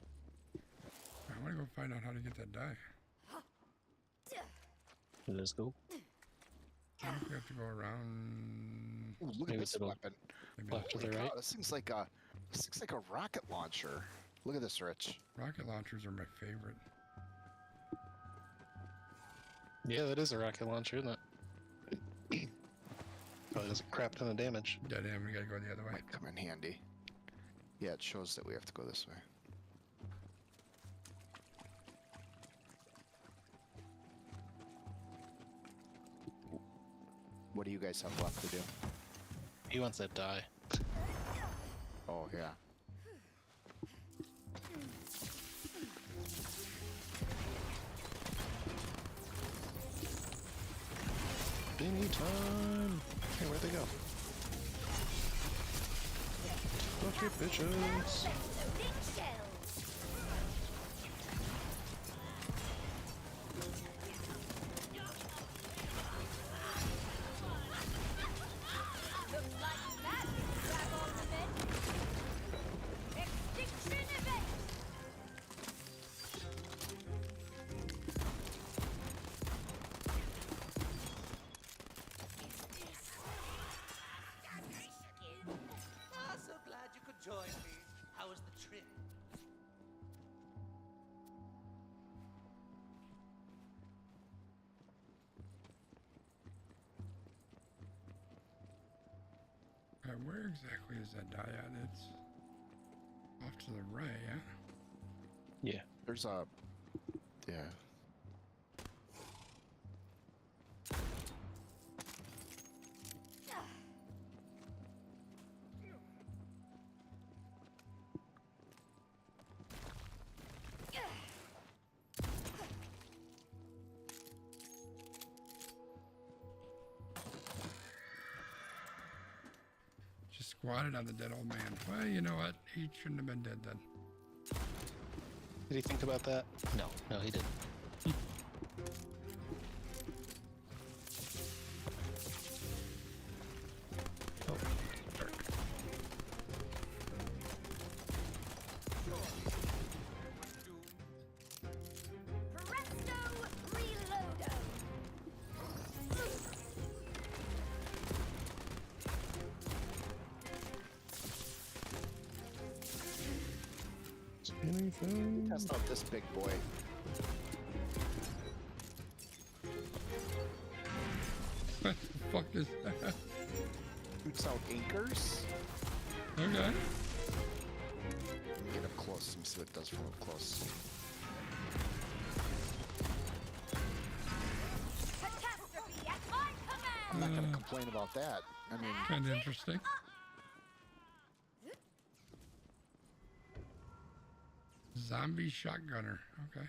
I want to go find out how to get that die. Let's go. I think we have to go around. Ooh, look at Maybe this to the weapon. left to the Holy right. cow, this seems like a rocket launcher. Look at this, Rich. Rocket launchers are my favorite. Yeah, that is a rocket launcher, isn't it? Probably does a crap ton of damage. Dead end. We gotta go the other way. Might come in handy. Yeah, it shows that we have to go this way. What do you guys have left to do? He wants that die. Oh, yeah. Anytime. Hey, where'd they go? Okay, bitches. Ah, so glad you could join me. How was the trip? Alright, where exactly is that die at? It's off to the right, yeah? Yeah. There's a... Yeah. Just squatted on the dead old man. Well, you know what? He shouldn't have been dead then. Did he think about that? No, no, he didn't. Oh, dark. Presto reloado. Anything? Test out this big boy. What the fuck is that? Shoots out anchors. Okay. Get up close and see what it does from up close. Catastrophe at my command. I'm not gonna complain about that. I mean, Kind of interesting. Zombie shotgunner. Okay.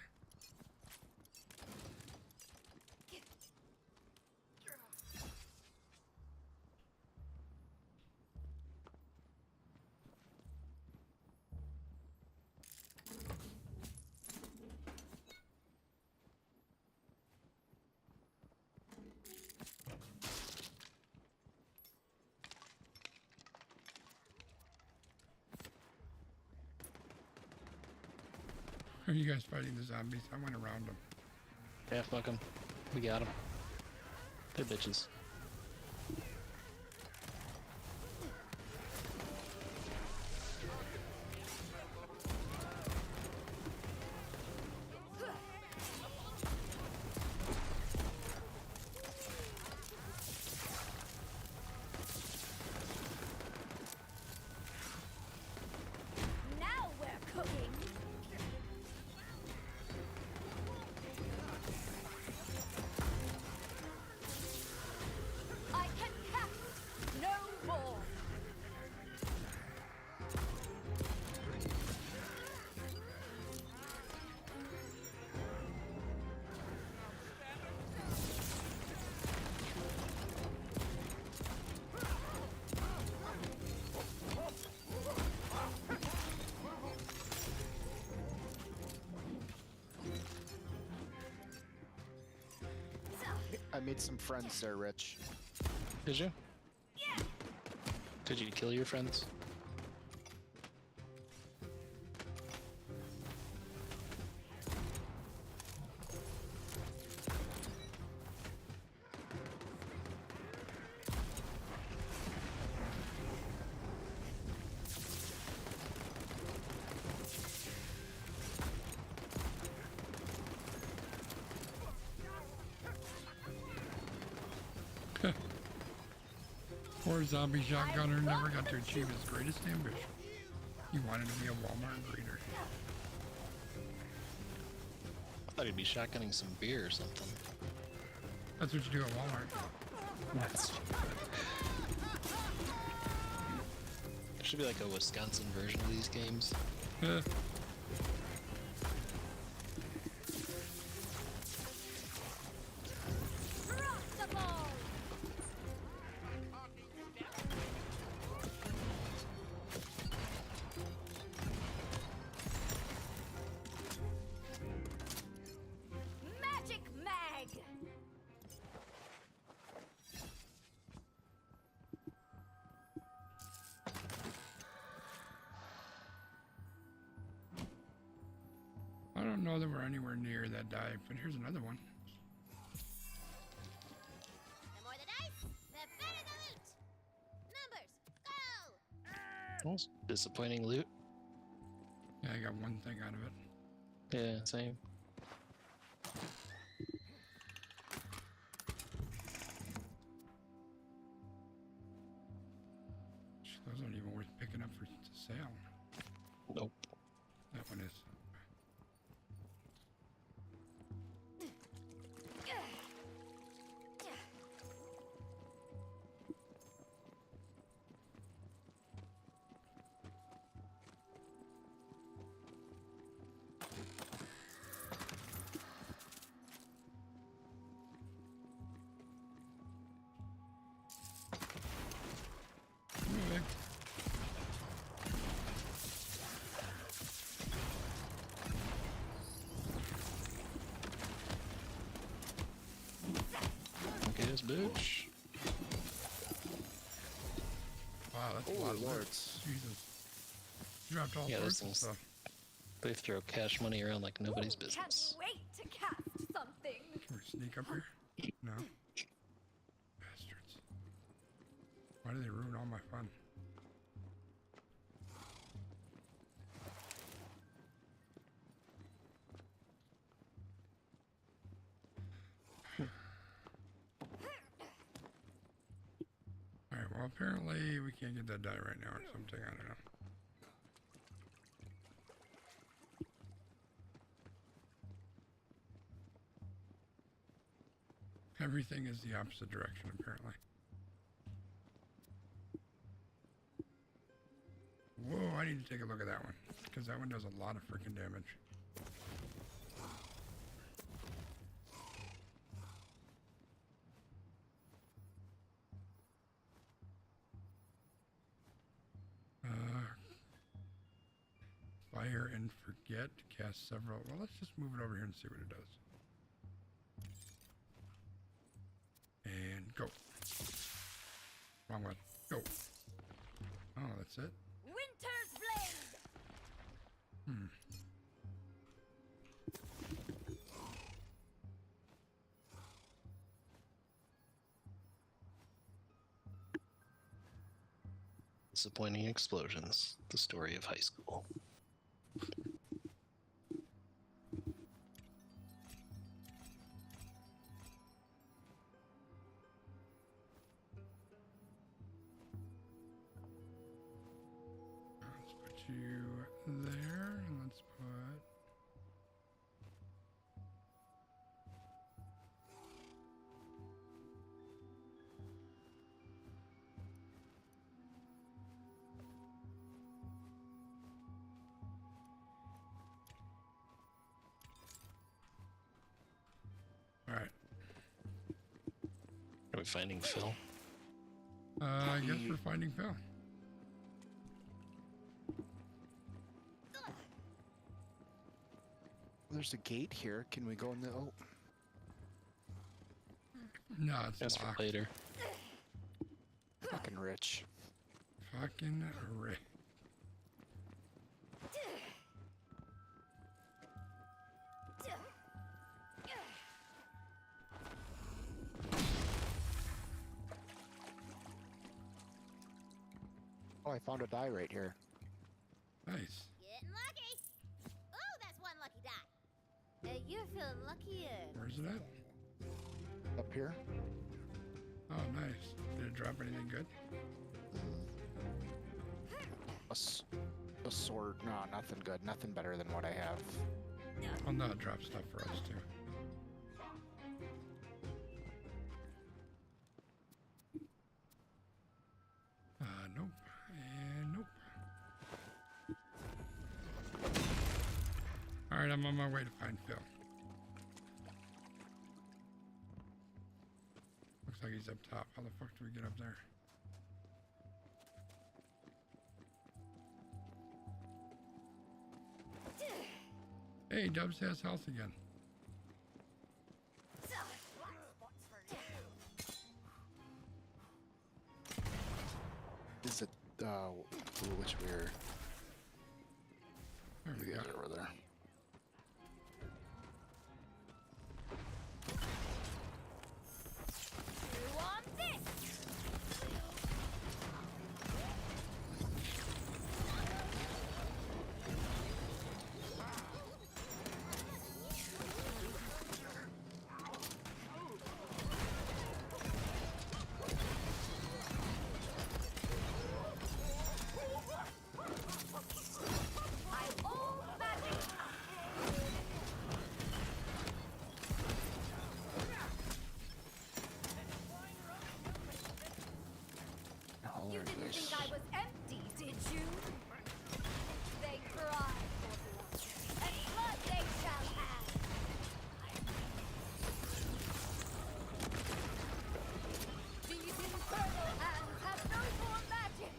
Are you guys fighting the zombies? I went around them. Yeah, fuck them. We got them. They're bitches. Now we're cooking. I can cast no more. I made some friends there, Rich. Did you? Did you kill your friends? Poor zombie shotgunner never got to achieve his greatest ambition. He wanted to be a Walmart greeter. I thought he'd be shotgunning some beer or something. That's what you do at Walmart. That's... There should be like a Wisconsin version of these games. Yeah. Magic Mag! I don't know that we're anywhere near that dive, but here's another one. The more the dice, the better the loot. Numbers, go! Well, disappointing loot. Yeah, I got one thing out of it. Yeah, same. Those aren't even worth picking up for sale. Nope. That one is. Anyway. Okay, this bitch. Wow, that's a lot of lords. Jesus. You dropped all Yeah, sorts those of stuff. They throw cash money around like nobody's business. Can't wait to cast something. Can we sneak up here? No. Bastards. Why do they ruin all my fun? Alright, well apparently we can't get that die right now or something, I don't know. Everything is the opposite direction, apparently. Whoa, I need to take a look at that one, because that one does a lot of freaking damage. Fire and forget, cast several. Well, let's just move it over here and see what it does. And go. Wrong one. Go. Oh, that's it. Winter's Blade! Hmm. Disappointing explosions. The story of high school. Let's put you there, and let's put. All right. Are we finding Phil? I guess we're finding Phil. There's a gate here. Can we go in the... Oh. No, it's That's for locked. later. Fucking rich. Fucking rich. Oh, I found a die right here. Nice. Getting lucky. Oh, that's one lucky die. You're feeling luckier. Where's it at? Up here? Oh, nice. Did it drop anything good? A sword? No, nothing good. Nothing better than what I have. Oh no, it dropped stuff for us too. Nope. And nope. Alright, I'm on my way to find Phil. Looks like he's up top. How the fuck do we get up there? Hey, Dubs has health again. Is it, which we're... There we go. Over there. You didn't think I was empty, did you? They cry for blood, and blood they shall have. These infernal hands have no more magic.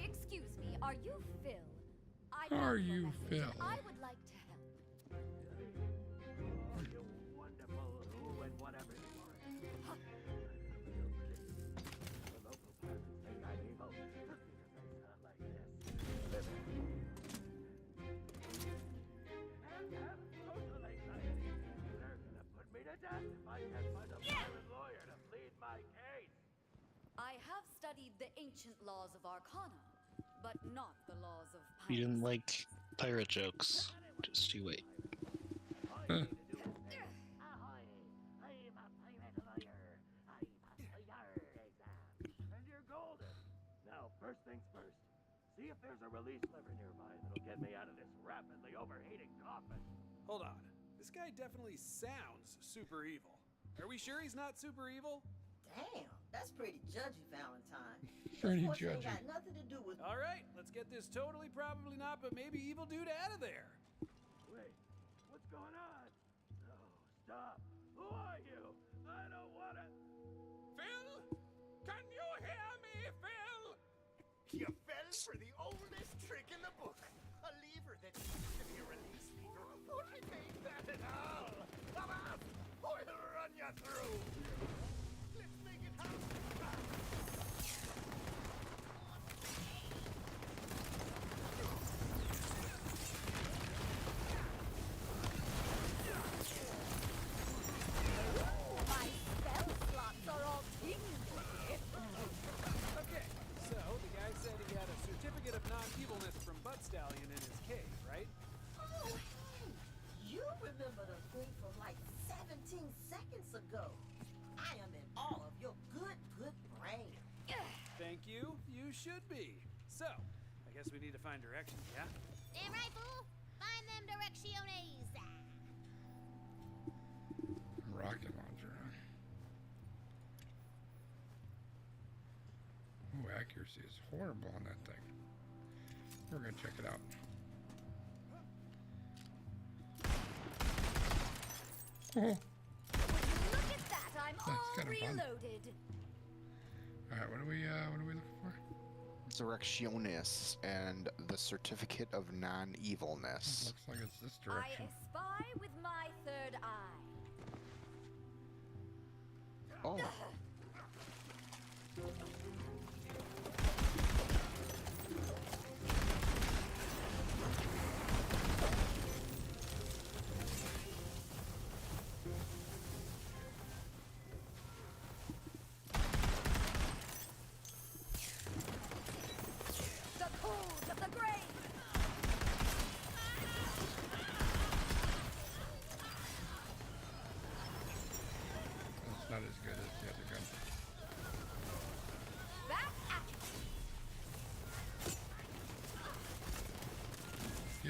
Excuse me, are you Phil? Are you Phil? I would like to help. I have studied the ancient laws of Arcana, but not the laws of You didn't like pirate jokes. Just you wait. And you're golden. Now, first things first. See if there's a release lever nearby that'll get me out of this rapidly overheating coffin. Hold on. This guy definitely sounds super evil. Are we sure he's not super evil? Damn, that's pretty judgy, Valentine. Pretty This judgy. ain't got nothing to do with. All right, let's get this totally, probably not, but maybe evil dude out of there. Wait, what's going on? No, stop. Who are you? I don't wanna. Phil? Can you hear me, Phil? You fell for the oldest trick in the book. A lever that used to be a release lever. Would I make that at all? Come on! I'll run you through! Let's make it happen! My spell slots are all tingly. Okay, so the guy said he had a certificate of non-evilness from Butt Stallion in his cave, right? Oh, hey, you remember the thing from like 17 seconds ago. I am in awe of your good brain. Thank you. You should be. So, I guess we need to find directions, yeah? Damn right, fool. Find them direcciones. Rocket launcher, huh? Oh, accuracy is horrible on that thing. We're gonna check it out. Oh, Look at that, I'm all kinda fun. reloaded. all right. What are we looking for? Directionis and the Certificate of Non-Evilness. Looks like it's this I direction. espy with my third eye. Oh,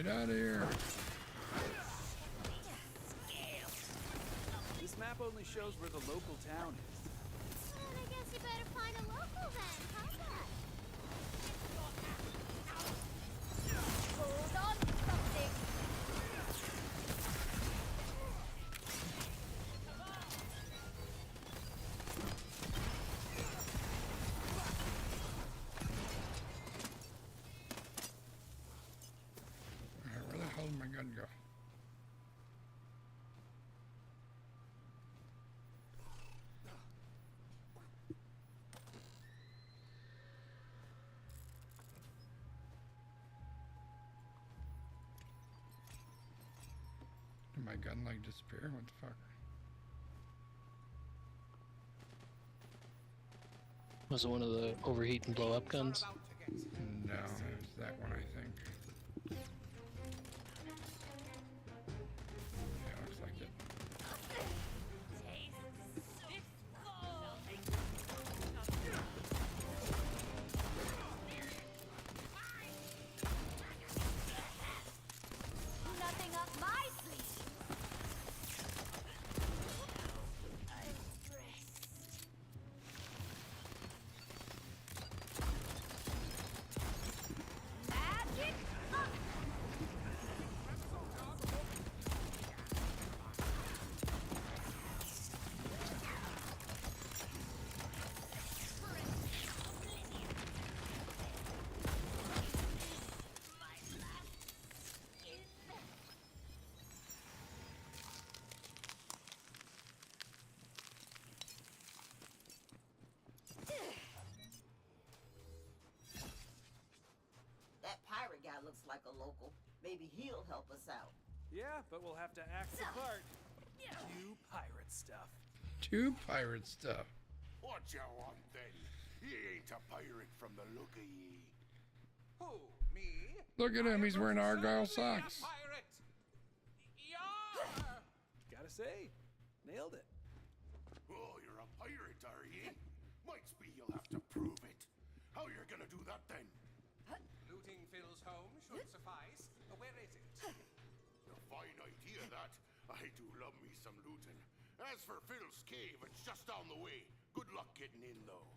Get out of here. This map only shows where the local town is. Well, I guess you better find a local then, huh, Dad? Hold on to something. Where the hell did my gun go? Did my gun like disappear? What the fuck? Was it one of the overheat and blow up guns? No, it's that one, I think. Yeah, looks like it. Nothing up my sleeve. Magic up. That pirate guy looks like a local. Maybe he'll help us out. Yeah, but we'll have to act the part. You pirate stuff. Two pirate stuff. What you want then? He ain't a pirate from the look of ye. Who? Me? Look at him, he's wearing Argyle Certainly socks. a pirate. Yar! Gotta say, nailed it. Oh, you're a pirate, are ye? Might be you'll have to prove it. How you're gonna do that then? Looting Phil's home should suffice. Where is it? A fine idea, that. I do love me some looting. As for Phil's cave, it's just down the way. Good luck getting in, though.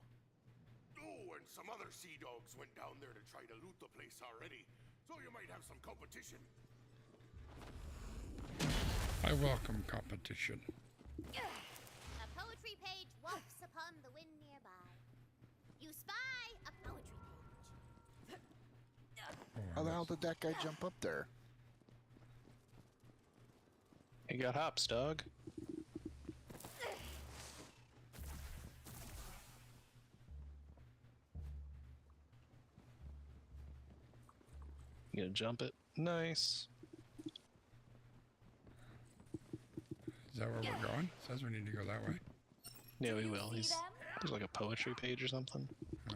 Oh, and some other sea dogs went down there to try to loot the place already, so you might have some competition. I welcome competition. A poetry page wafts upon the wind nearby. You spy a poetry page. How the hell did that guy jump up there? You got hops, dog. You gonna jump it? Nice. Is that where we're going? It says we need to go that way. Yeah, we will. There's like a poetry page or something.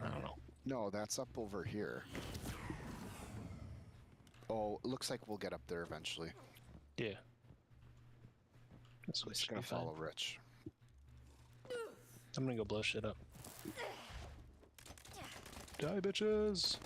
I don't know. No, that's up over here. Oh, it looks like we'll get up there eventually. Yeah. I'm just gonna follow Rich. I'm gonna go blow shit up. Die, bitches!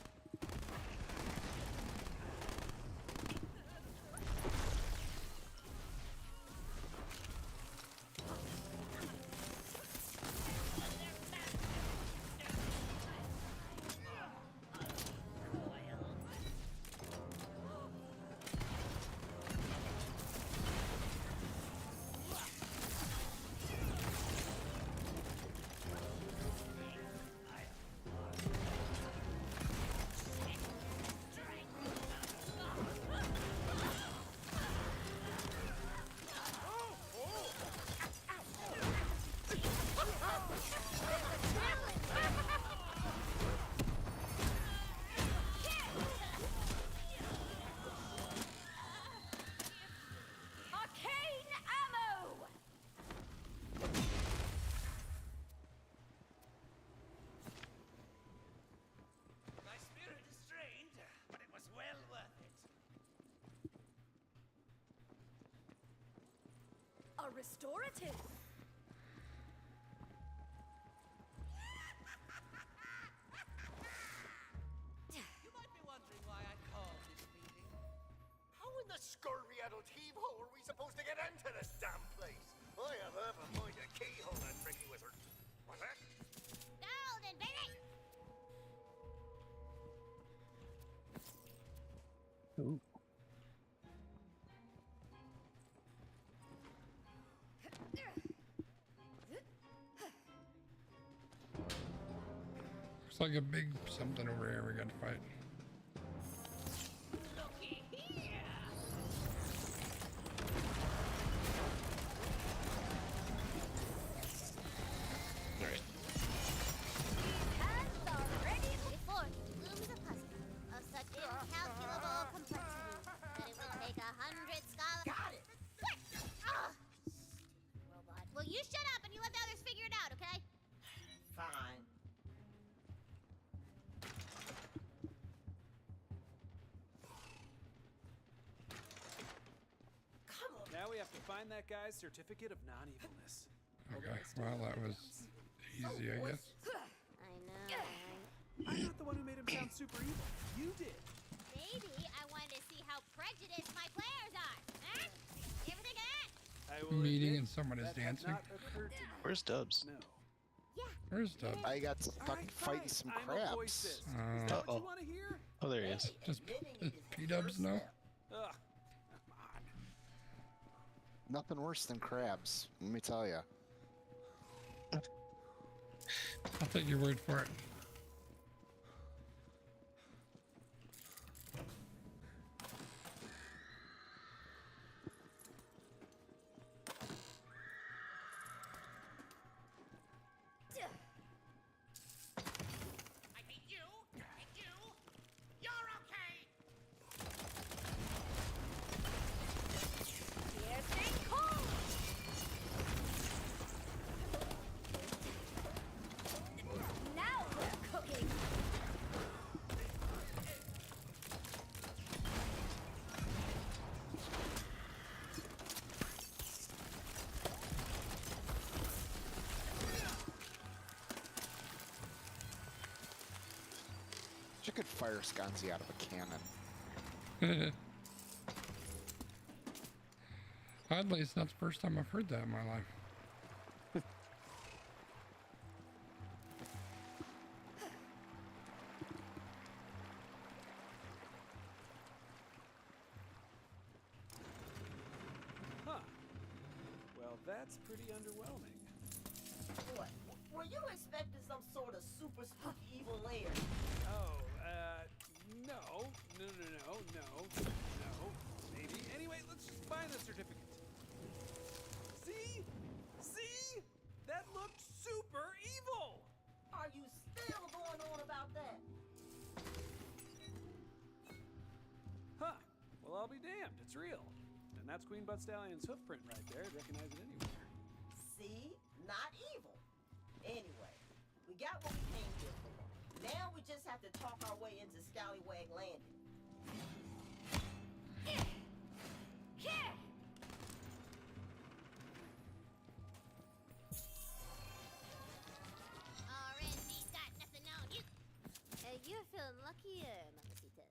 Arcane ammo! My spirit is strained, but it was well worth it. A restorative. You might be wondering why I called this meeting. untitled heave-ho are we supposed to get into this damn place? I have half a mind to keyhole that tricky wizard. What's that? Golden, baby! Ooh. Looks like a big something over here we got to fight. Looky here! Alright. Hands are ready. Before you looms a puzzle of such incalculable complexity that it would take 100 scholars. Got it! Robot. Well, you shut up and you let the others figure it out, okay? Fine. Now we have to find that guy's certificate of non-evilness. Okay, well, that was easy, I guess. I know. I'm not the one who made him sound super evil. You did. Maybe I wanted to see how prejudiced my players are. Huh? You ever think of that? I will Meeting admit and someone is that had dancing. not occurred to me. Where's Dubs? No. Where's Dub? I got stuck Alright, fighting fine. some I'm a voice crabs. this. Is that what Uh-oh. you want to hear? Oh, there he is. Just P-Dubs now? Ugh. Come on. Nothing worse than crabs, let me tell you. I'll take your word for it. I hate you, and you. You're okay. Piercing cold! Now we're cooking! You could fire Sconzi out of a cannon. Oddly, it's not the first time I've heard that in my life. Huh. Well, that's pretty underwhelming. What? Were you expecting some sort of super spooky evil lair? Oh, no. No. Maybe. Anyway, let's just find the certificate. See? See? That looked super evil! Are you still going on about that? Huh. Well, I'll be damned. It's real. And that's Queen Butt Stallion's hoof print right there. I'd recognize it anywhere. See? Not evil. Anyway, we got what we came here for. Now we just have to talk our way into Scallywag Landing. RNG's got nothing on you. You're feeling luckier, Mamacita.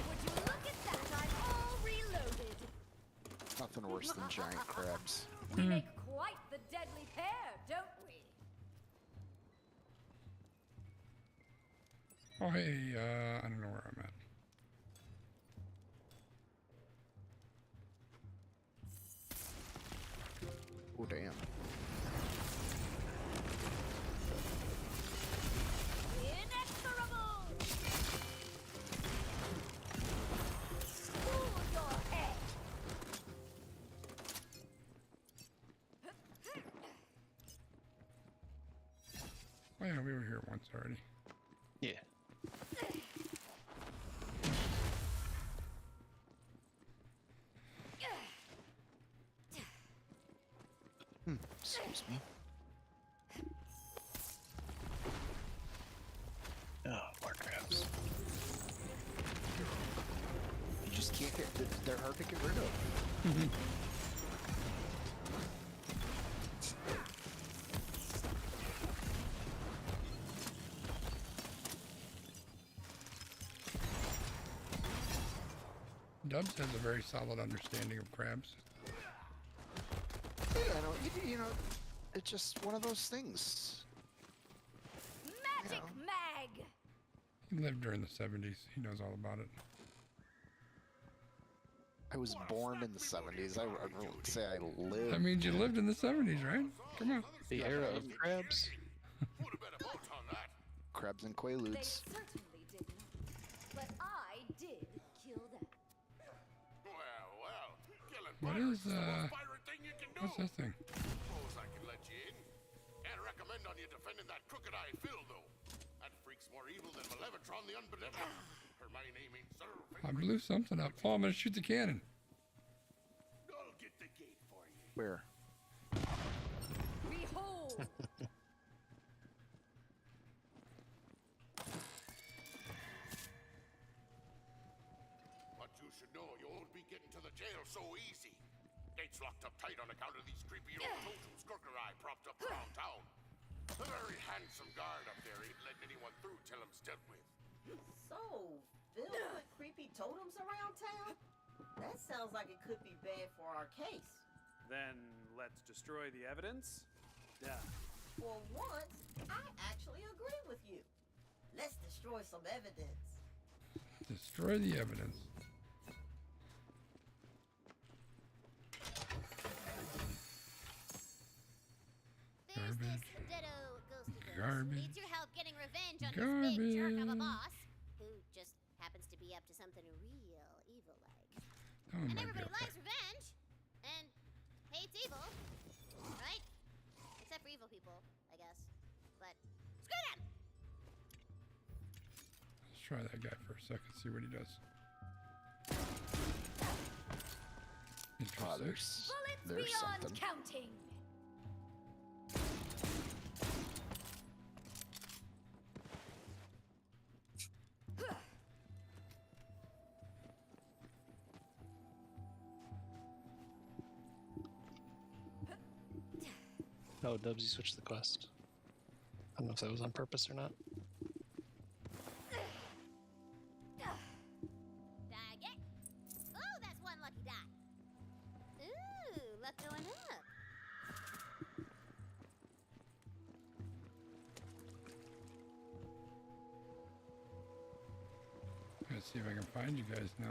Would you look at that? I'm all reloaded. Nothing worse than giant crabs. We make quite the deadly pair, don't we? Oh, hey, I don't know where I'm at. Oh, damn. Inexorable! Cool your head! Oh, yeah, we were here once already. Yeah. Excuse me. Oh, more crabs. Did you just can't get. They're hard to get rid of. Dubs has a very solid understanding of crabs. Yeah, you know, it's just one of those things. Magic Mag! He lived during the 70s. He knows all about it. I was born in the 70s. I wouldn't say I lived. That means you lived in the 70s, right? Come on. The era of crabs. Crabs and They quaaludes. certainly didn't. But I did kill them. What is, what's this thing? Suppose I can let you in. Can't recommend on you defending that crooked eye Phil, though. That freak's more evil than Malevatron the Unbenevolent. Her my name ain't Sir. I blew something up. Oh, I'm gonna shoot the cannon. I'll get the gate for you. Where? Behold! But you should know you won't be getting to the jail so easy. Gate's locked up tight on account of these creepy old totems Crooked Eye propped up around town. A very handsome guard up there ain't letting anyone through till him's dealt with. So, Phil put creepy totems around town? That sounds like it could be bad for our case. Then let's destroy the evidence. Duh. For once, I actually agree with you. Let's destroy some evidence. Destroy the evidence. There's this Garbage. ditto ghost of yours who Garbage. needs your help getting revenge on this big jerk of a Garbage. boss who just happens to be up to something real evil-like. Oh, And my everybody God. likes revenge and hates evil, right? Except for evil people, I guess. But screw them! Let's try that guy for a second, see what he does. Oh, Interesting. Bullets there's beyond something. counting! Oh, Dubs, you switched the quest. I don't know if that was on purpose or not. Dag it! Ooh, that's one lucky die. Ooh, luck going up. Let's see if I can find you guys now.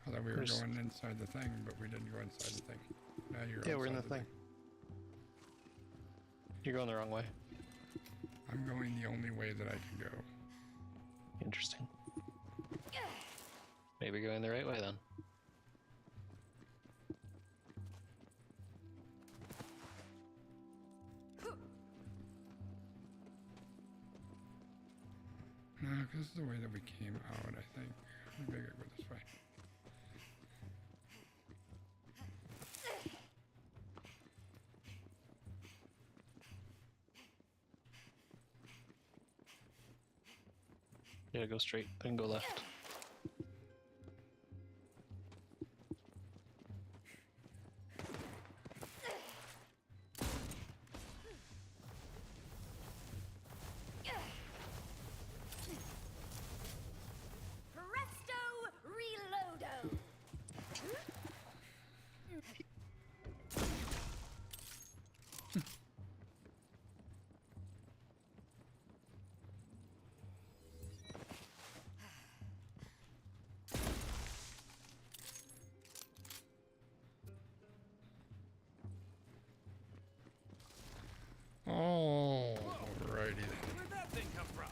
I thought we were Where's- going inside the thing, but we didn't go inside the thing. Now you're Yeah, we're in outside the thing. You're going the wrong way. I'm going the only way that I can go. Interesting. Maybe going the right way then. No, because this is the way that we came out, I think. Maybe I gotta go this way. Yeah, go straight, then go left. Presto reloado! Oh, alrighty then. Where'd that thing come from?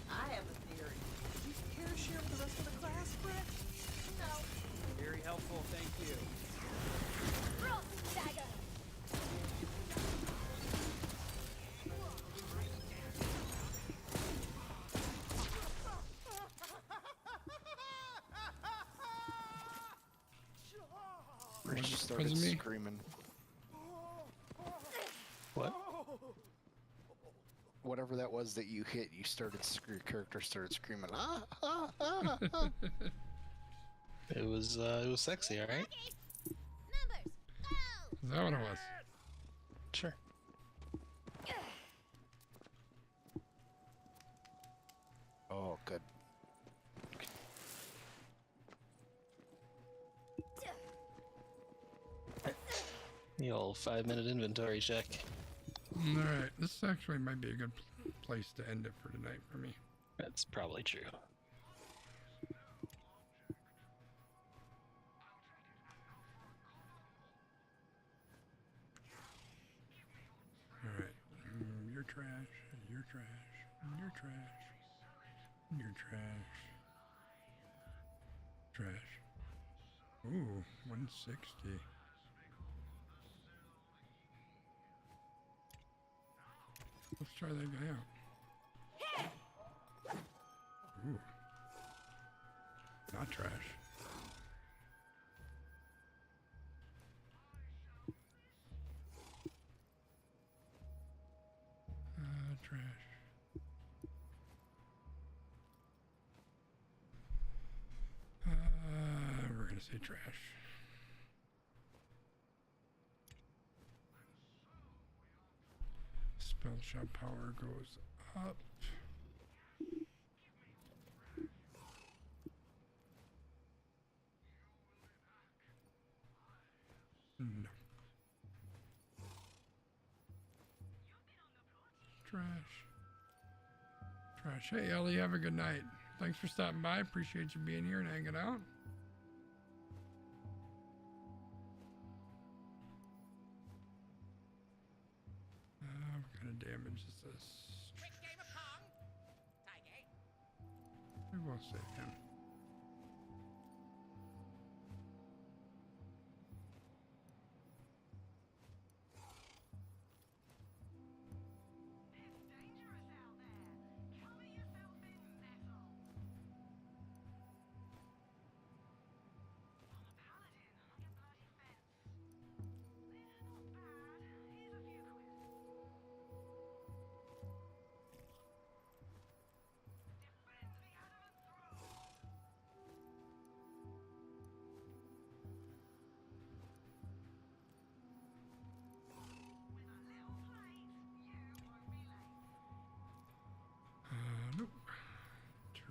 I have a theory. Did you care to share with the rest of the class, Brett? No. Very helpful, thank you. Frost dagger! Where she Because started of me? screaming. What? What whatever that was that you hit, your character started screaming, ah, ah, ah, ah. It was sexy, all right? Is that what it was? Sure. Oh, good. The old 5-minute inventory check. All right, this actually might be a good place to end it for tonight for me. That's probably true. All right, you're trash, you're trash, you're trash, you're trash, trash. Ooh, 160. Let's try that guy out. Ooh. Not trash. Trash. We're gonna say trash. Spell shot power goes up. No. Trash. Trash. Hey, Ellie, have a good night. Thanks for stopping by. Appreciate you being here and hanging out. What kind of damage is this? We will save him. Nope. Trash.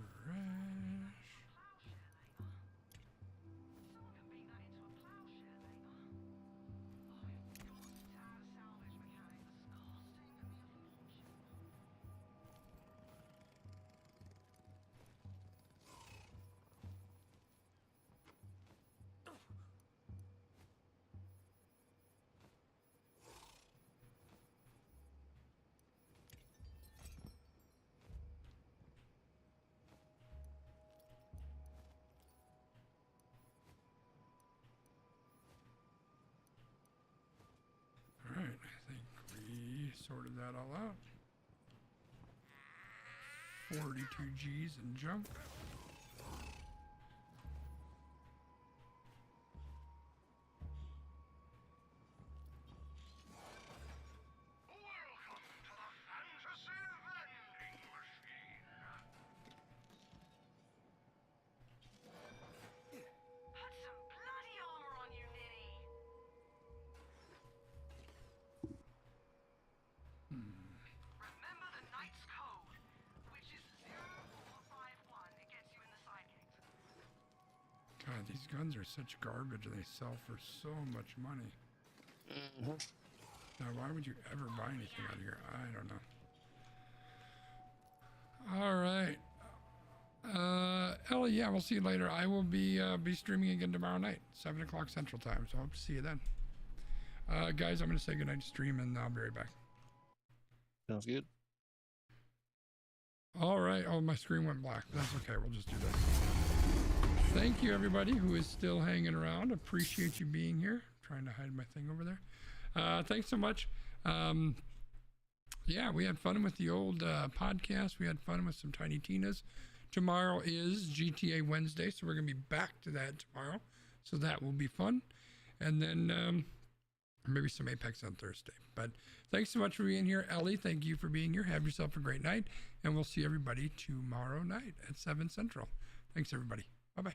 Alright, I think we sorted that all out. 42 G's and jump. God, these guns are such garbage and they sell for so much money. Now, why would you ever buy anything out of here? I don't know. All right. Ellie, yeah, we'll see you later. I will be streaming again tomorrow night, 7 o'clock Central Time, so I hope to see you then. Guys, I'm going to say goodnight to stream, and I'll be right back. Sounds good. All right. Oh, my screen went black. That's okay. We'll just do that. Thank you, everybody who is still hanging around. Appreciate you being here. Trying to hide my thing over there. Thanks so much. Yeah, we had fun with the old podcast. We had fun with some Tiny Tinas. Tomorrow is GTA Wednesday, so we're going to be back to that tomorrow. So that will be fun. And then maybe some Apex on Thursday. But thanks so much for being here. Ellie, thank you for being here. Have yourself a great night, and we'll see everybody tomorrow night at 7 Central. Thanks, everybody. Bye-bye.